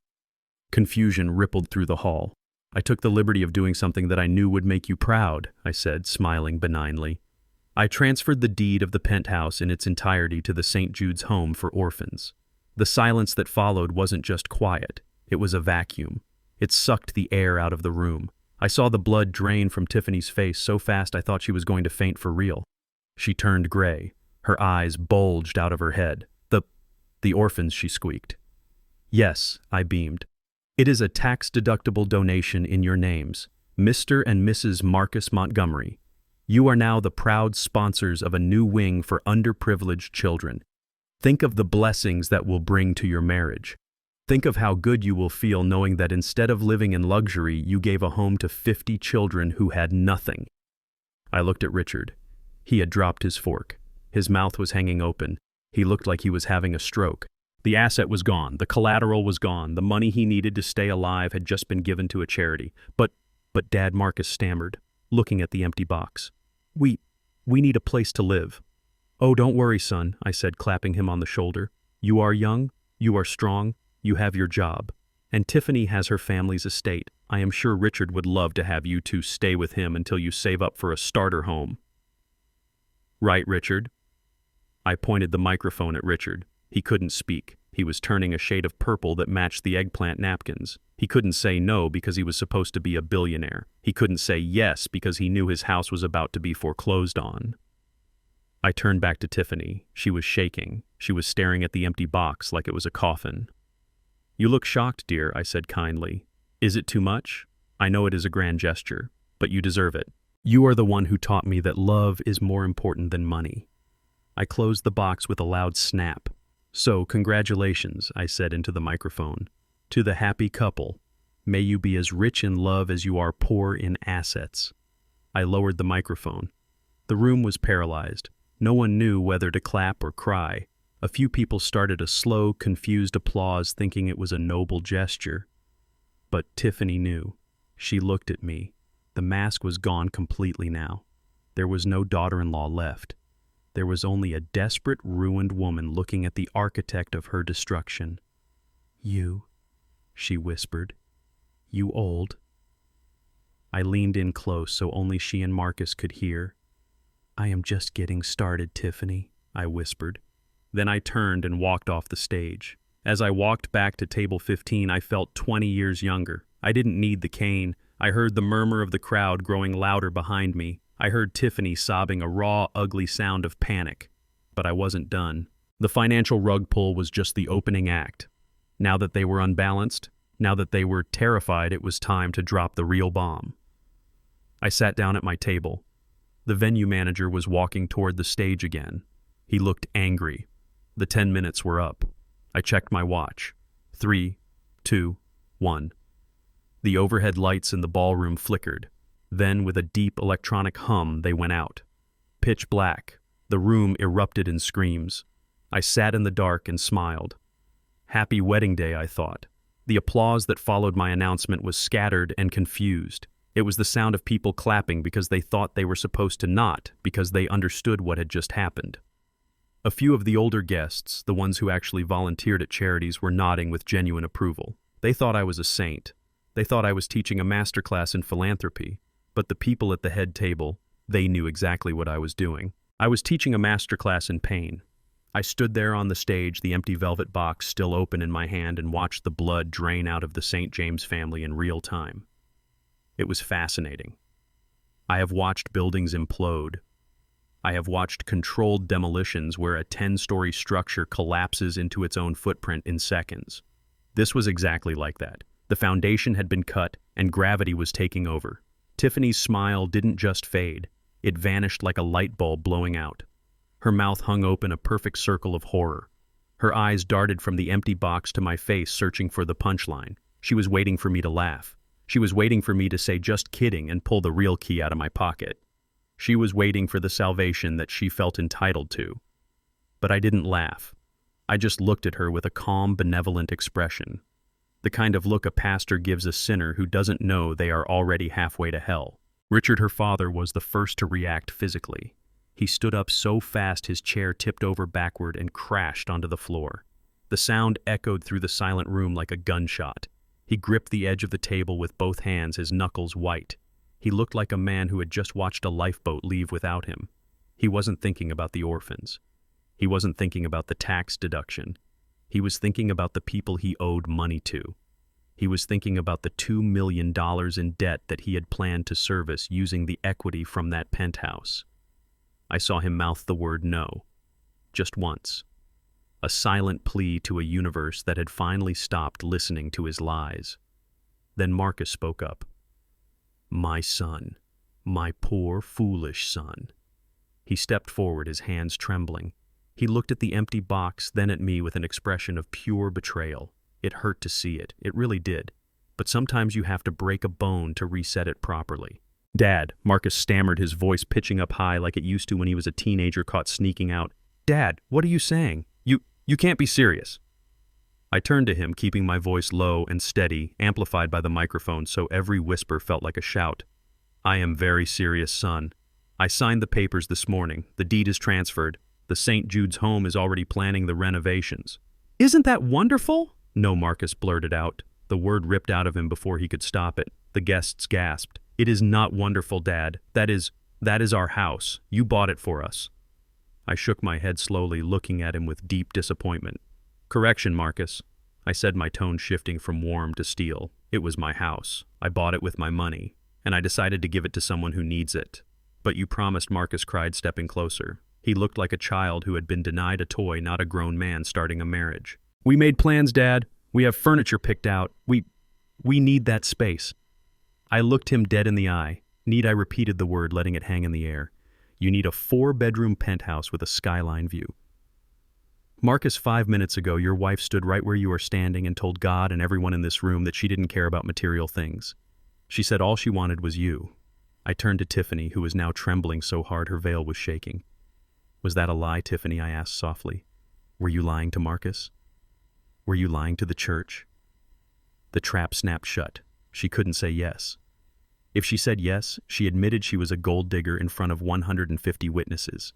Confusion rippled through the hall. "I took the liberty of doing something that I knew would make you proud," I said, smiling benignly. "I transferred the deed of the penthouse in its entirety to the St. Jude's Home for Orphans. The silence that followed wasn't just quiet. It was a vacuum. It sucked the air out of the room. I saw the blood drain from Tiffany's face so fast I thought she was going to faint for real. She turned gray. Her eyes bulged out of her head. The orphans," she squeaked. "Yes," I beamed. "It is a tax-deductible donation in your names, Mr. and Mrs. Marcus Montgomery. You are now the proud sponsors of a new wing for underprivileged children. Think of the blessings that will bring to your marriage. Think of how good you will feel knowing that instead of living in luxury, you gave a home to 50 children who had nothing." I looked at Richard. He had dropped his fork. His mouth was hanging open. He looked like he was having a stroke. The asset was gone. The collateral was gone. The money he needed to stay alive had just been given to a charity. But Dad, Marcus stammered, looking at the empty box. We need a place to live." "Oh, don't worry, son," I said, clapping him on the shoulder. "You are young. You are strong. You have your job. And Tiffany has her family's estate. I am sure Richard would love to have you two stay with him until you save up for a starter home." "Right, Richard?" I pointed the microphone at Richard. He couldn't speak. He was turning a shade of purple that matched the eggplant napkins. He couldn't say no because he was supposed to be a billionaire. He couldn't say yes because he knew his house was about to be foreclosed on. I turned back to Tiffany. She was shaking. She was staring at the empty box like it was a coffin. "You look shocked, dear," I said kindly. "Is it too much? I know it is a grand gesture, but you deserve it. You are the one who taught me that love is more important than money." I closed the box with a loud snap. "So, congratulations," I said into the microphone. "To the happy couple. May you be as rich in love as you are poor in assets." I lowered the microphone. The room was paralyzed. No one knew whether to clap or cry. A few people started a slow, confused applause, thinking it was a noble gesture. But Tiffany knew. She looked at me. The mask was gone completely now. There was no daughter-in-law left. There was only a desperate, ruined woman looking at the architect of her destruction. "You," she whispered. "You old." I leaned in close so only she and Marcus could hear. "I am just getting started, Tiffany," I whispered. Then I turned and walked off the stage. As I walked back to table 15, I felt 20 years younger. I didn't need the cane. I heard the murmur of the crowd growing louder behind me. I heard Tiffany sobbing a raw, ugly sound of panic. But I wasn't done. The financial rug pull was just the opening act. Now that they were unbalanced, now that they were terrified, it was time to drop the real bomb. I sat down at my table. The venue manager was walking toward the stage again. He looked angry. The 10 minutes were up. I checked my watch. 3, 2, 1. The overhead lights in the ballroom flickered. Then, with a deep electronic hum, they went out. Pitch black. The room erupted in screams. I sat in the dark and smiled. Happy wedding day, I thought. The applause that followed my announcement was scattered and confused. It was the sound of people clapping because they thought they were supposed to not, because they understood what had just happened. A few of the older guests, the ones who actually volunteered at charities, were nodding with genuine approval. They thought I was a saint. They thought I was teaching a masterclass in philanthropy. But the people at the head table, they knew exactly what I was doing. I was teaching a masterclass in pain. I stood there on the stage, the empty velvet box still open in my hand, and watched the blood drain out of the St. James family in real time. It was fascinating. I have watched buildings implode. I have watched controlled demolitions where a 10-story structure collapses into its own footprint in seconds. This was exactly like that. The foundation had been cut, and gravity was taking over. Tiffany's smile didn't just fade. It vanished like a light bulb blowing out. Her mouth hung open, a perfect circle of horror. Her eyes darted from the empty box to my face, searching for the punchline. She was waiting for me to laugh. She was waiting for me to say, "Just kidding," and pull the real key out of my pocket. She was waiting for the salvation that she felt entitled to. But I didn't laugh. I just looked at her with a calm, benevolent expression. The kind of look a pastor gives a sinner who doesn't know they are already halfway to hell. Richard, her father, was the first to react physically. He stood up so fast his chair tipped over backward and crashed onto the floor. The sound echoed through the silent room like a gunshot. He gripped the edge of the table with both hands, his knuckles white. He looked like a man who had just watched a lifeboat leave without him. He wasn't thinking about the orphans. He wasn't thinking about the tax deduction. He was thinking about the people he owed money to. He was thinking about the $2 million in debt that he had planned to service using the equity from that penthouse. I saw him mouth the word no. Just once. A silent plea to a universe that had finally stopped listening to his lies. Then Marcus spoke up. "My son. My poor, foolish son." He stepped forward, his hands trembling. He looked at the empty box, then at me with an expression of pure betrayal. It hurt to see it. It really did. But sometimes you have to break a bone to reset it properly. "Dad," Marcus stammered, his voice pitching up high like it used to when he was a teenager caught sneaking out. "Dad, what are you saying? You can't be serious." I turned to him, keeping my voice low and steady, amplified by the microphone so every whisper felt like a shout. "I am very serious, son. I signed the papers this morning. The deed is transferred. The St. Jude's home is already planning the renovations." "Isn't that wonderful?" "No," Marcus blurted out. The word ripped out of him before he could stop it. The guests gasped. "It is not wonderful, Dad. That is our house. You bought it for us." I shook my head slowly, looking at him with deep disappointment. "Correction, Marcus," I said, my tone shifting from warm to steel. "It was my house. I bought it with my money, and I decided to give it to someone who needs it." "But you promised," Marcus cried, stepping closer. He looked like a child who had been denied a toy, not a grown man starting a marriage. "We made plans, Dad. We have furniture picked out. We need that space." I looked him dead in the eye. Need I repeated the word, letting it hang in the air. "You need a 4-bedroom penthouse with a skyline view." "Marcus, 5 minutes ago, your wife stood right where you are standing and told God and everyone in this room that she didn't care about material things. She said all she wanted was you." I turned to Tiffany, who was now trembling so hard her veil was shaking. "Was that a lie, Tiffany?" I asked softly. "Were you lying to Marcus? Were you lying to the church?" The trap snapped shut. She couldn't say yes. If she said yes, she admitted she was a gold digger in front of 150 witnesses.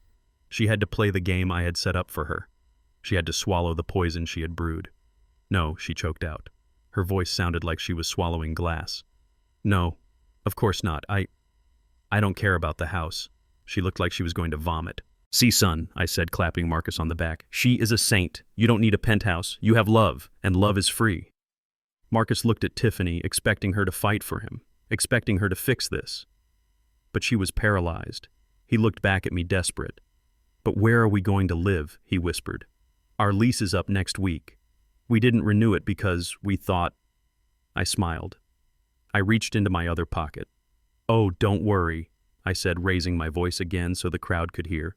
She had to play the game I had set up for her. She had to swallow the poison she had brewed. No, she choked out. Her voice sounded like she was swallowing glass. No, of course not. I don't care about the house. She looked like she was going to vomit. See, son, I said, clapping Marcus on the back. She is a saint. You don't need a penthouse. You have love, and love is free. Marcus looked at Tiffany, expecting her to fight for him, expecting her to fix this. But she was paralyzed. He looked back at me desperate. But where are we going to live? He whispered. Our lease is up next week. We didn't renew it because we thought... I smiled. I reached into my other pocket. Oh, don't worry, I said, raising my voice again so the crowd could hear.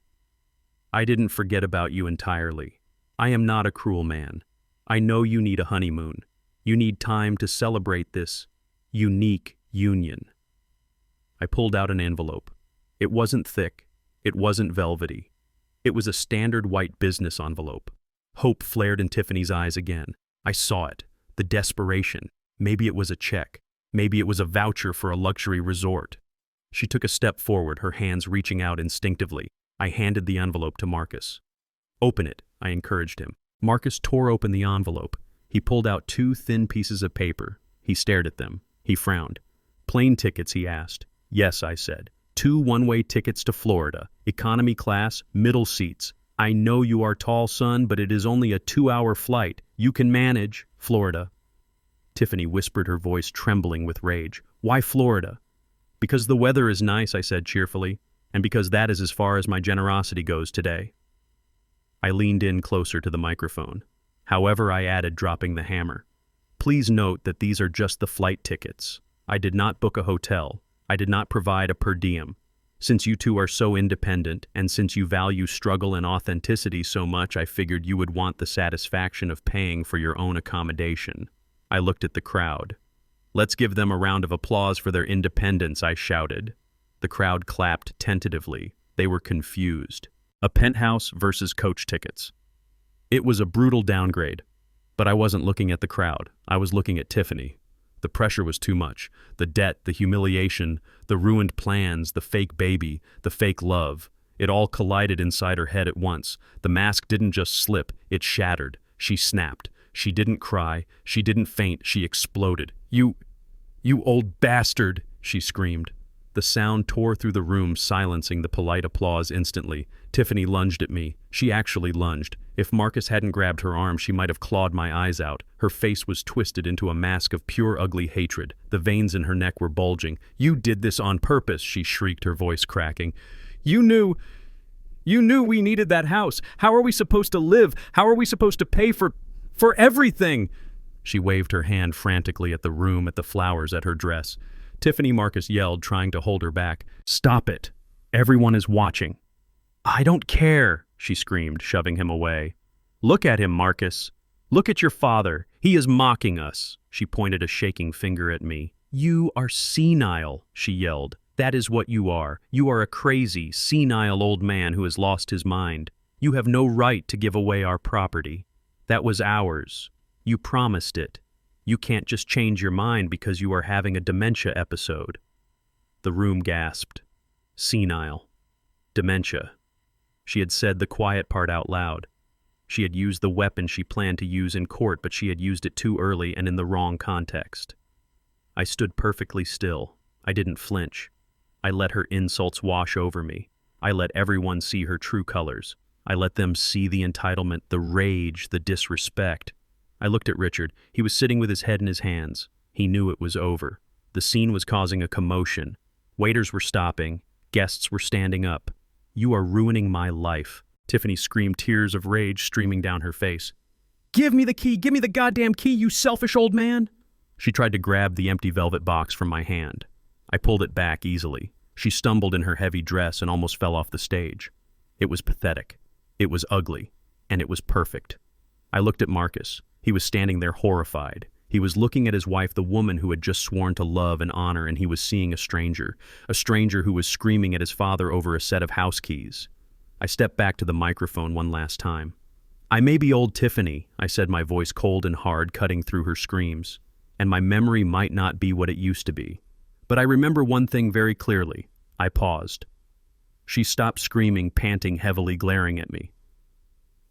I didn't forget about you entirely. I am not a cruel man. I know you need a honeymoon. You need time to celebrate this unique union. I pulled out an envelope. It wasn't thick. It wasn't velvety. It was a standard white business envelope. Hope flared in Tiffany's eyes again. I saw it. The desperation. Maybe it was a check. Maybe it was a voucher for a luxury resort. She took a step forward, her hands reaching out instinctively. I handed the envelope to Marcus. Open it, I encouraged him. Marcus tore open the envelope. He pulled out 2 thin pieces of paper. He stared at them. He frowned. Plane tickets, he asked. Yes, I said. 2 one-way tickets to Florida. Economy class, middle seats. I know you are tall, son, but it is only a 2-hour flight. You can manage. Florida. Tiffany whispered, her voice trembling with rage. Why Florida? Because the weather is nice, I said cheerfully, and because that is as far as my generosity goes today. I leaned in closer to the microphone. However, I added, dropping the hammer. Please note that these are just the flight tickets. I did not book a hotel. I did not provide a per diem. Since you two are so independent, and since you value struggle and authenticity so much, I figured you would want the satisfaction of paying for your own accommodation. I looked at the crowd. Let's give them a round of applause for their independence, I shouted. The crowd clapped tentatively. They were confused. A penthouse versus coach tickets. It was a brutal downgrade, but I wasn't looking at the crowd. I was looking at Tiffany. The pressure was too much. The debt, the humiliation, the ruined plans, the fake baby, the fake love. It all collided inside her head at once. The mask didn't just slip, it shattered. She snapped. She didn't cry. She didn't faint. She exploded. You old bastard, she screamed. The sound tore through the room, silencing the polite applause instantly. Tiffany lunged at me. She actually lunged. If Marcus hadn't grabbed her arm, she might have clawed my eyes out. Her face was twisted into a mask of pure ugly hatred. The veins in her neck were bulging. You did this on purpose, she shrieked, her voice cracking. You knew we needed that house. How are we supposed to live? How are we supposed to pay for everything? She waved her hand frantically at the room, at the flowers, at her dress. Tiffany, Marcus yelled, trying to hold her back. Stop it. Everyone is watching. I don't care, she screamed, shoving him away. Look at him, Marcus. Look at your father. He is mocking us. She pointed a shaking finger at me. You are senile, she yelled. That is what you are. You are a crazy, senile old man who has lost his mind. You have no right to give away our property. That was ours. You promised it. You can't just change your mind because you are having a dementia episode. The room gasped. Senile. Dementia. She had said the quiet part out loud. She had used the weapon she planned to use in court, but she had used it too early and in the wrong context. I stood perfectly still. I didn't flinch. I let her insults wash over me. I let everyone see her true colors. I let them see the entitlement, the rage, the disrespect. I looked at Richard. He was sitting with his head in his hands. He knew it was over. The scene was causing a commotion. Waiters were stopping. Guests were standing up. You are ruining my life. Tiffany screamed, tears of rage streaming down her face. Give me the key! Give me the goddamn key, you selfish old man! She tried to grab the empty velvet box from my hand. I pulled it back easily. She stumbled in her heavy dress and almost fell off the stage. It was pathetic. It was ugly. And it was perfect. I looked at Marcus. He was standing there horrified. He was looking at his wife, the woman who had just sworn to love and honor, and he was seeing a stranger who was screaming at his father over a set of house keys. I stepped back to the microphone one last time. I may be old Tiffany, I said, my voice cold and hard, cutting through her screams. and my memory might not be what it used to be. But I remember one thing very clearly. I paused. She stopped screaming, panting heavily, glaring at me.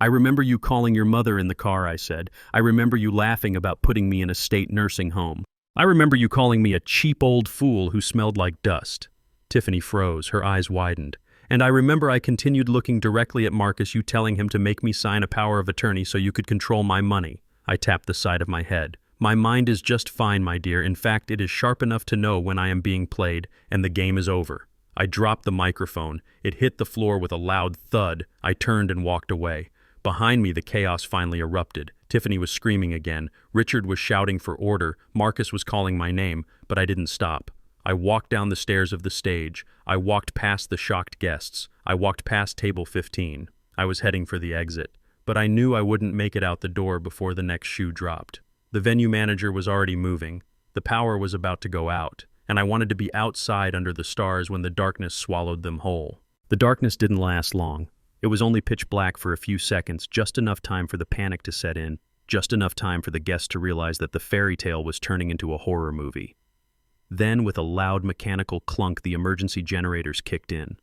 "I remember you calling your mother in the car," I said. "I remember you laughing about putting me in a state nursing home. I remember you calling me a cheap old fool who smelled like dust." Tiffany froze, her eyes widened. "And I remember I continued looking directly at Marcus, you telling him to make me sign a power of attorney so you could control my money." I tapped the side of my head. "My mind is just fine, my dear. In fact, it is sharp enough to know when I am being played, and the game is over." I dropped the microphone. It hit the floor with a loud thud. I turned and walked away. Behind me, the chaos finally erupted. Tiffany was screaming again. Richard was shouting for order. Marcus was calling my name, but I didn't stop. I walked down the stairs of the stage. I walked past the shocked guests. I walked past table 15. I was heading for the exit, but I knew I wouldn't make it out the door before the next shoe dropped. The venue manager was already moving. The power was about to go out, and I wanted to be outside under the stars when the darkness swallowed them whole. The darkness didn't last long. It was only pitch black for a few seconds, just enough time for the panic to set in, just enough time for the guests to realize that the fairy tale was turning into a horror movie. Then, with a loud mechanical clunk, the emergency generators kicked in.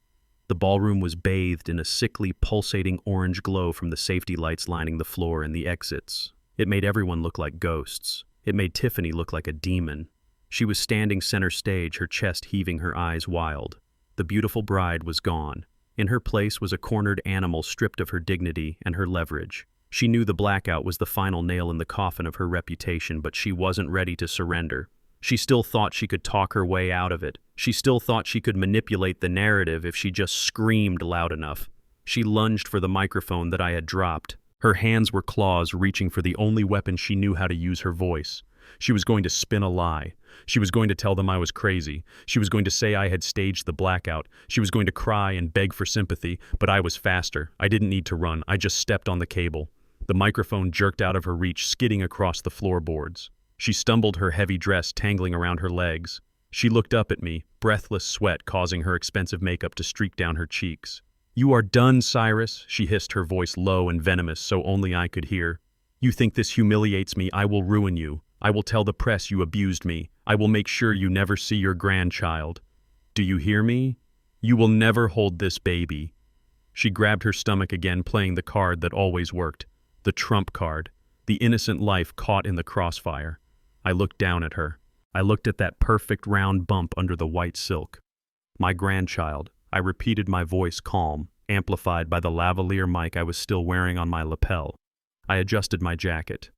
The ballroom was bathed in a sickly, pulsating orange glow from the safety lights lining the floor and the exits. It made everyone look like ghosts. It made Tiffany look like a demon. She was standing center stage, her chest heaving, her eyes wild. The beautiful bride was gone. In her place was a cornered animal stripped of her dignity and her leverage. She knew the blackout was the final nail in the coffin of her reputation, but she wasn't ready to surrender. She still thought she could talk her way out of it. She still thought she could manipulate the narrative if she just screamed loud enough. She lunged for the microphone that I had dropped. Her hands were claws reaching for the only weapon she knew how to use, her voice. She was going to spin a lie. She was going to tell them I was crazy. She was going to say I had staged the blackout. She was going to cry and beg for sympathy, but I was faster. I didn't need to run. I just stepped on the cable. The microphone jerked out of her reach, skidding across the floorboards. She stumbled, her heavy dress tangling around her legs. She looked up at me, breathless sweat causing her expensive makeup to streak down her cheeks. "You are done, Cyrus," she hissed, her voice low and venomous so only I could hear. "You think this humiliates me? I will ruin you. I will tell the press you abused me. I will make sure you never see your grandchild. Do you hear me? You will never hold this baby." She grabbed her stomach again, playing the card that always worked. The trump card. The innocent life caught in the crossfire. I looked down at her. I looked at that perfect round bump under the white silk. "My grandchild," I repeated, my voice calm, amplified by the lavalier mic I was still wearing on my lapel. I adjusted my jacket.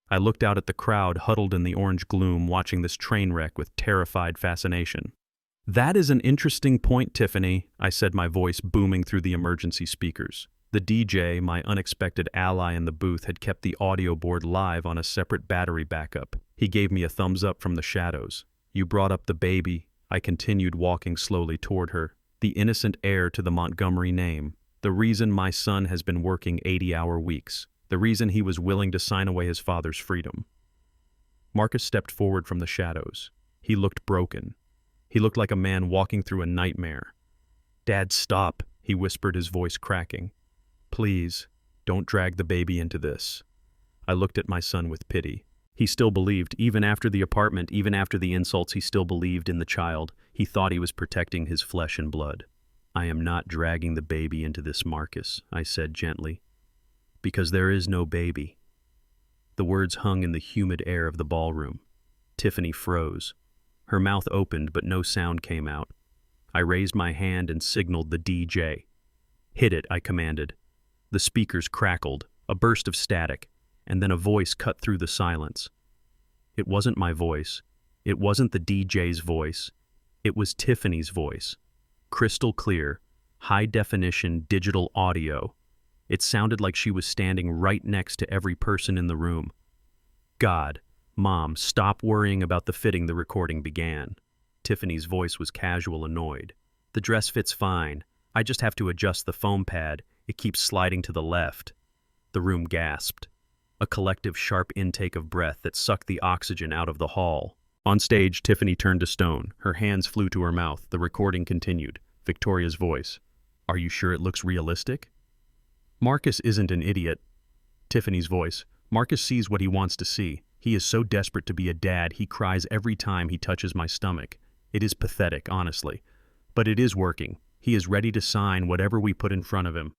I looked out at the crowd huddled in the orange gloom, watching this train wreck with terrified fascination. "That is an interesting point, Tiffany," I said, my voice booming through the emergency speakers. The DJ, my unexpected ally in the booth, had kept the audio board live on a separate battery backup. He gave me a thumbs up from the shadows. "You brought up the baby," I continued, walking slowly toward her. "The innocent heir to the Montgomery name. The reason my son has been working 80-hour weeks. The reason he was willing to sign away his father's freedom." Marcus stepped forward from the shadows. He looked broken. He looked like a man walking through a nightmare. "Dad, stop," he whispered, his voice cracking. "Please, don't drag the baby into this." I looked at my son with pity. He still believed, even after the apartment, even after the insults, he still believed in the child. He thought he was protecting his flesh and blood. "I am not dragging the baby into this, Marcus," I said gently. "Because there is no baby." The words hung in the humid air of the ballroom. Tiffany froze. Her mouth opened, but no sound came out. I raised my hand and signaled the DJ. "Hit it," I commanded. The speakers crackled, a burst of static, and then a voice cut through the silence. It wasn't my voice. It wasn't the DJ's voice. It was Tiffany's voice. Crystal clear, high-definition digital audio. It sounded like she was standing right next to every person in the room. "God, Mom, stop worrying about the fitting," the recording began. Tiffany's voice was casual, annoyed. "The dress fits fine. I just have to adjust the foam pad. It keeps sliding to the left." The room gasped. A collective sharp intake of breath that sucked the oxygen out of the hall. On stage, Tiffany turned to stone. Her hands flew to her mouth. The recording continued. Victoria's voice. "Are you sure it looks realistic?" "Marcus isn't an idiot." Tiffany's voice. "Marcus sees what he wants to see. He is so desperate to be a dad, he cries every time he touches my stomach. It is pathetic, honestly. But it is working. He is ready to sign whatever we put in front of him.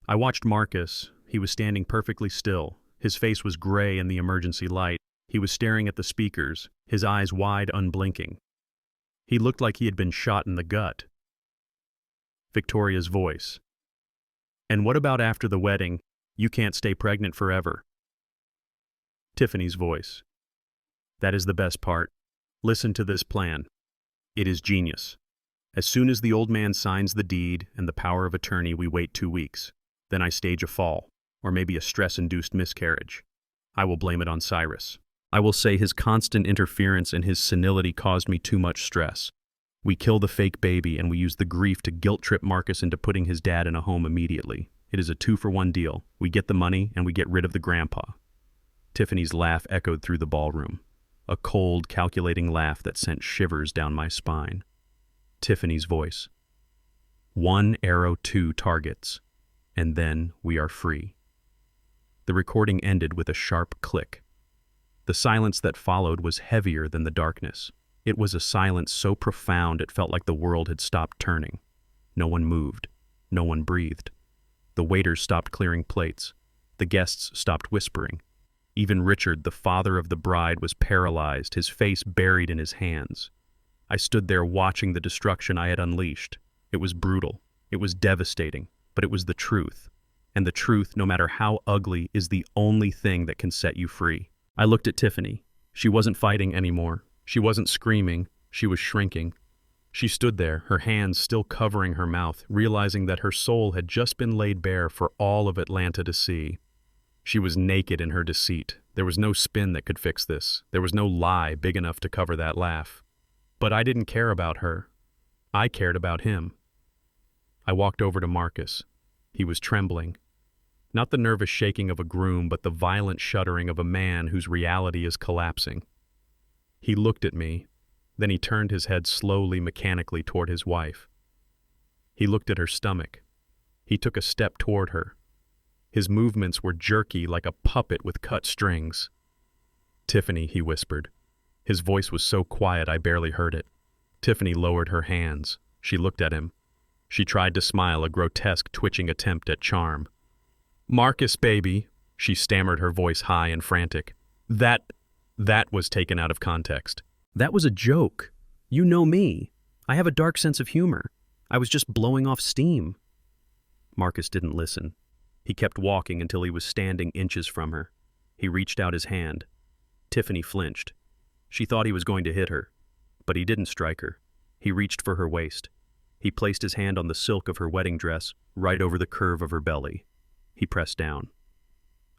I watched Marcus. He was standing perfectly still. His face was gray in the emergency light. He was staring at the speakers, his eyes wide, unblinking. He looked like he had been shot in the gut. Victoria's voice. "And what about after the wedding? You can't stay pregnant forever." Tiffany's voice. "That is the best part. Listen to this plan. It is genius. As soon as the old man signs the deed and the power of attorney, we wait 2 weeks. Then I stage a fall, or maybe a stress-induced miscarriage. I will blame it on Cyrus. I will say his constant interference and his senility caused me too much stress. We kill the fake baby and we use the grief to guilt-trip Marcus into putting his dad in a home immediately. It is a 2-for-1 deal. We get the money and we get rid of the grandpa." Tiffany's laugh echoed through the ballroom. A cold, calculating laugh that sent shivers down my spine. Tiffany's voice. "1 arrow, 2 targets. And then we are free." The recording ended with a sharp click. The silence that followed was heavier than the darkness. It was a silence so profound it felt like the world had stopped turning. No one moved. No one breathed. The waiters stopped clearing plates. The guests stopped whispering. Even Richard, the father of the bride, was paralyzed, his face buried in his hands. I stood there watching the destruction I had unleashed. It was brutal. It was devastating. But it was the truth. And the truth, no matter how ugly, is the only thing that can set you free. I looked at Tiffany. She wasn't fighting anymore. She wasn't screaming. She was shrinking. She stood there, her hands still covering her mouth, realizing that her soul had just been laid bare for all of Atlanta to see. She was naked in her deceit. There was no spin that could fix this. There was no lie big enough to cover that laugh. But I didn't care about her. I cared about him. I walked over to Marcus. He was trembling. Not the nervous shaking of a groom, but the violent shuddering of a man whose reality is collapsing. He looked at me. Then he turned his head slowly, mechanically toward his wife. He looked at her stomach. He took a step toward her. His movements were jerky like a puppet with cut strings. "Tiffany," he whispered. His voice was so quiet I barely heard it. Tiffany lowered her hands. She looked at him. She tried to smile, a grotesque, twitching attempt at charm. "Marcus, baby," she stammered, her voice high and frantic. That was taken out of context. "That was a joke. You know me. I have a dark sense of humor. I was just blowing off steam." Marcus didn't listen. He kept walking until he was standing inches from her. He reached out his hand. Tiffany flinched. She thought he was going to hit her, but he didn't strike her. He reached for her waist. He placed his hand on the silk of her wedding dress, right over the curve of her belly. He pressed down.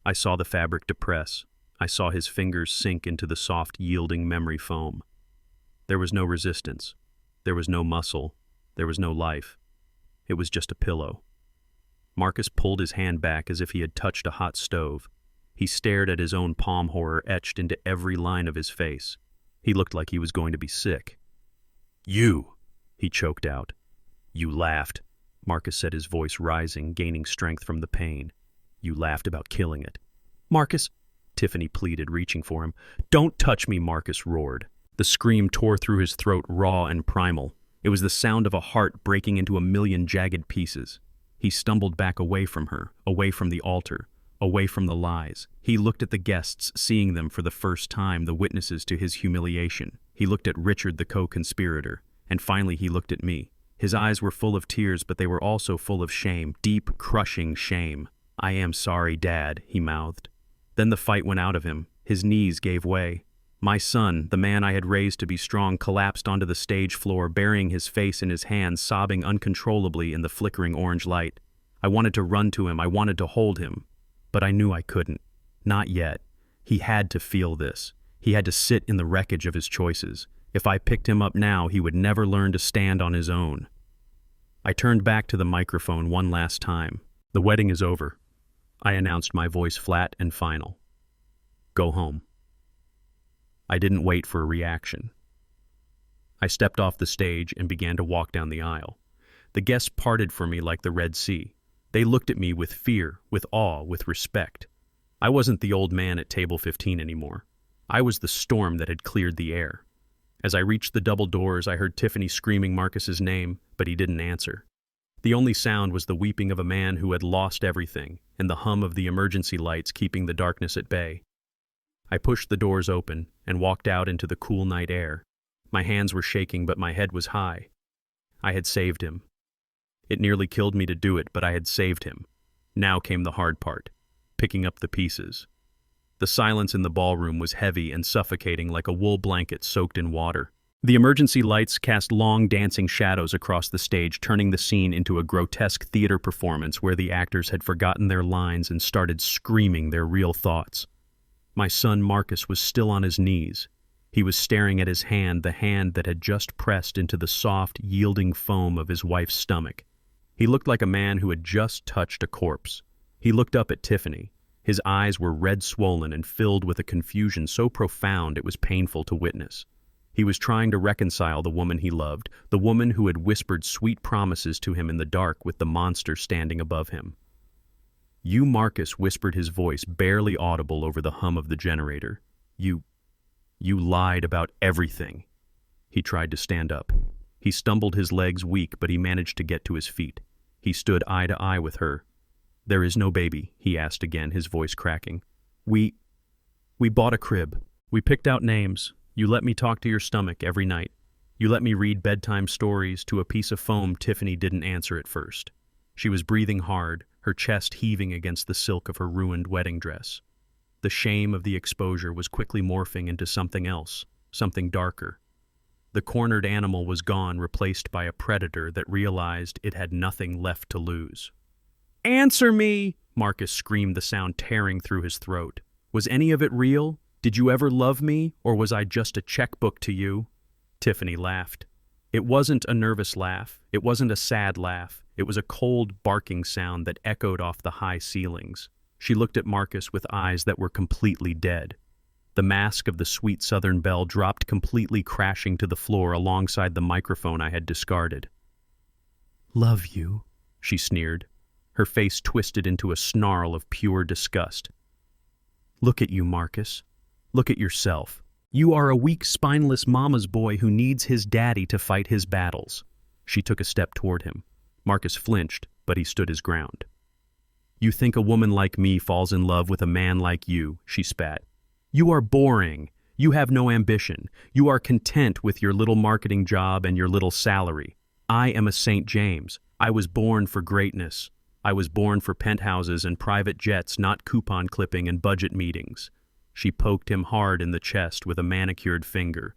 I saw the fabric depress. I saw his fingers sink into the soft, yielding memory foam. There was no resistance. There was no muscle. There was no life. It was just a pillow. Marcus pulled his hand back as if he had touched a hot stove. He stared at his own palm horror etched into every line of his face. He looked like he was going to be sick. "You," he choked out. "You laughed," Marcus said, his voice rising, gaining strength from the pain. "You laughed about killing it." "Marcus," Tiffany pleaded, reaching for him. "Don't touch me," Marcus roared. The scream tore through his throat, raw and primal. It was the sound of a heart breaking into a million jagged pieces. He stumbled back away from her, away from the altar, away from the lies. He looked at the guests, seeing them for the first time, the witnesses to his humiliation. He looked at Richard, the co-conspirator, and finally he looked at me. His eyes were full of tears, but they were also full of shame, deep, crushing shame. "I am sorry, Dad," he mouthed. Then the fight went out of him. His knees gave way. My son, the man I had raised to be strong, collapsed onto the stage floor, burying his face in his hands, sobbing uncontrollably in the flickering orange light. I wanted to run to him. I wanted to hold him. But I knew I couldn't. Not yet. He had to feel this. He had to sit in the wreckage of his choices. If I picked him up now, he would never learn to stand on his own. I turned back to the microphone one last time. "The wedding is over," I announced, my voice flat and final. "Go home." I didn't wait for a reaction. I stepped off the stage and began to walk down the aisle. The guests parted for me like the Red Sea. They looked at me with fear, with awe, with respect. I wasn't the old man at table 15 anymore. I was the storm that had cleared the air. As I reached the double doors, I heard Tiffany screaming Marcus's name, but he didn't answer. The only sound was the weeping of a man who had lost everything, and the hum of the emergency lights keeping the darkness at bay. I pushed the doors open and walked out into the cool night air. My hands were shaking, but my head was high. I had saved him. It nearly killed me to do it, but I had saved him. Now came the hard part, picking up the pieces. The silence in the ballroom was heavy and suffocating like a wool blanket soaked in water. The emergency lights cast long dancing shadows across the stage, turning the scene into a grotesque theater performance where the actors had forgotten their lines and started screaming their real thoughts. My son Marcus was still on his knees. He was staring at his hand, the hand that had just pressed into the soft, yielding foam of his wife's stomach. He looked like a man who had just touched a corpse. He looked up at Tiffany. His eyes were red-swollen and filled with a confusion so profound it was painful to witness. He was trying to reconcile the woman he loved, the woman who had whispered sweet promises to him in the dark with the monster standing above him. "You, Marcus," whispered his voice, barely audible over the hum of the generator. You lied about everything." He tried to stand up. He stumbled, his legs weak, but he managed to get to his feet. He stood eye to eye with her. "There is no baby?" he asked again, his voice cracking. We bought a crib. We picked out names. You let me talk to your stomach every night. You let me read bedtime stories to a piece of foam." Tiffany didn't answer at first. She was breathing hard, her chest heaving against the silk of her ruined wedding dress. The shame of the exposure was quickly morphing into something else, something darker. The cornered animal was gone, replaced by a predator that realized it had nothing left to lose. "Answer me!" Marcus screamed, the sound tearing through his throat. "Was any of it real? Did you ever love me, or was I just a checkbook to you?" Tiffany laughed. It wasn't a nervous laugh. It wasn't a sad laugh. It was a cold, barking sound that echoed off the high ceilings. She looked at Marcus with eyes that were completely dead. The mask of the sweet Southern belle dropped completely, crashing to the floor alongside the microphone I had discarded. "Love you," she sneered, her face twisted into a snarl of pure disgust. "Look at you, Marcus. Look at yourself. You are a weak, spineless mama's boy who needs his daddy to fight his battles." She took a step toward him. Marcus flinched, but he stood his ground. "You think a woman like me falls in love with a man like you," she spat. "You are boring. You have no ambition. You are content with your little marketing job and your little salary. I am a St. James. I was born for greatness. I was born for penthouses and private jets, not coupon clipping and budget meetings." She poked him hard in the chest with a manicured finger.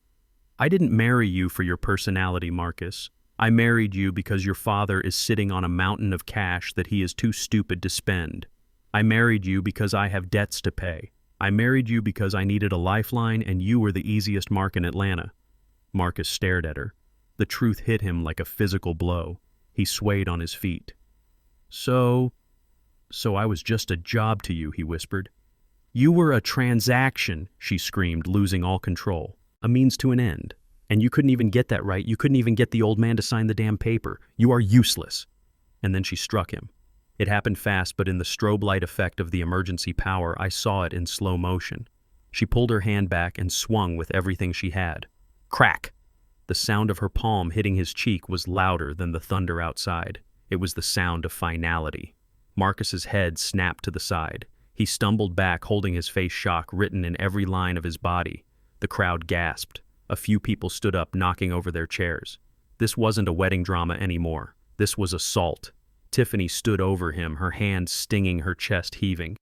"I didn't marry you for your personality, Marcus. I married you because your father is sitting on a mountain of cash that he is too stupid to spend. I married you because I have debts to pay. I married you because I needed a lifeline and you were the easiest mark in Atlanta." Marcus stared at her. The truth hit him like a physical blow. He swayed on his feet. So I was just a job to you," he whispered. "You were a transaction," she screamed, losing all control. "A means to an end. And you couldn't even get that right. You couldn't even get the old man to sign the damn paper. You are useless." And then she struck him. It happened fast, but in the strobe light effect of the emergency power, I saw it in slow motion. She pulled her hand back and swung with everything she had. Crack! The sound of her palm hitting his cheek was louder than the thunder outside. It was the sound of finality. Marcus's head snapped to the side. He stumbled back, holding his face, shock written in every line of his body. The crowd gasped. A few people stood up, knocking over their chairs. This wasn't a wedding drama anymore. This was assault. Tiffany stood over him, her hand stinging, her chest heaving.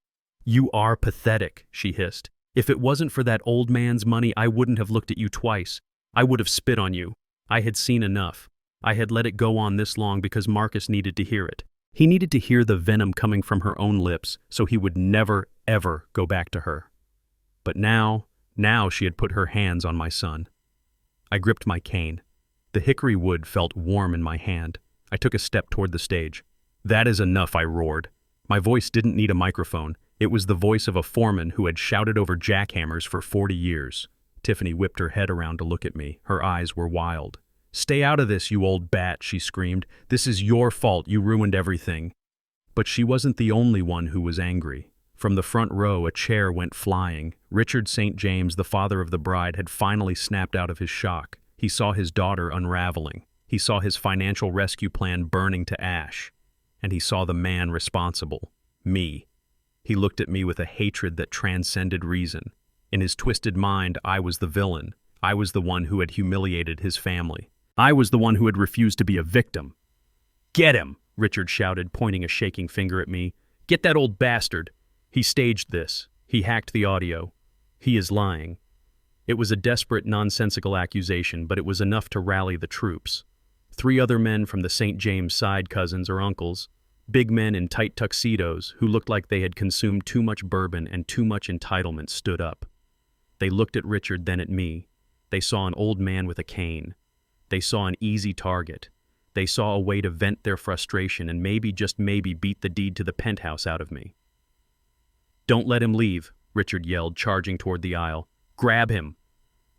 "You are pathetic," she hissed. "If it wasn't for that old man's money, I wouldn't have looked at you twice. I would have spit on you. I had seen enough. I had let it go on this long because Marcus needed to hear it. He needed to hear the venom coming from her own lips, so he would never, ever go back to her. But now she had put her hands on my son." I gripped my cane. The hickory wood felt warm in my hand. I took a step toward the stage. "That is enough," I roared. My voice didn't need a microphone. It was the voice of a foreman who had shouted over jackhammers for 40 years. Tiffany whipped her head around to look at me. Her eyes were wild. "Stay out of this, you old bat," she screamed. "This is your fault. You ruined everything." But she wasn't the only one who was angry. From the front row, a chair went flying. Richard St. James, the father of the bride, had finally snapped out of his shock. He saw his daughter unraveling. He saw his financial rescue plan burning to ash. And he saw the man responsible, me. He looked at me with a hatred that transcended reason. In his twisted mind, I was the villain. I was the one who had humiliated his family. I was the one who had refused to be a victim. "Get him!" Richard shouted, pointing a shaking finger at me. "Get that old bastard! He staged this. He hacked the audio. He is lying." It was a desperate, nonsensical accusation, but it was enough to rally the troops. 3 other men from the St. James side, cousins or uncles, big men in tight tuxedos who looked like they had consumed too much bourbon and too much entitlement, stood up. They looked at Richard, then at me. They saw an old man with a cane. They saw an easy target. They saw a way to vent their frustration and maybe, just maybe, beat the deed to the penthouse out of me. "Don't let him leave," Richard yelled, charging toward the aisle. "Grab him!"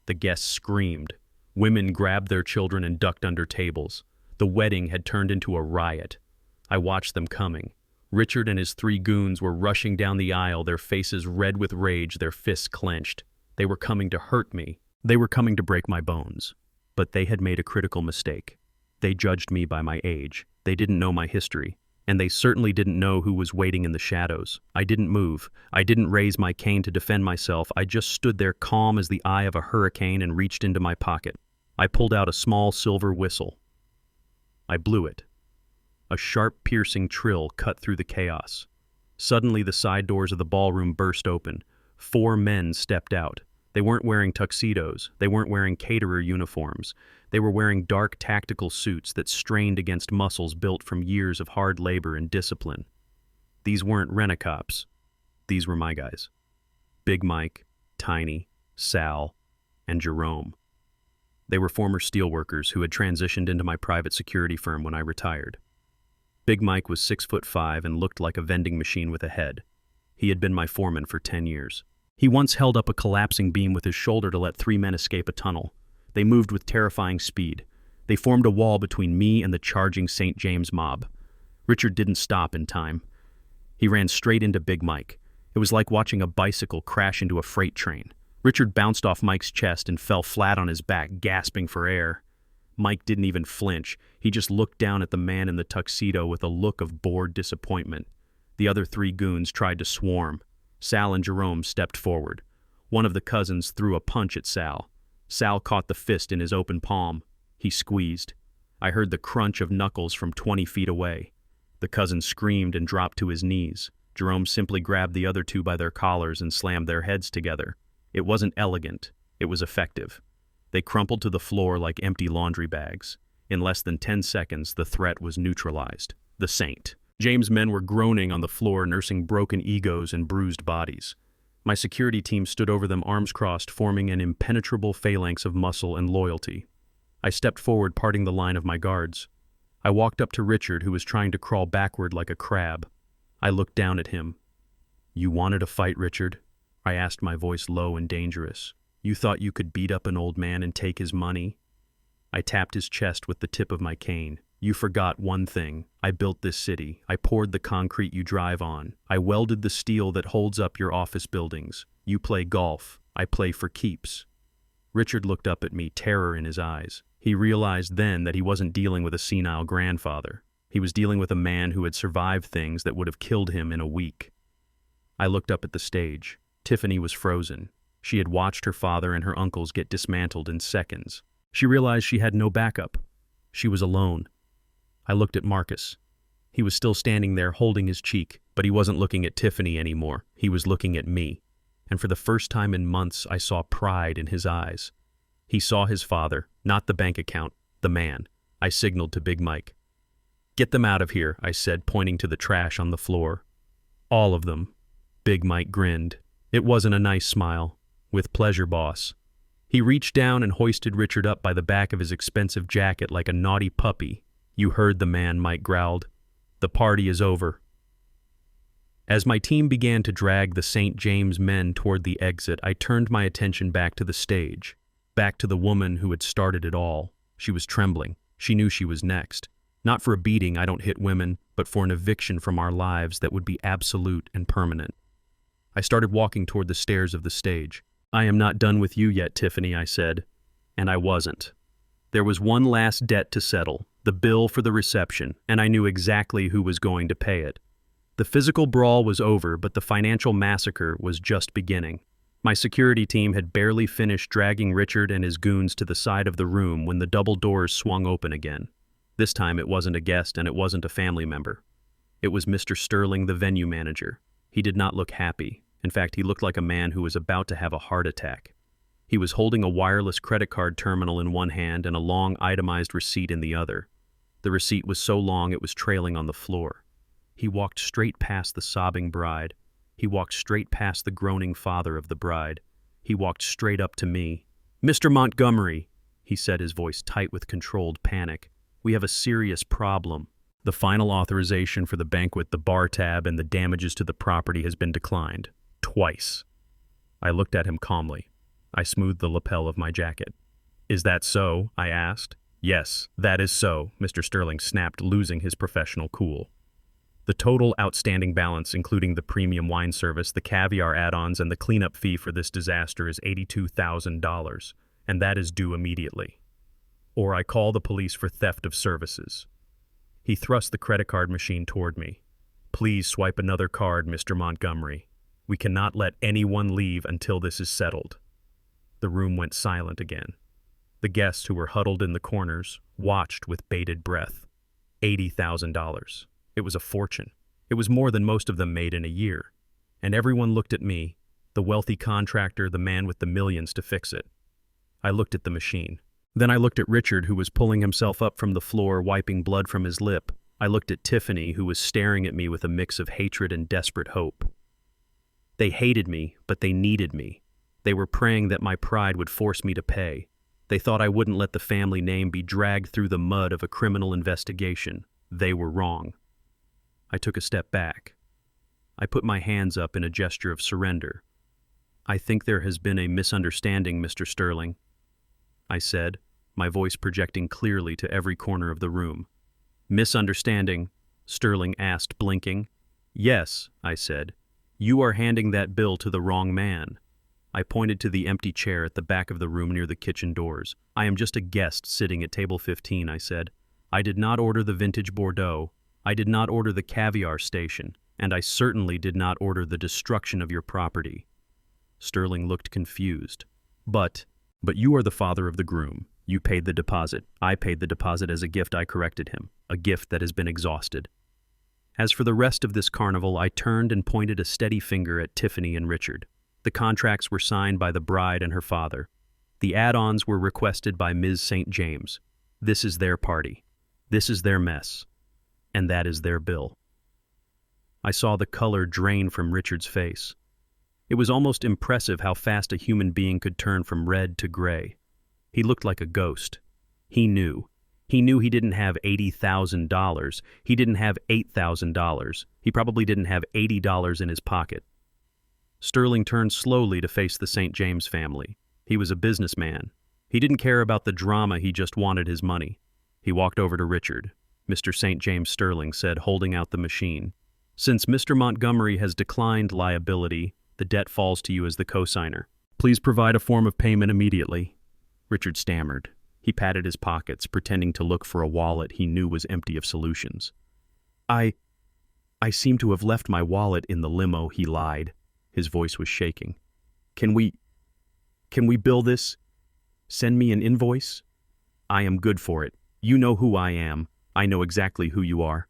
The guests screamed. Women grabbed their children and ducked under tables. The wedding had turned into a riot. I watched them coming. Richard and his 3 goons were rushing down the aisle, their faces red with rage, their fists clenched. They were coming to hurt me. They were coming to break my bones. But they had made a critical mistake. They judged me by my age. They didn't know my history. And they certainly didn't know who was waiting in the shadows. I didn't move. I didn't raise my cane to defend myself. I just stood there calm as the eye of a hurricane and reached into my pocket. I pulled out a small silver whistle. I blew it. A sharp, piercing trill cut through the chaos. Suddenly, the side doors of the ballroom burst open. 4 men stepped out. They weren't wearing tuxedos. They weren't wearing caterer uniforms. They were wearing dark tactical suits that strained against muscles built from years of hard labor and discipline. These weren't rent-a-cops. These were my guys. Big Mike, Tiny, Sal, and Jerome. They were former steelworkers who had transitioned into my private security firm when I retired. Big Mike was 6'5" and looked like a vending machine with a head. He had been my foreman for 10 years. He once held up a collapsing beam with his shoulder to let 3 men escape a tunnel. They moved with terrifying speed. They formed a wall between me and the charging St. James mob. Richard didn't stop in time. He ran straight into Big Mike. It was like watching a bicycle crash into a freight train. Richard bounced off Mike's chest and fell flat on his back, gasping for air. Mike didn't even flinch. He just looked down at the man in the tuxedo with a look of bored disappointment. The other 3 goons tried to swarm. Sal and Jerome stepped forward. One of the cousins threw a punch at Sal. Sal caught the fist in his open palm. He squeezed. I heard the crunch of knuckles from 20 feet away. The cousin screamed and dropped to his knees. Jerome simply grabbed the other 2 by their collars and slammed their heads together. It wasn't elegant. It was effective. They crumpled to the floor like empty laundry bags. In less than 10 seconds, the threat was neutralized. The St. James men were groaning on the floor, nursing broken egos and bruised bodies. My security team stood over them, arms crossed, forming an impenetrable phalanx of muscle and loyalty. I stepped forward, parting the line of my guards. I walked up to Richard, who was trying to crawl backward like a crab. I looked down at him. "You wanted a fight, Richard?" I asked, my voice low and dangerous. "You thought you could beat up an old man and take his money?" I tapped his chest with the tip of my cane. "You forgot one thing. I built this city. I poured the concrete you drive on. I welded the steel that holds up your office buildings. You play golf. I play for keeps." Richard looked up at me, terror in his eyes. He realized then that he wasn't dealing with a senile grandfather. He was dealing with a man who had survived things that would have killed him in a week. I looked up at the stage. Tiffany was frozen. She had watched her father and her uncles get dismantled in seconds. She realized she had no backup. She was alone. I looked at Marcus. He was still standing there holding his cheek, but he wasn't looking at Tiffany anymore. He was looking at me. And for the first time in months, I saw pride in his eyes. He saw his father, not the bank account, the man. I signaled to Big Mike. "Get them out of here," I said, pointing to the trash on the floor. "All of them." Big Mike grinned. It wasn't a nice smile. "With pleasure, boss." He reached down and hoisted Richard up by the back of his expensive jacket like a naughty puppy. "You heard the man," Mike growled. "The party is over." As my team began to drag the St. James men toward the exit, I turned my attention back to the stage, back to the woman who had started it all. She was trembling. She knew she was next. Not for a beating, I don't hit women, but for an eviction from our lives that would be absolute and permanent. I started walking toward the stairs of the stage. "I am not done with you yet, Tiffany," I said. And I wasn't. There was one last debt to settle, the bill for the reception, and I knew exactly who was going to pay it. The physical brawl was over, but the financial massacre was just beginning. My security team had barely finished dragging Richard and his goons to the side of the room when the double doors swung open again. This time it wasn't a guest and it wasn't a family member. It was Mr. Sterling, the venue manager. He did not look happy. In fact, he looked like a man who was about to have a heart attack. He was holding a wireless credit card terminal in one hand and a long itemized receipt in the other. The receipt was so long it was trailing on the floor. He walked straight past the sobbing bride. He walked straight past the groaning father of the bride. He walked straight up to me. "Mr. Montgomery," he said, his voice tight with controlled panic, "we have a serious problem. The final authorization for the banquet, the bar tab, and the damages to the property has been declined. Twice." I looked at him calmly. I smoothed the lapel of my jacket. "Is that so?" I asked. "Yes, that is so," Mr. Sterling snapped, losing his professional cool. "The total outstanding balance, including the premium wine service, the caviar add-ons, and the cleanup fee for this disaster is $82,000, and that is due immediately. Or I call the police for theft of services." He thrust the credit card machine toward me. "Please swipe another card, Mr. Montgomery. We cannot let anyone leave until this is settled." The room went silent again. The guests, who were huddled in the corners, watched with bated breath. $80,000. It was a fortune. It was more than most of them made in a year. And everyone looked at me, the wealthy contractor, the man with the millions to fix it. I looked at the machine. Then I looked at Richard, who was pulling himself up from the floor, wiping blood from his lip. I looked at Tiffany, who was staring at me with a mix of hatred and desperate hope. They hated me, but they needed me. They were praying that my pride would force me to pay. They thought I wouldn't let the family name be dragged through the mud of a criminal investigation. They were wrong. I took a step back. I put my hands up in a gesture of surrender. "I think there has been a misunderstanding, Mr. Sterling," I said, my voice projecting clearly to every corner of the room. "Misunderstanding?" Sterling asked, blinking. "Yes," I said. "You are handing that bill to the wrong man." I pointed to the empty chair at the back of the room near the kitchen doors. "I am just a guest sitting at table 15, I said. "I did not order the vintage Bordeaux. I did not order the caviar station, and I certainly did not order the destruction of your property." Sterling looked confused. But you are the father of the groom. You paid the deposit. I paid the deposit as a gift," I corrected him. "A gift that has been exhausted." As for the rest of this carnival, I turned and pointed a steady finger at Tiffany and Richard. The contracts were signed by the bride and her father. The add-ons were requested by Ms. St. James. This is their party. This is their mess. And that is their bill. I saw the color drain from Richard's face. It was almost impressive how fast a human being could turn from red to gray. He looked like a ghost. He knew. He knew he didn't have $80,000. He didn't have $8,000. He probably didn't have $80 in his pocket. Sterling turned slowly to face the St. James family. He was a businessman. He didn't care about the drama, he just wanted his money. He walked over to Richard. "Mr. St. James," Sterling said, holding out the machine. "Since Mr. Montgomery has declined liability, the debt falls to you as the co-signer. Please provide a form of payment immediately." Richard stammered. He patted his pockets, pretending to look for a wallet he knew was empty of solutions. I seem to have left my wallet in the limo," he lied. His voice was shaking. Can we bill this? Send me an invoice? I am good for it. You know who I am. I know exactly who you are."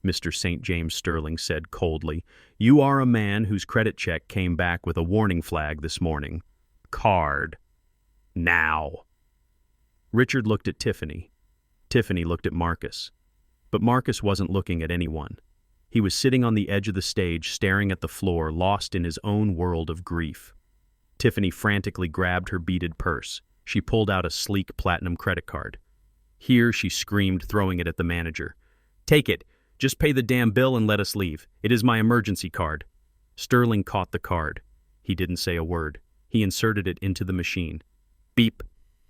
Mr. St. James Sterling said coldly. "You are a man whose credit check came back with a warning flag this morning. Card. Now." Richard looked at Tiffany. Tiffany looked at Marcus. But Marcus wasn't looking at anyone. He was sitting on the edge of the stage, staring at the floor, lost in his own world of grief. Tiffany frantically grabbed her beaded purse. She pulled out a sleek platinum credit card. "Here," she screamed, throwing it at the manager. "Take it. Just pay the damn bill and let us leave. It is my emergency card." Sterling caught the card. He didn't say a word. He inserted it into the machine. Beep.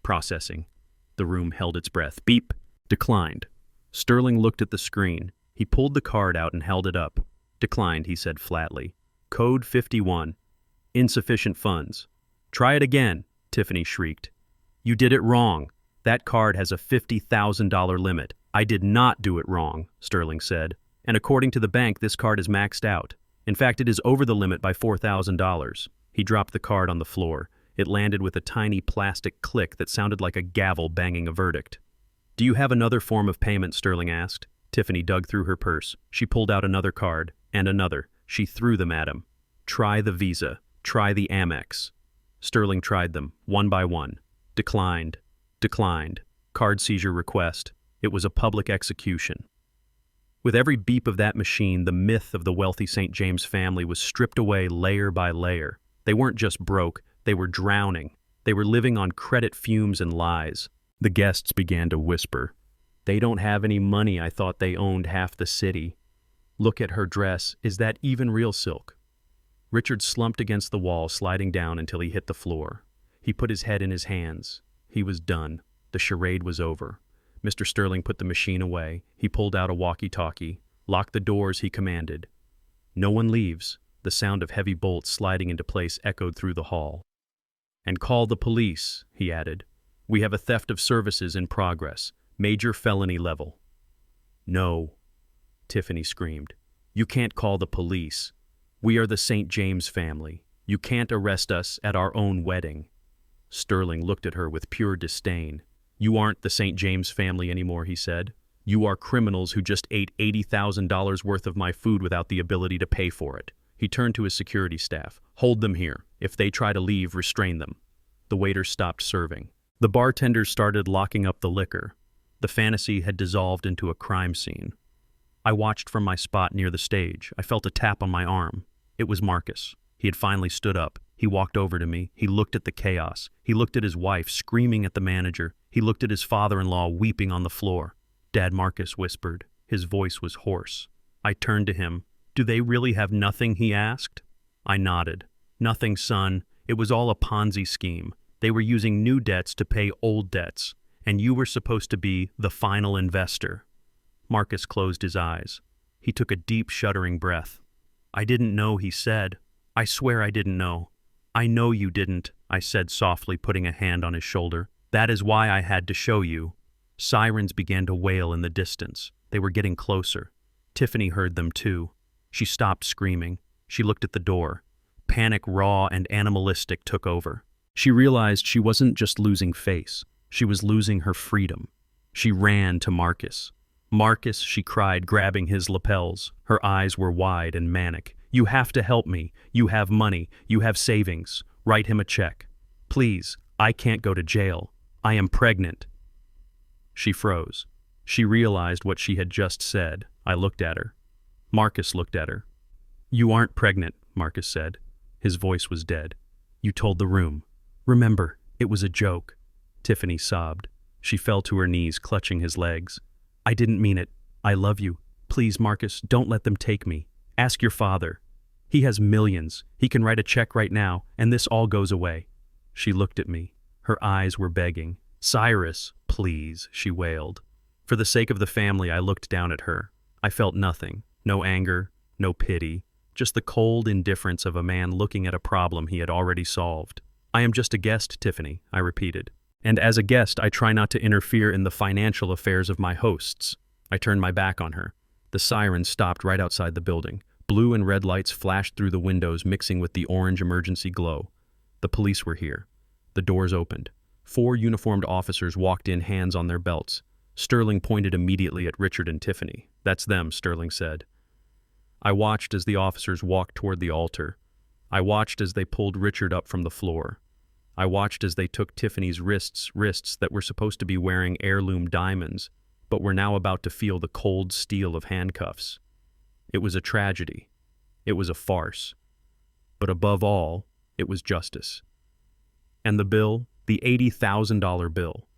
Processing. The room held its breath. Beep. Declined. Sterling looked at the screen. He pulled the card out and held it up. "Declined," he said flatly. Code 51. Insufficient funds. Try it again, Tiffany shrieked. You did it wrong. That card has a $50,000 limit. I did not do it wrong, Sterling said. And according to the bank, this card is maxed out. In fact, it is over the limit by $4,000. He dropped the card on the floor. It landed with a tiny plastic click that sounded like a gavel banging a verdict. Do you have another form of payment? Sterling asked. Tiffany dug through her purse. She pulled out another card, and another. She threw them at him. Try the Visa. Try the Amex. Sterling tried them, one by one. Declined. Declined. Card seizure request. It was a public execution. With every beep of that machine, the myth of the wealthy St. James family was stripped away layer by layer. They weren't just broke, they were drowning. They were living on credit fumes and lies. The guests began to whisper. They don't have any money. I thought they owned half the city. Look at her dress. Is that even real silk? Richard slumped against the wall, sliding down until he hit the floor. He put his head in his hands. He was done. The charade was over. Mr. Sterling put the machine away. He pulled out a walkie-talkie. Lock the doors, he commanded. No one leaves. The sound of heavy bolts sliding into place echoed through the hall. And call the police, he added. We have a theft of services in progress. Major felony level. No, Tiffany screamed. You can't call the police. We are the St. James family. You can't arrest us at our own wedding. Sterling looked at her with pure disdain. You aren't the St. James family anymore, he said. You are criminals who just ate $80,000 worth of my food without the ability to pay for it. He turned to his security staff. Hold them here. If they try to leave, restrain them. The waiter stopped serving. The bartenders started locking up the liquor. The fantasy had dissolved into a crime scene. I watched from my spot near the stage. I felt a tap on my arm. It was Marcus. He had finally stood up. He walked over to me. He looked at the chaos. He looked at his wife screaming at the manager. He looked at his father-in-law weeping on the floor. Dad, Marcus whispered. His voice was hoarse. I turned to him. Do they really have nothing? He asked. I nodded. Nothing, son. It was all a Ponzi scheme. They were using new debts to pay old debts, and you were supposed to be the final investor. Marcus closed his eyes. He took a deep, shuddering breath. I didn't know, he said. I swear I didn't know. I know you didn't, I said softly, putting a hand on his shoulder. That is why I had to show you. Sirens began to wail in the distance. They were getting closer. Tiffany heard them too. She stopped screaming. She looked at the door. Panic, raw and animalistic, took over. She realized she wasn't just losing face. She was losing her freedom. She ran to Marcus. Marcus, she cried, grabbing his lapels. Her eyes were wide and manic. You have to help me. You have money. You have savings. Write him a check. Please, I can't go to jail. I am pregnant. She froze. She realized what she had just said. I looked at her. Marcus looked at her. You aren't pregnant, Marcus said. His voice was dead. You told the room. Remember, it was a joke. Tiffany sobbed. She fell to her knees, clutching his legs. I didn't mean it. I love you. Please, Marcus, don't let them take me. Ask your father. He has millions. He can write a check right now, and this all goes away. She looked at me. Her eyes were begging. Cyrus, please, she wailed. For the sake of the family, I looked down at her. I felt nothing. No anger, no pity. Just the cold indifference of a man looking at a problem he had already solved. I am just a guest, Tiffany, I repeated. And as a guest, I try not to interfere in the financial affairs of my hosts. I turned my back on her. The sirens stopped right outside the building. Blue and red lights flashed through the windows, mixing with the orange emergency glow. The police were here. The doors opened. 4 uniformed officers walked in, hands on their belts. Sterling pointed immediately at Richard and Tiffany. That's them, Sterling said. I watched as the officers walked toward the altar. I watched as they pulled Richard up from the floor. I watched as they took Tiffany's wrists that were supposed to be wearing heirloom diamonds, but were now about to feel the cold steel of handcuffs. It was a tragedy. It was a farce. But above all, it was justice. And the bill, the $80,000 bill.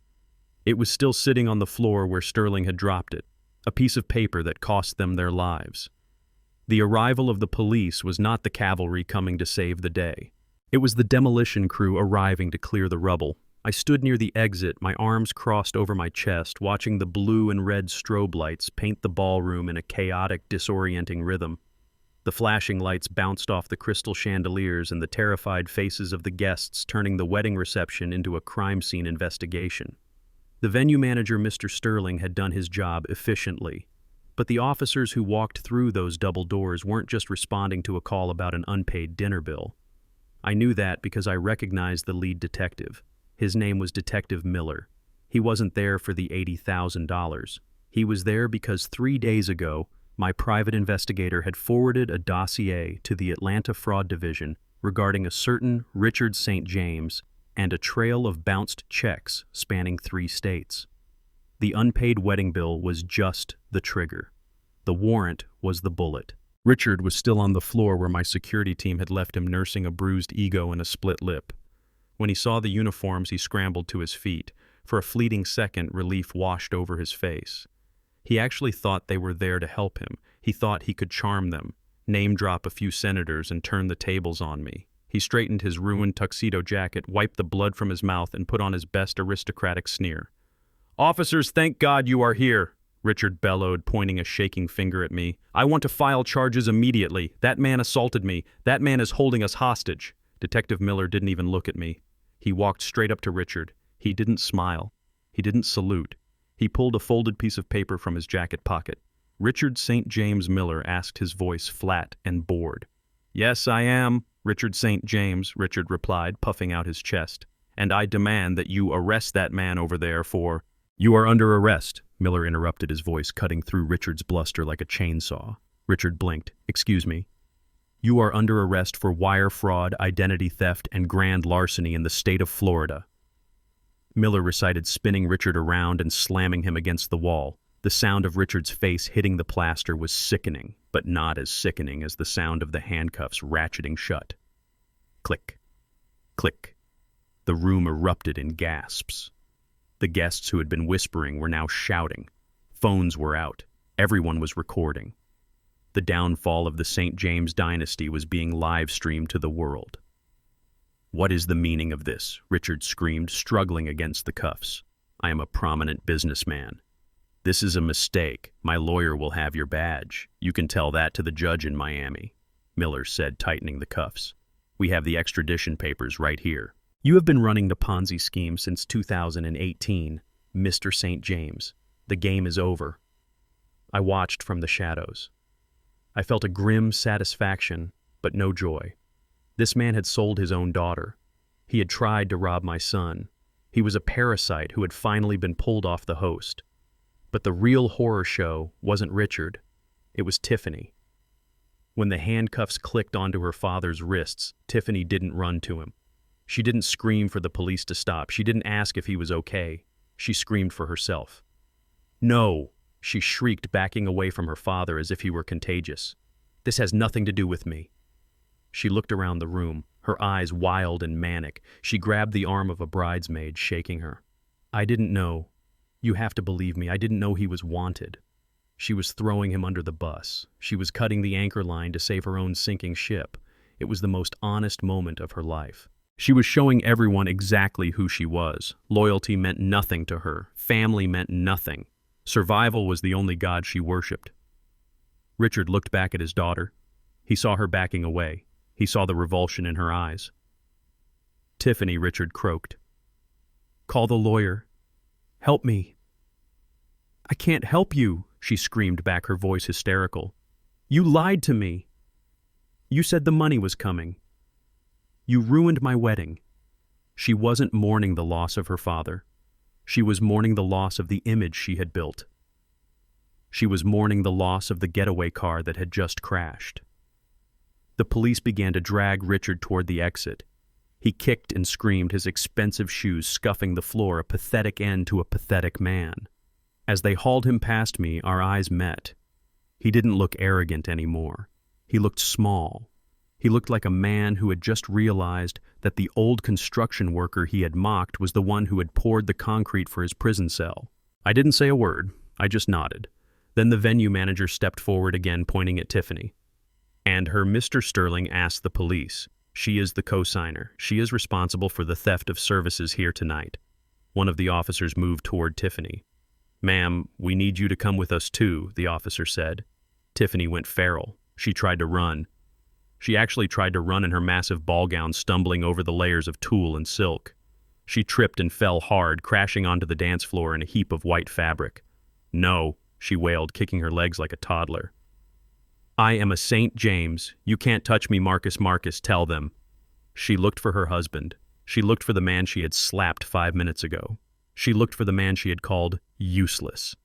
It was still sitting on the floor where Sterling had dropped it, a piece of paper that cost them their lives. The arrival of the police was not the cavalry coming to save the day. It was the demolition crew arriving to clear the rubble. I stood near the exit, my arms crossed over my chest, watching the blue and red strobe lights paint the ballroom in a chaotic, disorienting rhythm. The flashing lights bounced off the crystal chandeliers and the terrified faces of the guests, turning the wedding reception into a crime scene investigation. The venue manager, Mr. Sterling, had done his job efficiently, but the officers who walked through those double doors weren't just responding to a call about an unpaid dinner bill. I knew that because I recognized the lead detective. His name was Detective Miller. He wasn't there for the $80,000. He was there because 3 days ago, my private investigator had forwarded a dossier to the Atlanta Fraud Division regarding a certain Richard St. James and a trail of bounced checks spanning 3 states. The unpaid wedding bill was just the trigger. The warrant was the bullet. Richard was still on the floor where my security team had left him, nursing a bruised ego and a split lip. When he saw the uniforms, he scrambled to his feet. For a fleeting second, relief washed over his face. He actually thought they were there to help him. He thought he could charm them, name-drop a few senators, and turn the tables on me. He straightened his ruined tuxedo jacket, wiped the blood from his mouth, and put on his best aristocratic sneer. "Officers, thank God you are here," Richard bellowed, pointing a shaking finger at me. "I want to file charges immediately. That man assaulted me. That man is holding us hostage." Detective Miller didn't even look at me. He walked straight up to Richard. He didn't smile. He didn't salute. He pulled a folded piece of paper from his jacket pocket. Richard St. James Miller asked, his voice flat and bored. "Yes, I am Richard St. James," Richard replied, puffing out his chest. "And I demand that you arrest that man over there for—" "You are under arrest," Miller interrupted, his voice cutting through Richard's bluster like a chainsaw. Richard blinked. "Excuse me." "You are under arrest for wire fraud, identity theft, and grand larceny in the state of Florida." Miller recited, spinning Richard around and slamming him against the wall. The sound of Richard's face hitting the plaster was sickening, but not as sickening as the sound of the handcuffs ratcheting shut. Click. Click. The room erupted in gasps. The guests who had been whispering were now shouting. Phones were out. Everyone was recording. The downfall of the St. James dynasty was being live-streamed to the world. "What is the meaning of this?" Richard screamed, struggling against the cuffs. "I am a prominent businessman. This is a mistake. My lawyer will have your badge. You can tell that to the judge in Miami," Miller said, tightening the cuffs. "We have the extradition papers right here. You have been running the Ponzi scheme since 2018, Mr. St. James. The game is over." I watched from the shadows. I felt a grim satisfaction, but no joy. This man had sold his own daughter. He had tried to rob my son. He was a parasite who had finally been pulled off the host. But the real horror show wasn't Richard. It was Tiffany. When the handcuffs clicked onto her father's wrists, Tiffany didn't run to him. She didn't scream for the police to stop. She didn't ask if he was okay. She screamed for herself. "No!" she shrieked, backing away from her father as if he were contagious. "This has nothing to do with me." She looked around the room, her eyes wild and manic. She grabbed the arm of a bridesmaid, shaking her. "I didn't know. You have to believe me. I didn't know he was wanted." She was throwing him under the bus. She was cutting the anchor line to save her own sinking ship. It was the most honest moment of her life. She was showing everyone exactly who she was. Loyalty meant nothing to her. Family meant nothing. Survival was the only god she worshipped. Richard looked back at his daughter. He saw her backing away. He saw the revulsion in her eyes. "Tiffany," Richard croaked. "Call the lawyer. Help me." "I can't help you," she screamed back, her voice hysterical. "You lied to me. You said the money was coming. You ruined my wedding." She wasn't mourning the loss of her father. She was mourning the loss of the image she had built. She was mourning the loss of the getaway car that had just crashed. The police began to drag Richard toward the exit. He kicked and screamed, his expensive shoes scuffing the floor, a pathetic end to a pathetic man. As they hauled him past me, our eyes met. He didn't look arrogant anymore. He looked small. He looked like a man who had just realized that the old construction worker he had mocked was the one who had poured the concrete for his prison cell. I didn't say a word. I just nodded. Then the venue manager stepped forward again, pointing at Tiffany. "And her Mr. Sterling asked the police. She is the co-signer. She is responsible for the theft of services here tonight." One of the officers moved toward Tiffany. "Ma'am, we need you to come with us too," the officer said. Tiffany went feral. She tried to run. She actually tried to run in her massive ball gown, stumbling over the layers of tulle and silk. She tripped and fell hard, crashing onto the dance floor in a heap of white fabric. "No," she wailed, kicking her legs like a toddler. "I am a St. James. You can't touch me, Marcus. Marcus, tell them." She looked for her husband. She looked for the man she had slapped 5 minutes ago. She looked for the man she had called useless.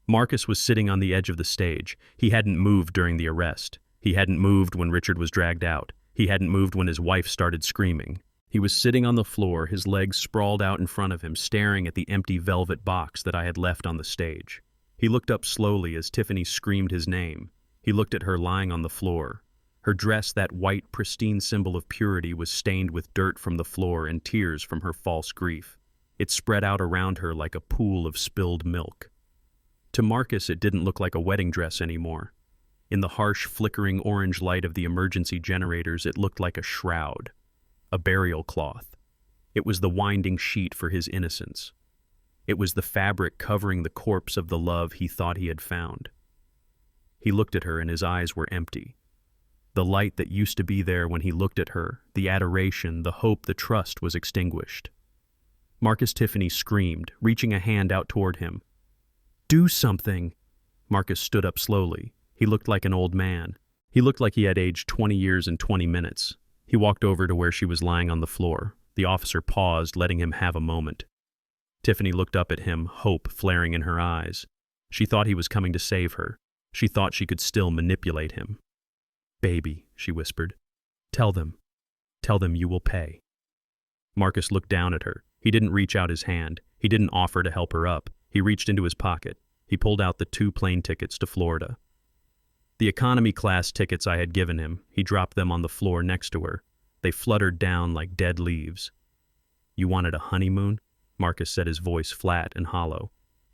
Marcus was sitting on the edge of the stage. He hadn't moved during the arrest. He hadn't moved when Richard was dragged out. He hadn't moved when his wife started screaming. He was sitting on the floor, his legs sprawled out in front of him, staring at the empty velvet box that I had left on the stage. He looked up slowly as Tiffany screamed his name. He looked at her lying on the floor. Her dress, that white, pristine symbol of purity, was stained with dirt from the floor and tears from her false grief. It spread out around her like a pool of spilled milk. To Marcus, it didn't look like a wedding dress anymore. In the harsh, flickering orange light of the emergency generators, it looked like a shroud, a burial cloth. It was the winding sheet for his innocence. It was the fabric covering the corpse of the love he thought he had found. He looked at her and his eyes were empty. The light that used to be there when he looked at her, the adoration, the hope, the trust, was extinguished. Marcus. Tiffany screamed, reaching a hand out toward him. "Do something!" Marcus stood up slowly. He looked like an old man. He looked like he had aged 20 years and 20 minutes. He walked over to where she was lying on the floor. The officer paused, letting him have a moment. Tiffany looked up at him, hope flaring in her eyes. She thought he was coming to save her. She thought she could still manipulate him. "Baby," she whispered. Tell them you will pay." Marcus looked down at her. He didn't reach out his hand. He didn't offer to help her up. He reached into his pocket. He pulled out the 2 plane tickets to Florida. The economy class tickets I had given him, he dropped them on the floor next to her. They fluttered down like dead leaves. "You wanted a honeymoon?" Marcus said, his voice flat and hollow.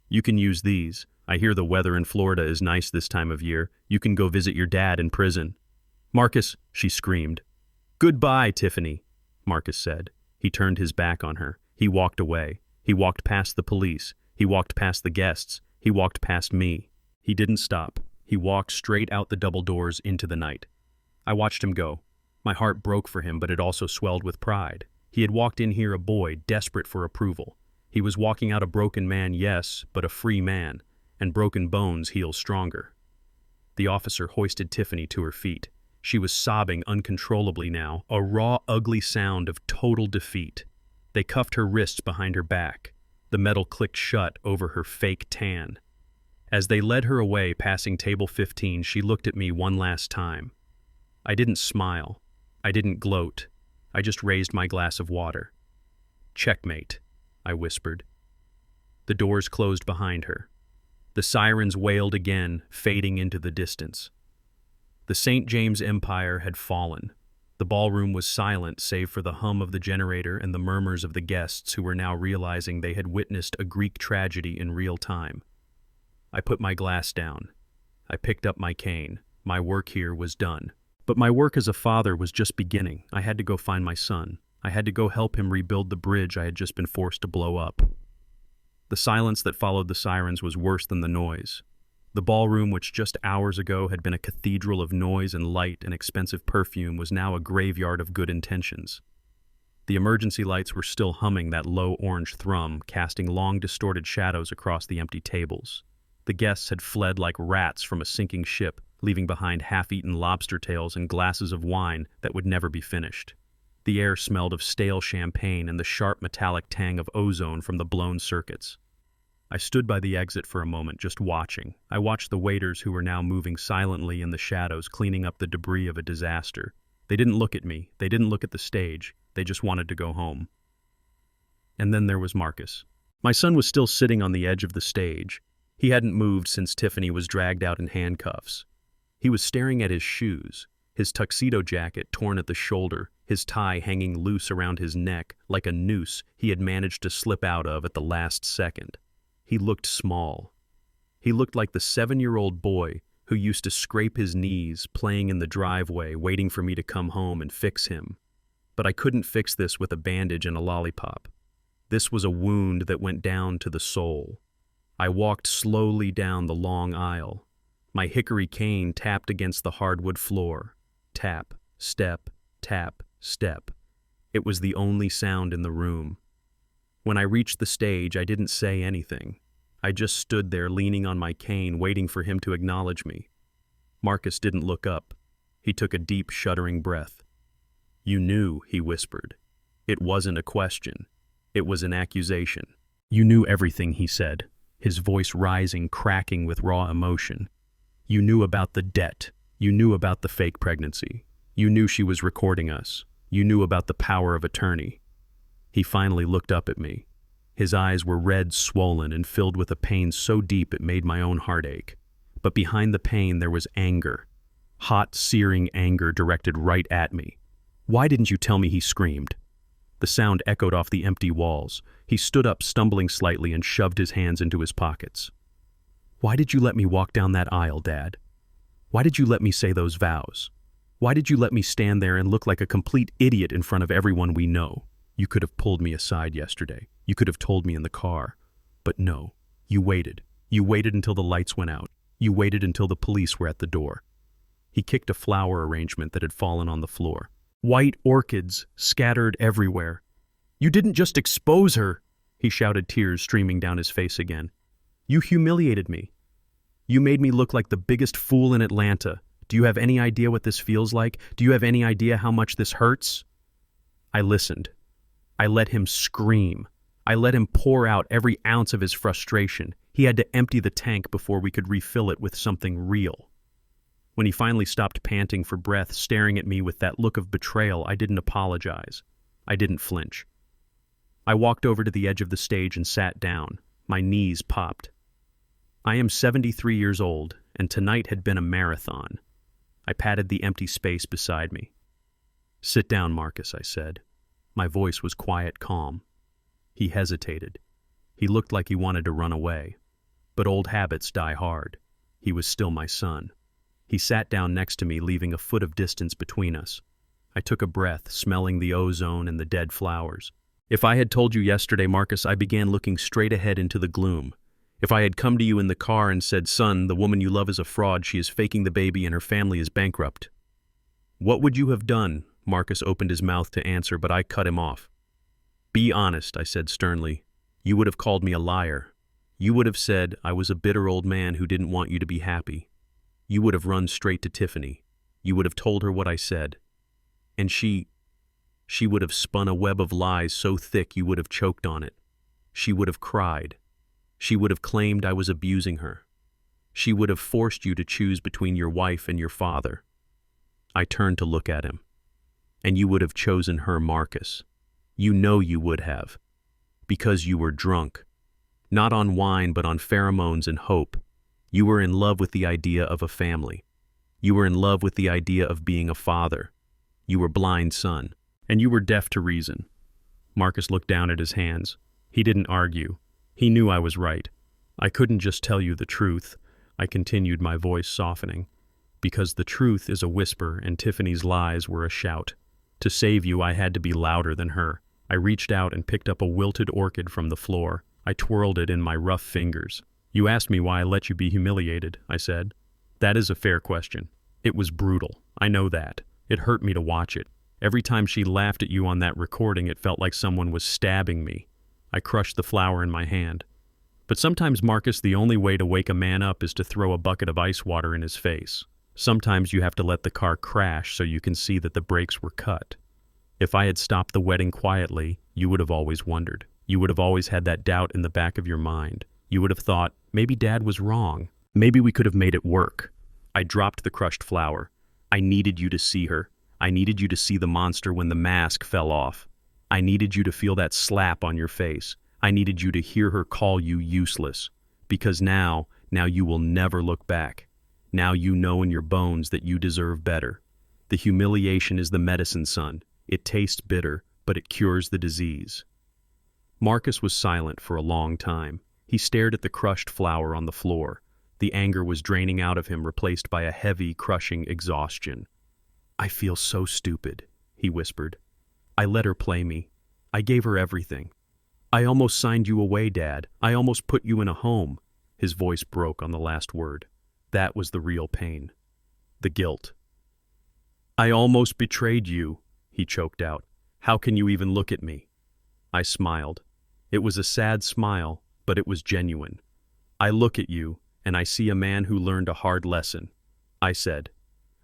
"You can use these. I hear the weather in Florida is nice this time of year. You can go visit your dad in prison." "Marcus," she screamed. "Goodbye, Tiffany," Marcus said. He turned his back on her. He walked away. He walked past the police. He walked past the guests. He walked past me. He didn't stop. He walked straight out the double doors into the night. I watched him go. My heart broke for him, but it also swelled with pride. He had walked in here a boy, desperate for approval. He was walking out a broken man, yes, but a free man, and broken bones heal stronger. The officer hoisted Tiffany to her feet. She was sobbing uncontrollably now, a raw, ugly sound of total defeat. They cuffed her wrists behind her back. The metal clicked shut over her fake tan. As they led her away, passing table 15, she looked at me one last time. I didn't smile. I didn't gloat. I just raised my glass of water. "Checkmate," I whispered. The doors closed behind her. The sirens wailed again, fading into the distance. The St. James Empire had fallen. The ballroom was silent save for the hum of the generator and the murmurs of the guests who were now realizing they had witnessed a Greek tragedy in real time. I put my glass down. I picked up my cane. My work here was done. But my work as a father was just beginning. I had to go find my son. I had to go help him rebuild the bridge I had just been forced to blow up. The silence that followed the sirens was worse than the noise. The ballroom, which just hours ago had been a cathedral of noise and light and expensive perfume, was now a graveyard of good intentions. The emergency lights were still humming that low orange thrum, casting long distorted shadows across the empty tables. The guests had fled like rats from a sinking ship, leaving behind half-eaten lobster tails and glasses of wine that would never be finished. The air smelled of stale champagne and the sharp metallic tang of ozone from the blown circuits. I stood by the exit for a moment, just watching. I watched the waiters who were now moving silently in the shadows, cleaning up the debris of a disaster. They didn't look at me. They didn't look at the stage. They just wanted to go home. And then there was Marcus. My son was still sitting on the edge of the stage. He hadn't moved since Tiffany was dragged out in handcuffs. He was staring at his shoes, his tuxedo jacket torn at the shoulder, his tie hanging loose around his neck like a noose he had managed to slip out of at the last second. He looked small. He looked like the 7-year-old boy who used to scrape his knees playing in the driveway, waiting for me to come home and fix him. But I couldn't fix this with a bandage and a lollipop. This was a wound that went down to the soul. I walked slowly down the long aisle. My hickory cane tapped against the hardwood floor. Tap, step, tap, step. It was the only sound in the room. When I reached the stage, I didn't say anything. I just stood there leaning on my cane, waiting for him to acknowledge me. Marcus didn't look up. He took a deep, shuddering breath. "You knew," he whispered. "It wasn't a question. It was an accusation." "You knew everything," he said, his voice rising, cracking with raw emotion. "You knew about the debt. You knew about the fake pregnancy. You knew she was recording us. You knew about the power of attorney." He finally looked up at me. His eyes were red, swollen, and filled with a pain so deep it made my own heart ache. But behind the pain there was anger. Hot, searing anger directed right at me. "Why didn't you tell me?" he screamed. The sound echoed off the empty walls. He stood up, stumbling slightly, and shoved his hands into his pockets. "Why did you let me walk down that aisle, Dad? Why did you let me say those vows? Why did you let me stand there and look like a complete idiot in front of everyone we know? You could have pulled me aside yesterday. You could have told me in the car. But no, you waited. You waited until the lights went out. You waited until the police were at the door." He kicked a flower arrangement that had fallen on the floor. White orchids scattered everywhere. "You didn't just expose her," he shouted, tears streaming down his face again. "You humiliated me. You made me look like the biggest fool in Atlanta. Do you have any idea what this feels like? Do you have any idea how much this hurts?" I listened. I let him scream. I let him pour out every ounce of his frustration. He had to empty the tank before we could refill it with something real. When he finally stopped panting for breath, staring at me with that look of betrayal, I didn't apologize. I didn't flinch. I walked over to the edge of the stage and sat down. My knees popped. I am 73 years old, and tonight had been a marathon. I patted the empty space beside me. "Sit down, Marcus," I said. My voice was quiet, calm. He hesitated. He looked like he wanted to run away. But old habits die hard. He was still my son. He sat down next to me, leaving a foot of distance between us. I took a breath, smelling the ozone and the dead flowers. "If I had told you yesterday, Marcus," I began, looking straight ahead into the gloom. "If I had come to you in the car and said, 'Son, the woman you love is a fraud, she is faking the baby and her family is bankrupt,' what would you have done?" Marcus opened his mouth to answer, but I cut him off. "Be honest," I said sternly. "You would have called me a liar. You would have said I was a bitter old man who didn't want you to be happy. You would have run straight to Tiffany. You would have told her what I said. And she would have spun a web of lies so thick you would have choked on it. She would have cried. She would have claimed I was abusing her. She would have forced you to choose between your wife and your father." I turned to look at him. "And you would have chosen her, Marcus. You know you would have. Because you were drunk. Not on wine, but on pheromones and hope. You were in love with the idea of a family. You were in love with the idea of being a father. You were blind, son. And you were deaf to reason." Marcus looked down at his hands. He didn't argue. He knew I was right. "I couldn't just tell you the truth," I continued, my voice softening. "Because the truth is a whisper and Tiffany's lies were a shout. To save you, I had to be louder than her." I reached out and picked up a wilted orchid from the floor. I twirled it in my rough fingers. "You asked me why I let you be humiliated," I said. "That is a fair question. It was brutal. I know that. It hurt me to watch it. Every time she laughed at you on that recording, it felt like someone was stabbing me." I crushed the flower in my hand. "But sometimes, Marcus, the only way to wake a man up is to throw a bucket of ice water in his face. Sometimes you have to let the car crash so you can see that the brakes were cut. If I had stopped the wedding quietly, you would have always wondered. You would have always had that doubt in the back of your mind. You would have thought, maybe Dad was wrong. Maybe we could have made it work." I dropped the crushed flower. "I needed you to see her. I needed you to see the monster when the mask fell off. I needed you to feel that slap on your face. I needed you to hear her call you useless. Because now you will never look back. Now you know in your bones that you deserve better. The humiliation is the medicine, son. It tastes bitter, but it cures the disease." Marcus was silent for a long time. He stared at the crushed flower on the floor. The anger was draining out of him, replaced by a heavy, crushing exhaustion. "I feel so stupid," he whispered. "I let her play me. I gave her everything. I almost signed you away, Dad. I almost put you in a home." His voice broke on the last word. That was the real pain. The guilt. "I almost betrayed you," he choked out. "How can you even look at me?" I smiled. It was a sad smile, but it was genuine. "I look at you, and I see a man who learned a hard lesson," I said.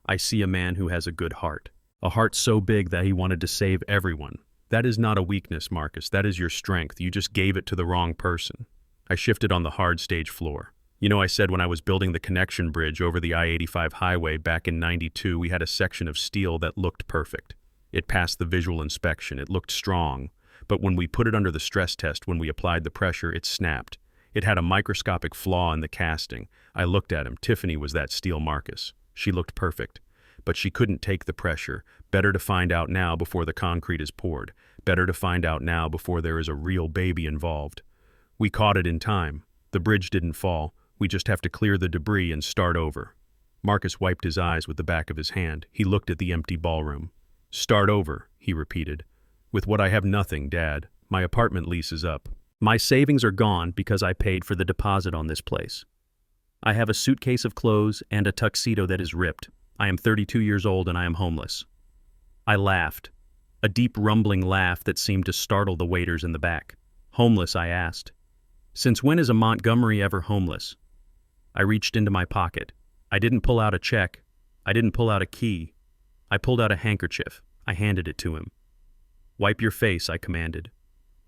"I see a man who has a good heart. A heart so big that he wanted to save everyone. That is not a weakness, Marcus. That is your strength. You just gave it to the wrong person." I shifted on the hard stage floor. You know, I said when I was building the connection bridge over the I-85 highway back in '92, we had a section of steel that looked perfect. It passed the visual inspection. It looked strong. But when we put it under the stress test, when we applied the pressure, it snapped. It had a microscopic flaw in the casting. I looked at him. Tiffany was that steel, Marcus. She looked perfect. But she couldn't take the pressure. Better to find out now before the concrete is poured. Better to find out now before there is a real baby involved. We caught it in time. The bridge didn't fall. We just have to clear the debris and start over. Marcus wiped his eyes with the back of his hand. He looked at the empty ballroom. "Start over," he repeated. "With what I have nothing, Dad. My apartment lease is up. My savings are gone because I paid for the deposit on this place. I have a suitcase of clothes and a tuxedo that is ripped. I am 32 years old and I am homeless." I laughed, a deep rumbling laugh that seemed to startle the waiters in the back. "Homeless?" I asked. "Since when is a Montgomery ever homeless?" I reached into my pocket. I didn't pull out a check. I didn't pull out a key. I pulled out a handkerchief. I handed it to him. "Wipe your face," I commanded.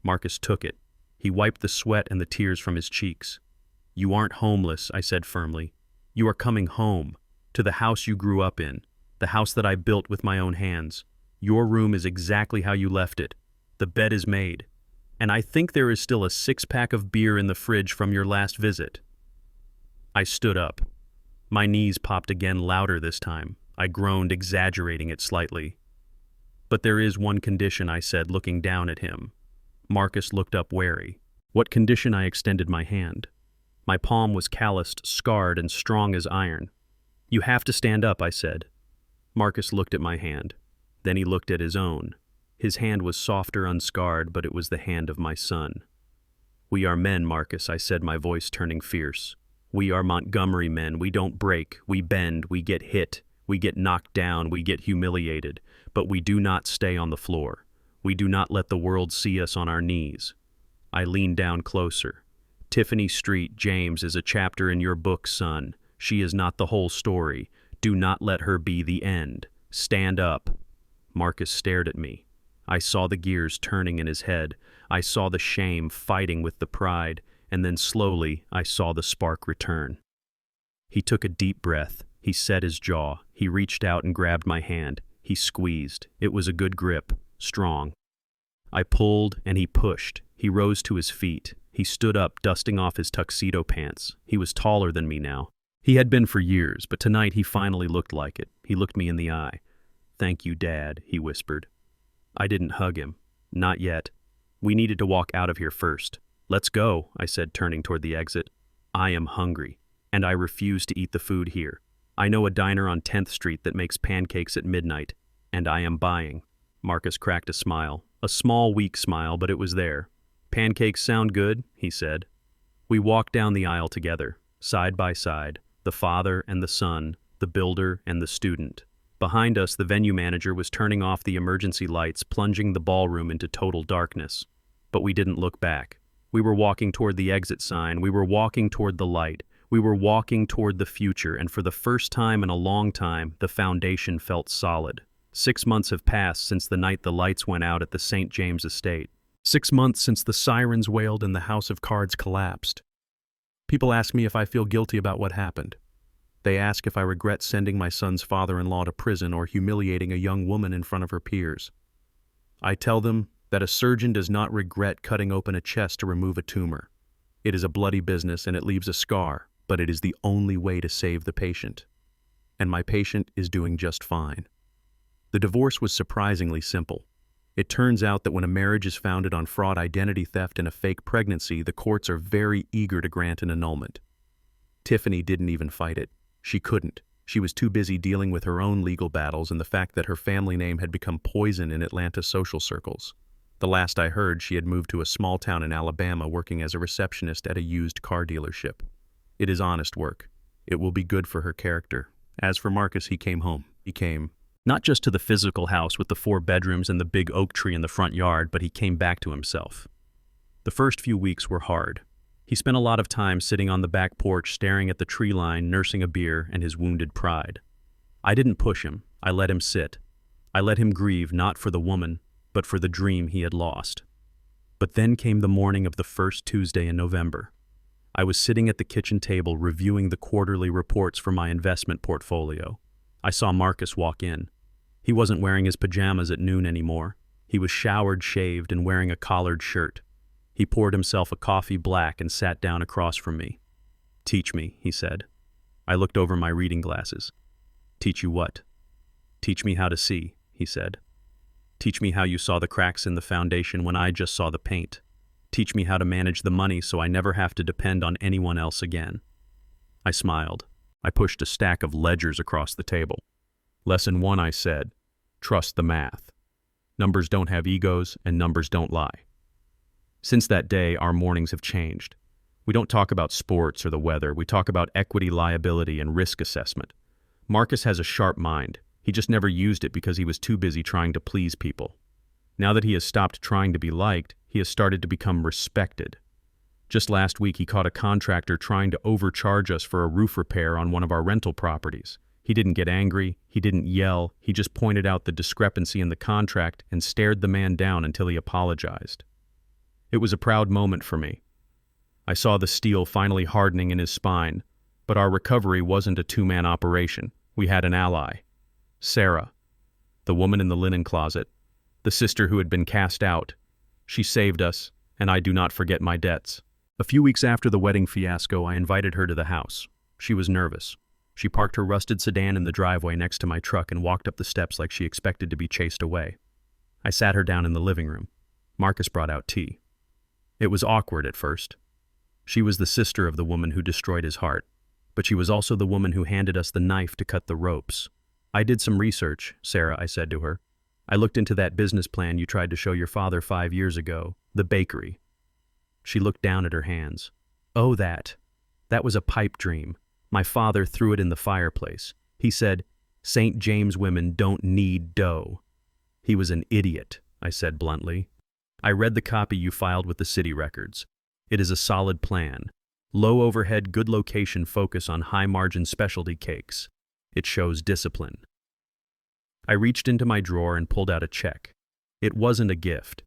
Marcus took it. He wiped the sweat and the tears from his cheeks. "You aren't homeless," I said firmly. "You are coming home, to the house you grew up in, the house that I built with my own hands. Your room is exactly how you left it. The bed is made. And I think there is still a 6-pack of beer in the fridge from your last visit." I stood up. My knees popped again, louder this time. I groaned, exaggerating it slightly. "But there is one condition," I said, looking down at him. Marcus looked up wary. "What condition?" I extended my hand. My palm was calloused, scarred, and strong as iron. "You have to stand up," I said. Marcus looked at my hand. Then he looked at his own. His hand was softer, unscarred, but it was the hand of my son. "We are men, Marcus," I said, my voice turning fierce. "We are Montgomery men. We don't break. We bend. We get hit. We get knocked down. We get humiliated. But we do not stay on the floor. We do not let the world see us on our knees." I leaned down closer. "Tiffany Street, James, is a chapter in your book, son. She is not the whole story. Do not let her be the end. Stand up." Marcus stared at me. I saw the gears turning in his head. I saw the shame fighting with the pride, and then slowly I saw the spark return. He took a deep breath. He set his jaw. He reached out and grabbed my hand. He squeezed. It was a good grip, strong. I pulled and he pushed. He rose to his feet. He stood up, dusting off his tuxedo pants. He was taller than me now. He had been for years, but tonight he finally looked like it. He looked me in the eye. "Thank you, Dad," he whispered. I didn't hug him. Not yet. We needed to walk out of here first. "Let's go," I said, turning toward the exit. "I am hungry, and I refuse to eat the food here. I know a diner on 10th Street that makes pancakes at midnight, and I am buying." Marcus cracked a smile. A small, weak smile, but it was there. "Pancakes sound good," he said. We walked down the aisle together, side by side, the father and the son, the builder and the student. Behind us, the venue manager was turning off the emergency lights, plunging the ballroom into total darkness. But we didn't look back. We were walking toward the exit sign. We were walking toward the light. We were walking toward the future, and for the first time in a long time, the foundation felt solid. 6 months have passed since the night the lights went out at the St. James estate. 6 months since the sirens wailed and the house of cards collapsed. People ask me if I feel guilty about what happened. They ask if I regret sending my son's father-in-law to prison or humiliating a young woman in front of her peers. I tell them that a surgeon does not regret cutting open a chest to remove a tumor. It is a bloody business and it leaves a scar, but it is the only way to save the patient. And my patient is doing just fine. The divorce was surprisingly simple. It turns out that when a marriage is founded on fraud, identity theft, and a fake pregnancy, the courts are very eager to grant an annulment. Tiffany didn't even fight it. She couldn't. She was too busy dealing with her own legal battles and the fact that her family name had become poison in Atlanta social circles. The last I heard, she had moved to a small town in Alabama working as a receptionist at a used car dealership. It is honest work. It will be good for her character. As for Marcus, he came home. He came not just to the physical house with the 4 bedrooms and the big oak tree in the front yard, but he came back to himself. The first few weeks were hard. He spent a lot of time sitting on the back porch, staring at the tree line, nursing a beer and his wounded pride. I didn't push him. I let him sit. I let him grieve, not for the woman, but for the dream he had lost. But then came the morning of the first Tuesday in November. I was sitting at the kitchen table reviewing the quarterly reports for my investment portfolio. I saw Marcus walk in. He wasn't wearing his pajamas at noon anymore. He was showered, shaved, and wearing a collared shirt. He poured himself a coffee black and sat down across from me. "Teach me," he said. I looked over my reading glasses. "Teach you what?" "Teach me how to see," he said. "Teach me how you saw the cracks in the foundation when I just saw the paint. Teach me how to manage the money so I never have to depend on anyone else again." I smiled. I pushed a stack of ledgers across the table. "Lesson 1," I said. "Trust the math. Numbers don't have egos, and numbers don't lie." Since that day, our mornings have changed. We don't talk about sports or the weather. We talk about equity, liability, and risk assessment. Marcus has a sharp mind. He just never used it because he was too busy trying to please people. Now that he has stopped trying to be liked, he has started to become respected. Just last week, he caught a contractor trying to overcharge us for a roof repair on one of our rental properties. He didn't get angry, he didn't yell, he just pointed out the discrepancy in the contract and stared the man down until he apologized. It was a proud moment for me. I saw the steel finally hardening in his spine, but our recovery wasn't a 2-man operation. We had an ally. Sarah, the woman in the linen closet, the sister who had been cast out. She saved us, and I do not forget my debts. A few weeks after the wedding fiasco, I invited her to the house. She was nervous. She parked her rusted sedan in the driveway next to my truck and walked up the steps like she expected to be chased away. I sat her down in the living room. Marcus brought out tea. It was awkward at first. She was the sister of the woman who destroyed his heart, but she was also the woman who handed us the knife to cut the ropes. "I did some research, Sarah," I said to her. "I looked into that business plan you tried to show your father 5 years ago, the bakery." She looked down at her hands. "Oh, that was a pipe dream. My father threw it in the fireplace. He said, 'St. James women don't need dough.'" "He was an idiot," I said bluntly. "I read the copy you filed with the city records. It is a solid plan. Low overhead, good location focus on high-margin specialty cakes. It shows discipline." I reached into my drawer and pulled out a check. It wasn't a gift.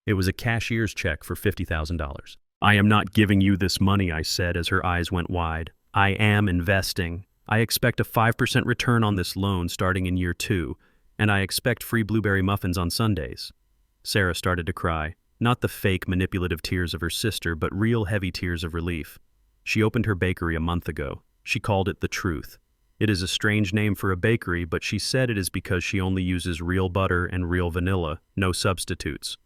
It was a cashier's check for $50,000. "I am not giving you this money," I said as her eyes went wide. "I am investing. I expect a 5% return on this loan starting in year 2, and I expect free blueberry muffins on Sundays." Sarah started to cry, not the fake manipulative tears of her sister, but real heavy tears of relief. She opened her bakery a month ago. She called it The Truth. It is a strange name for a bakery, but she said it is because she only uses real butter and real vanilla, no substitutes.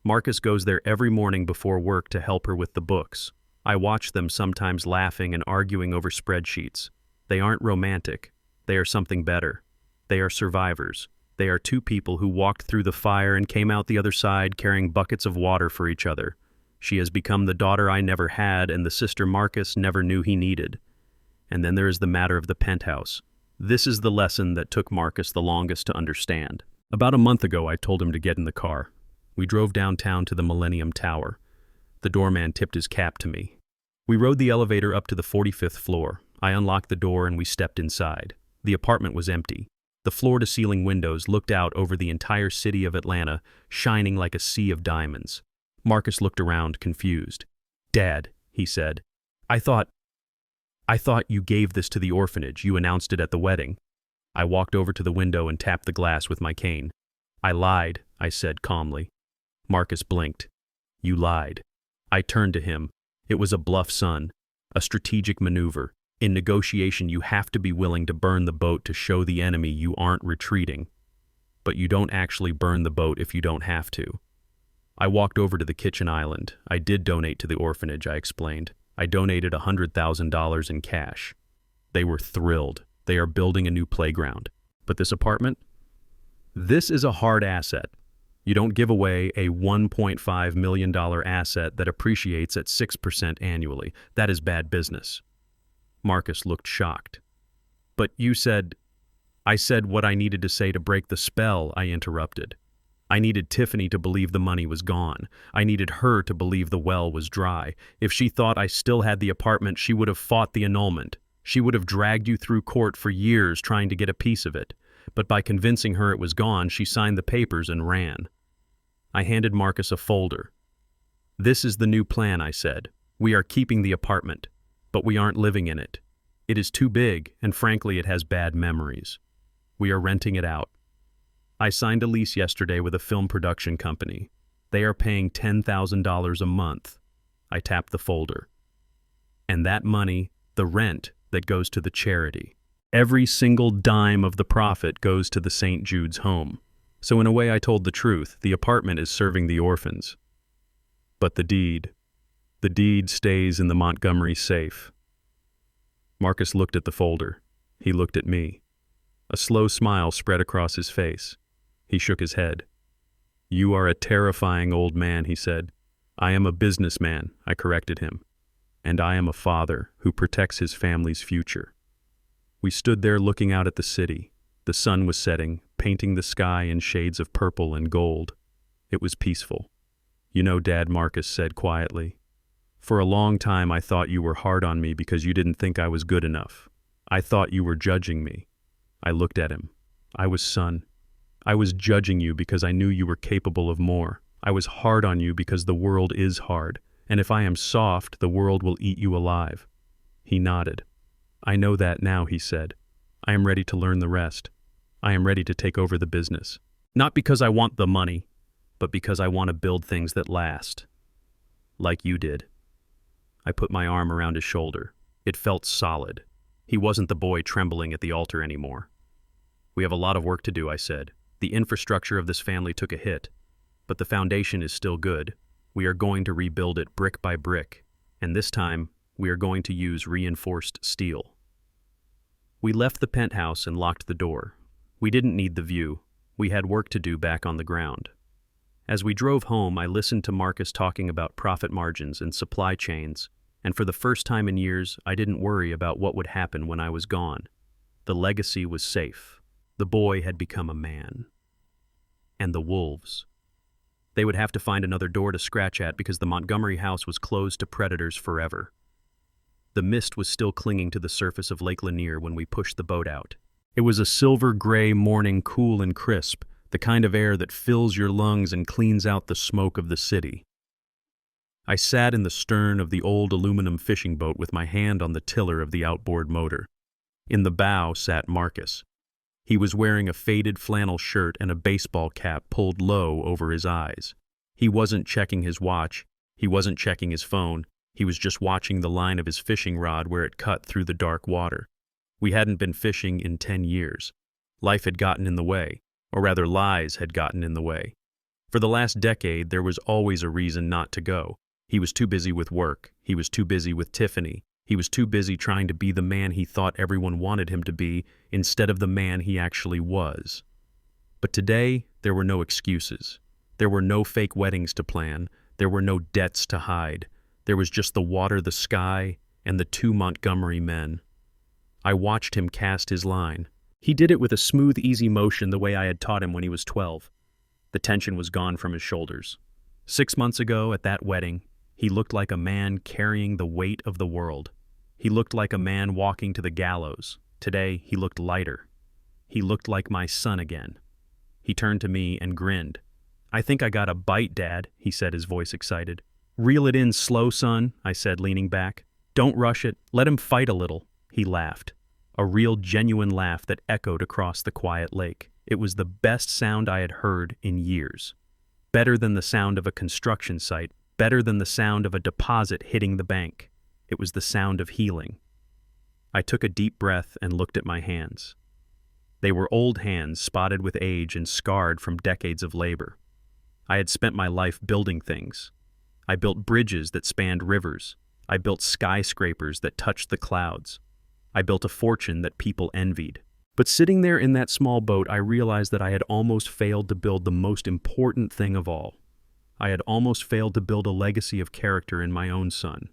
Marcus goes there every morning before work to help her with the books. I watch them sometimes laughing and arguing over spreadsheets. They aren't romantic. They are something better. They are survivors. They are 2 people who walked through the fire and came out the other side carrying buckets of water for each other. She has become the daughter I never had and the sister Marcus never knew he needed. And then there is the matter of the penthouse. This is the lesson that took Marcus the longest to understand. About a month ago, I told him to get in the car. We drove downtown to the Millennium Tower. The doorman tipped his cap to me. We rode the elevator up to the 45th floor. I unlocked the door and we stepped inside. The apartment was empty. The floor-to-ceiling windows looked out over the entire city of Atlanta, shining like a sea of diamonds. Marcus looked around, confused. "Dad," he said, I thought you gave this to the orphanage. You announced it at the wedding." I walked over to the window and tapped the glass with my cane. "I lied," I said calmly. Marcus blinked. "You lied." I turned to him. It was a bluff, son, a strategic maneuver. In negotiation, you have to be willing to burn the boat to show the enemy you aren't retreating. But you don't actually burn the boat if you don't have to. I walked over to the kitchen island. I did donate to the orphanage, I explained. I donated $100,000 in cash. They were thrilled. They are building a new playground. But this apartment? This is a hard asset. You don't give away a $1.5 million asset that appreciates at 6% annually. That is bad business. Marcus looked shocked. But you said— I said what I needed to say to break the spell, I interrupted. I needed Tiffany to believe the money was gone. I needed her to believe the well was dry. If she thought I still had the apartment, she would have fought the annulment. She would have dragged you through court for years trying to get a piece of it. But by convincing her it was gone, she signed the papers and ran. I handed Marcus a folder. This is the new plan, I said. We are keeping the apartment, but we aren't living in it. It is too big, and frankly, it has bad memories. We are renting it out. I signed a lease yesterday with a film production company. They are paying $10,000 a month. I tapped the folder. And that money, the rent, that goes to the charity. Every single dime of the profit goes to the St. Jude's home. So in a way I told the truth. The apartment is serving the orphans. But the deed stays in the Montgomery safe. Marcus looked at the folder. He looked at me. A slow smile spread across his face. He shook his head. You are a terrifying old man, he said. I am a businessman, I corrected him. And I am a father who protects his family's future. We stood there looking out at the city. The sun was setting, painting the sky in shades of purple and gold. It was peaceful. You know, Dad, Marcus said quietly. For a long time I thought you were hard on me because you didn't think I was good enough. I thought you were judging me. I looked at him. I was judging you because I knew you were capable of more. I was hard on you because the world is hard, and if I am soft, the world will eat you alive. He nodded. I know that now, he said. I am ready to learn the rest. I am ready to take over the business. Not because I want the money, but because I want to build things that last. Like you did. I put my arm around his shoulder. It felt solid. He wasn't the boy trembling at the altar anymore. We have a lot of work to do, I said. The infrastructure of this family took a hit, but the foundation is still good. We are going to rebuild it brick by brick, and this time we are going to use reinforced steel. We left the penthouse and locked the door. We didn't need the view. We had work to do back on the ground. As we drove home, I listened to Marcus talking about profit margins and supply chains, and for the first time in years, I didn't worry about what would happen when I was gone. The legacy was safe. The boy had become a man. And the wolves. They would have to find another door to scratch at because the Montgomery house was closed to predators forever. The mist was still clinging to the surface of Lake Lanier when we pushed the boat out. It was a silver-gray morning, cool and crisp, the kind of air that fills your lungs and cleans out the smoke of the city. I sat in the stern of the old aluminum fishing boat with my hand on the tiller of the outboard motor. In the bow sat Marcus. He was wearing a faded flannel shirt and a baseball cap pulled low over his eyes. He wasn't checking his watch. He wasn't checking his phone. He was just watching the line of his fishing rod where it cut through the dark water. We hadn't been fishing in 10 years. Life had gotten in the way, or rather lies had gotten in the way. For the last decade, there was always a reason not to go. He was too busy with work. He was too busy with Tiffany. He was too busy trying to be the man he thought everyone wanted him to be instead of the man he actually was. But today, there were no excuses. There were no fake weddings to plan. There were no debts to hide. There was just the water, the sky, and the 2 Montgomery men. I watched him cast his line. He did it with a smooth, easy motion the way I had taught him when he was 12. The tension was gone from his shoulders. 6 months ago, at that wedding, he looked like a man carrying the weight of the world. He looked like a man walking to the gallows. Today, he looked lighter. He looked like my son again. He turned to me and grinned. I think I got a bite, Dad, he said, his voice excited. Reel it in slow, son, I said, leaning back. Don't rush it. Let him fight a little. He laughed. A real, genuine laugh that echoed across the quiet lake. It was the best sound I had heard in years. Better than the sound of a construction site. Better than the sound of a deposit hitting the bank. It was the sound of healing. I took a deep breath and looked at my hands. They were old hands, spotted with age and scarred from decades of labor. I had spent my life building things. I built bridges that spanned rivers. I built skyscrapers that touched the clouds. I built a fortune that people envied. But sitting there in that small boat, I realized that I had almost failed to build the most important thing of all. I had almost failed to build a legacy of character in my own son.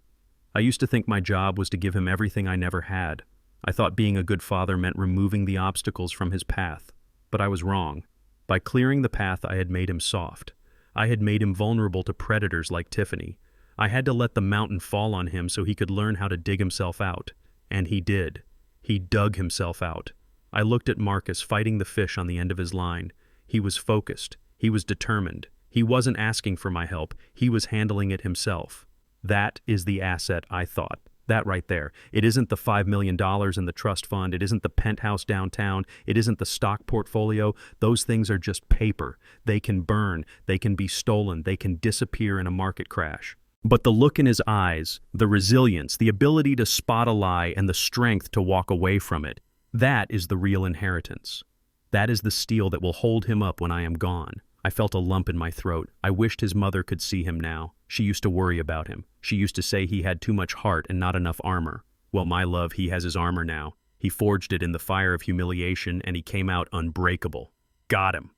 I used to think my job was to give him everything I never had. I thought being a good father meant removing the obstacles from his path. But I was wrong. By clearing the path, I had made him soft. I had made him vulnerable to predators like Tiffany. I had to let the mountain fall on him so he could learn how to dig himself out. And he did. He dug himself out. I looked at Marcus fighting the fish on the end of his line. He was focused. He was determined. He wasn't asking for my help. He was handling it himself. That is the asset, I thought. That right there. It isn't the $5 million in the trust fund. It isn't the penthouse downtown. It isn't the stock portfolio. Those things are just paper. They can burn. They can be stolen. They can disappear in a market crash. But the look in his eyes, the resilience, the ability to spot a lie, and the strength to walk away from it, that is the real inheritance. That is the steel that will hold him up when I am gone. I felt a lump in my throat. I wished his mother could see him now. She used to worry about him. She used to say he had too much heart and not enough armor. Well, my love, he has his armor now. He forged it in the fire of humiliation, and he came out unbreakable. Got him.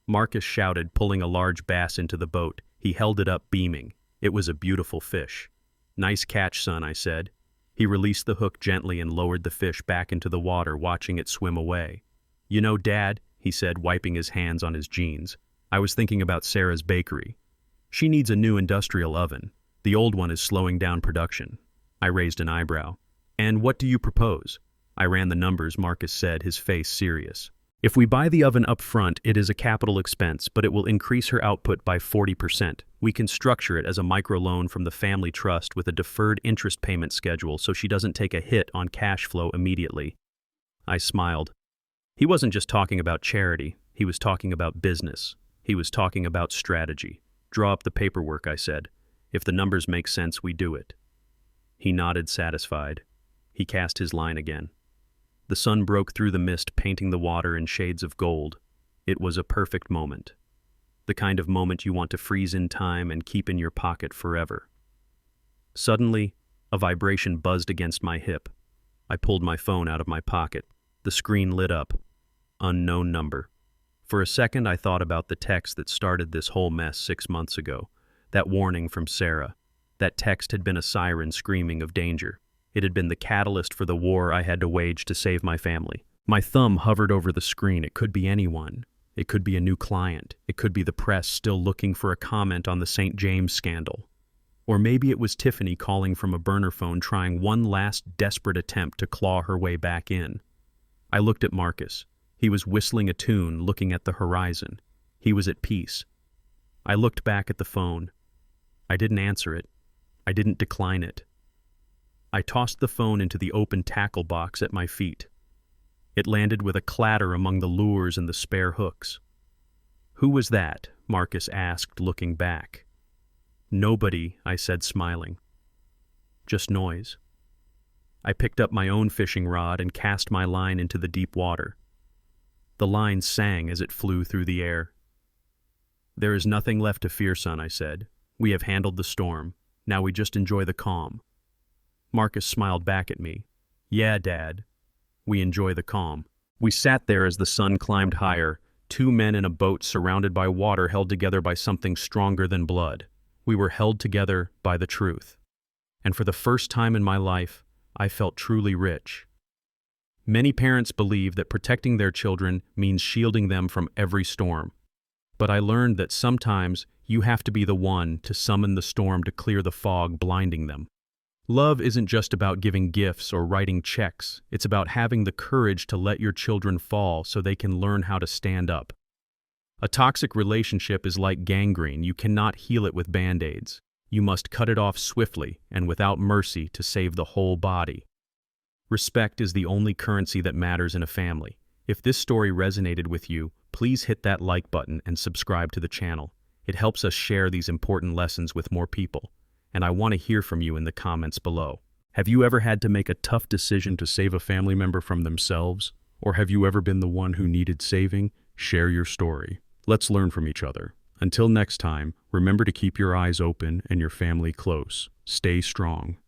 Marcus shouted, pulling a large bass into the boat. He held it up, beaming. It was a beautiful fish. Nice catch, son, I said. He released the hook gently and lowered the fish back into the water, watching it swim away. You know, Dad, he said, wiping his hands on his jeans, I was thinking about Sarah's bakery. She needs a new industrial oven. The old one is slowing down production. I raised an eyebrow. And what do you propose? I ran the numbers, Marcus said, his face serious. If we buy the oven up front, it is a capital expense, but it will increase her output by 40%. We can structure it as a microloan from the family trust with a deferred interest payment schedule so she doesn't take a hit on cash flow immediately. I smiled. He wasn't just talking about charity. He was talking about business. He was talking about strategy. Draw up the paperwork, I said. If the numbers make sense, we do it. He nodded, satisfied. He cast his line again. The sun broke through the mist, painting the water in shades of gold. It was a perfect moment. The kind of moment you want to freeze in time and keep in your pocket forever. Suddenly, a vibration buzzed against my hip. I pulled my phone out of my pocket. The screen lit up. Unknown number. For a second, I thought about the text that started this whole mess 6 months ago. That warning from Sarah. That text had been a siren screaming of danger. It had been the catalyst for the war I had to wage to save my family. My thumb hovered over the screen. It could be anyone. It could be a new client. It could be the press still looking for a comment on the St. James scandal. Or maybe it was Tiffany calling from a burner phone, trying one last desperate attempt to claw her way back in. I looked at Marcus. He was whistling a tune, looking at the horizon. He was at peace. I looked back at the phone. I didn't answer it. I didn't decline it. I tossed the phone into the open tackle box at my feet. It landed with a clatter among the lures and the spare hooks. Who was that? Marcus asked, looking back. Nobody, I said, smiling. Just noise. I picked up my own fishing rod and cast my line into the deep water. The line sang as it flew through the air. There is nothing left to fear, son, I said. We have handled the storm. Now we just enjoy the calm. Marcus smiled back at me. Yeah, Dad. We enjoy the calm. We sat there as the sun climbed higher, 2 men in a boat surrounded by water held together by something stronger than blood. We were held together by the truth. And for the first time in my life, I felt truly rich. Many parents believe that protecting their children means shielding them from every storm. But I learned that sometimes you have to be the one to summon the storm to clear the fog blinding them. Love isn't just about giving gifts or writing checks. It's about having the courage to let your children fall so they can learn how to stand up. A toxic relationship is like gangrene. You cannot heal it with Band-Aids. You must cut it off swiftly and without mercy to save the whole body. Respect is the only currency that matters in a family. If this story resonated with you, please hit that like button and subscribe to the channel. It helps us share these important lessons with more people. And I want to hear from you in the comments below. Have you ever had to make a tough decision to save a family member from themselves? Or have you ever been the one who needed saving? Share your story. Let's learn from each other. Until next time, remember to keep your eyes open and your family close. Stay strong.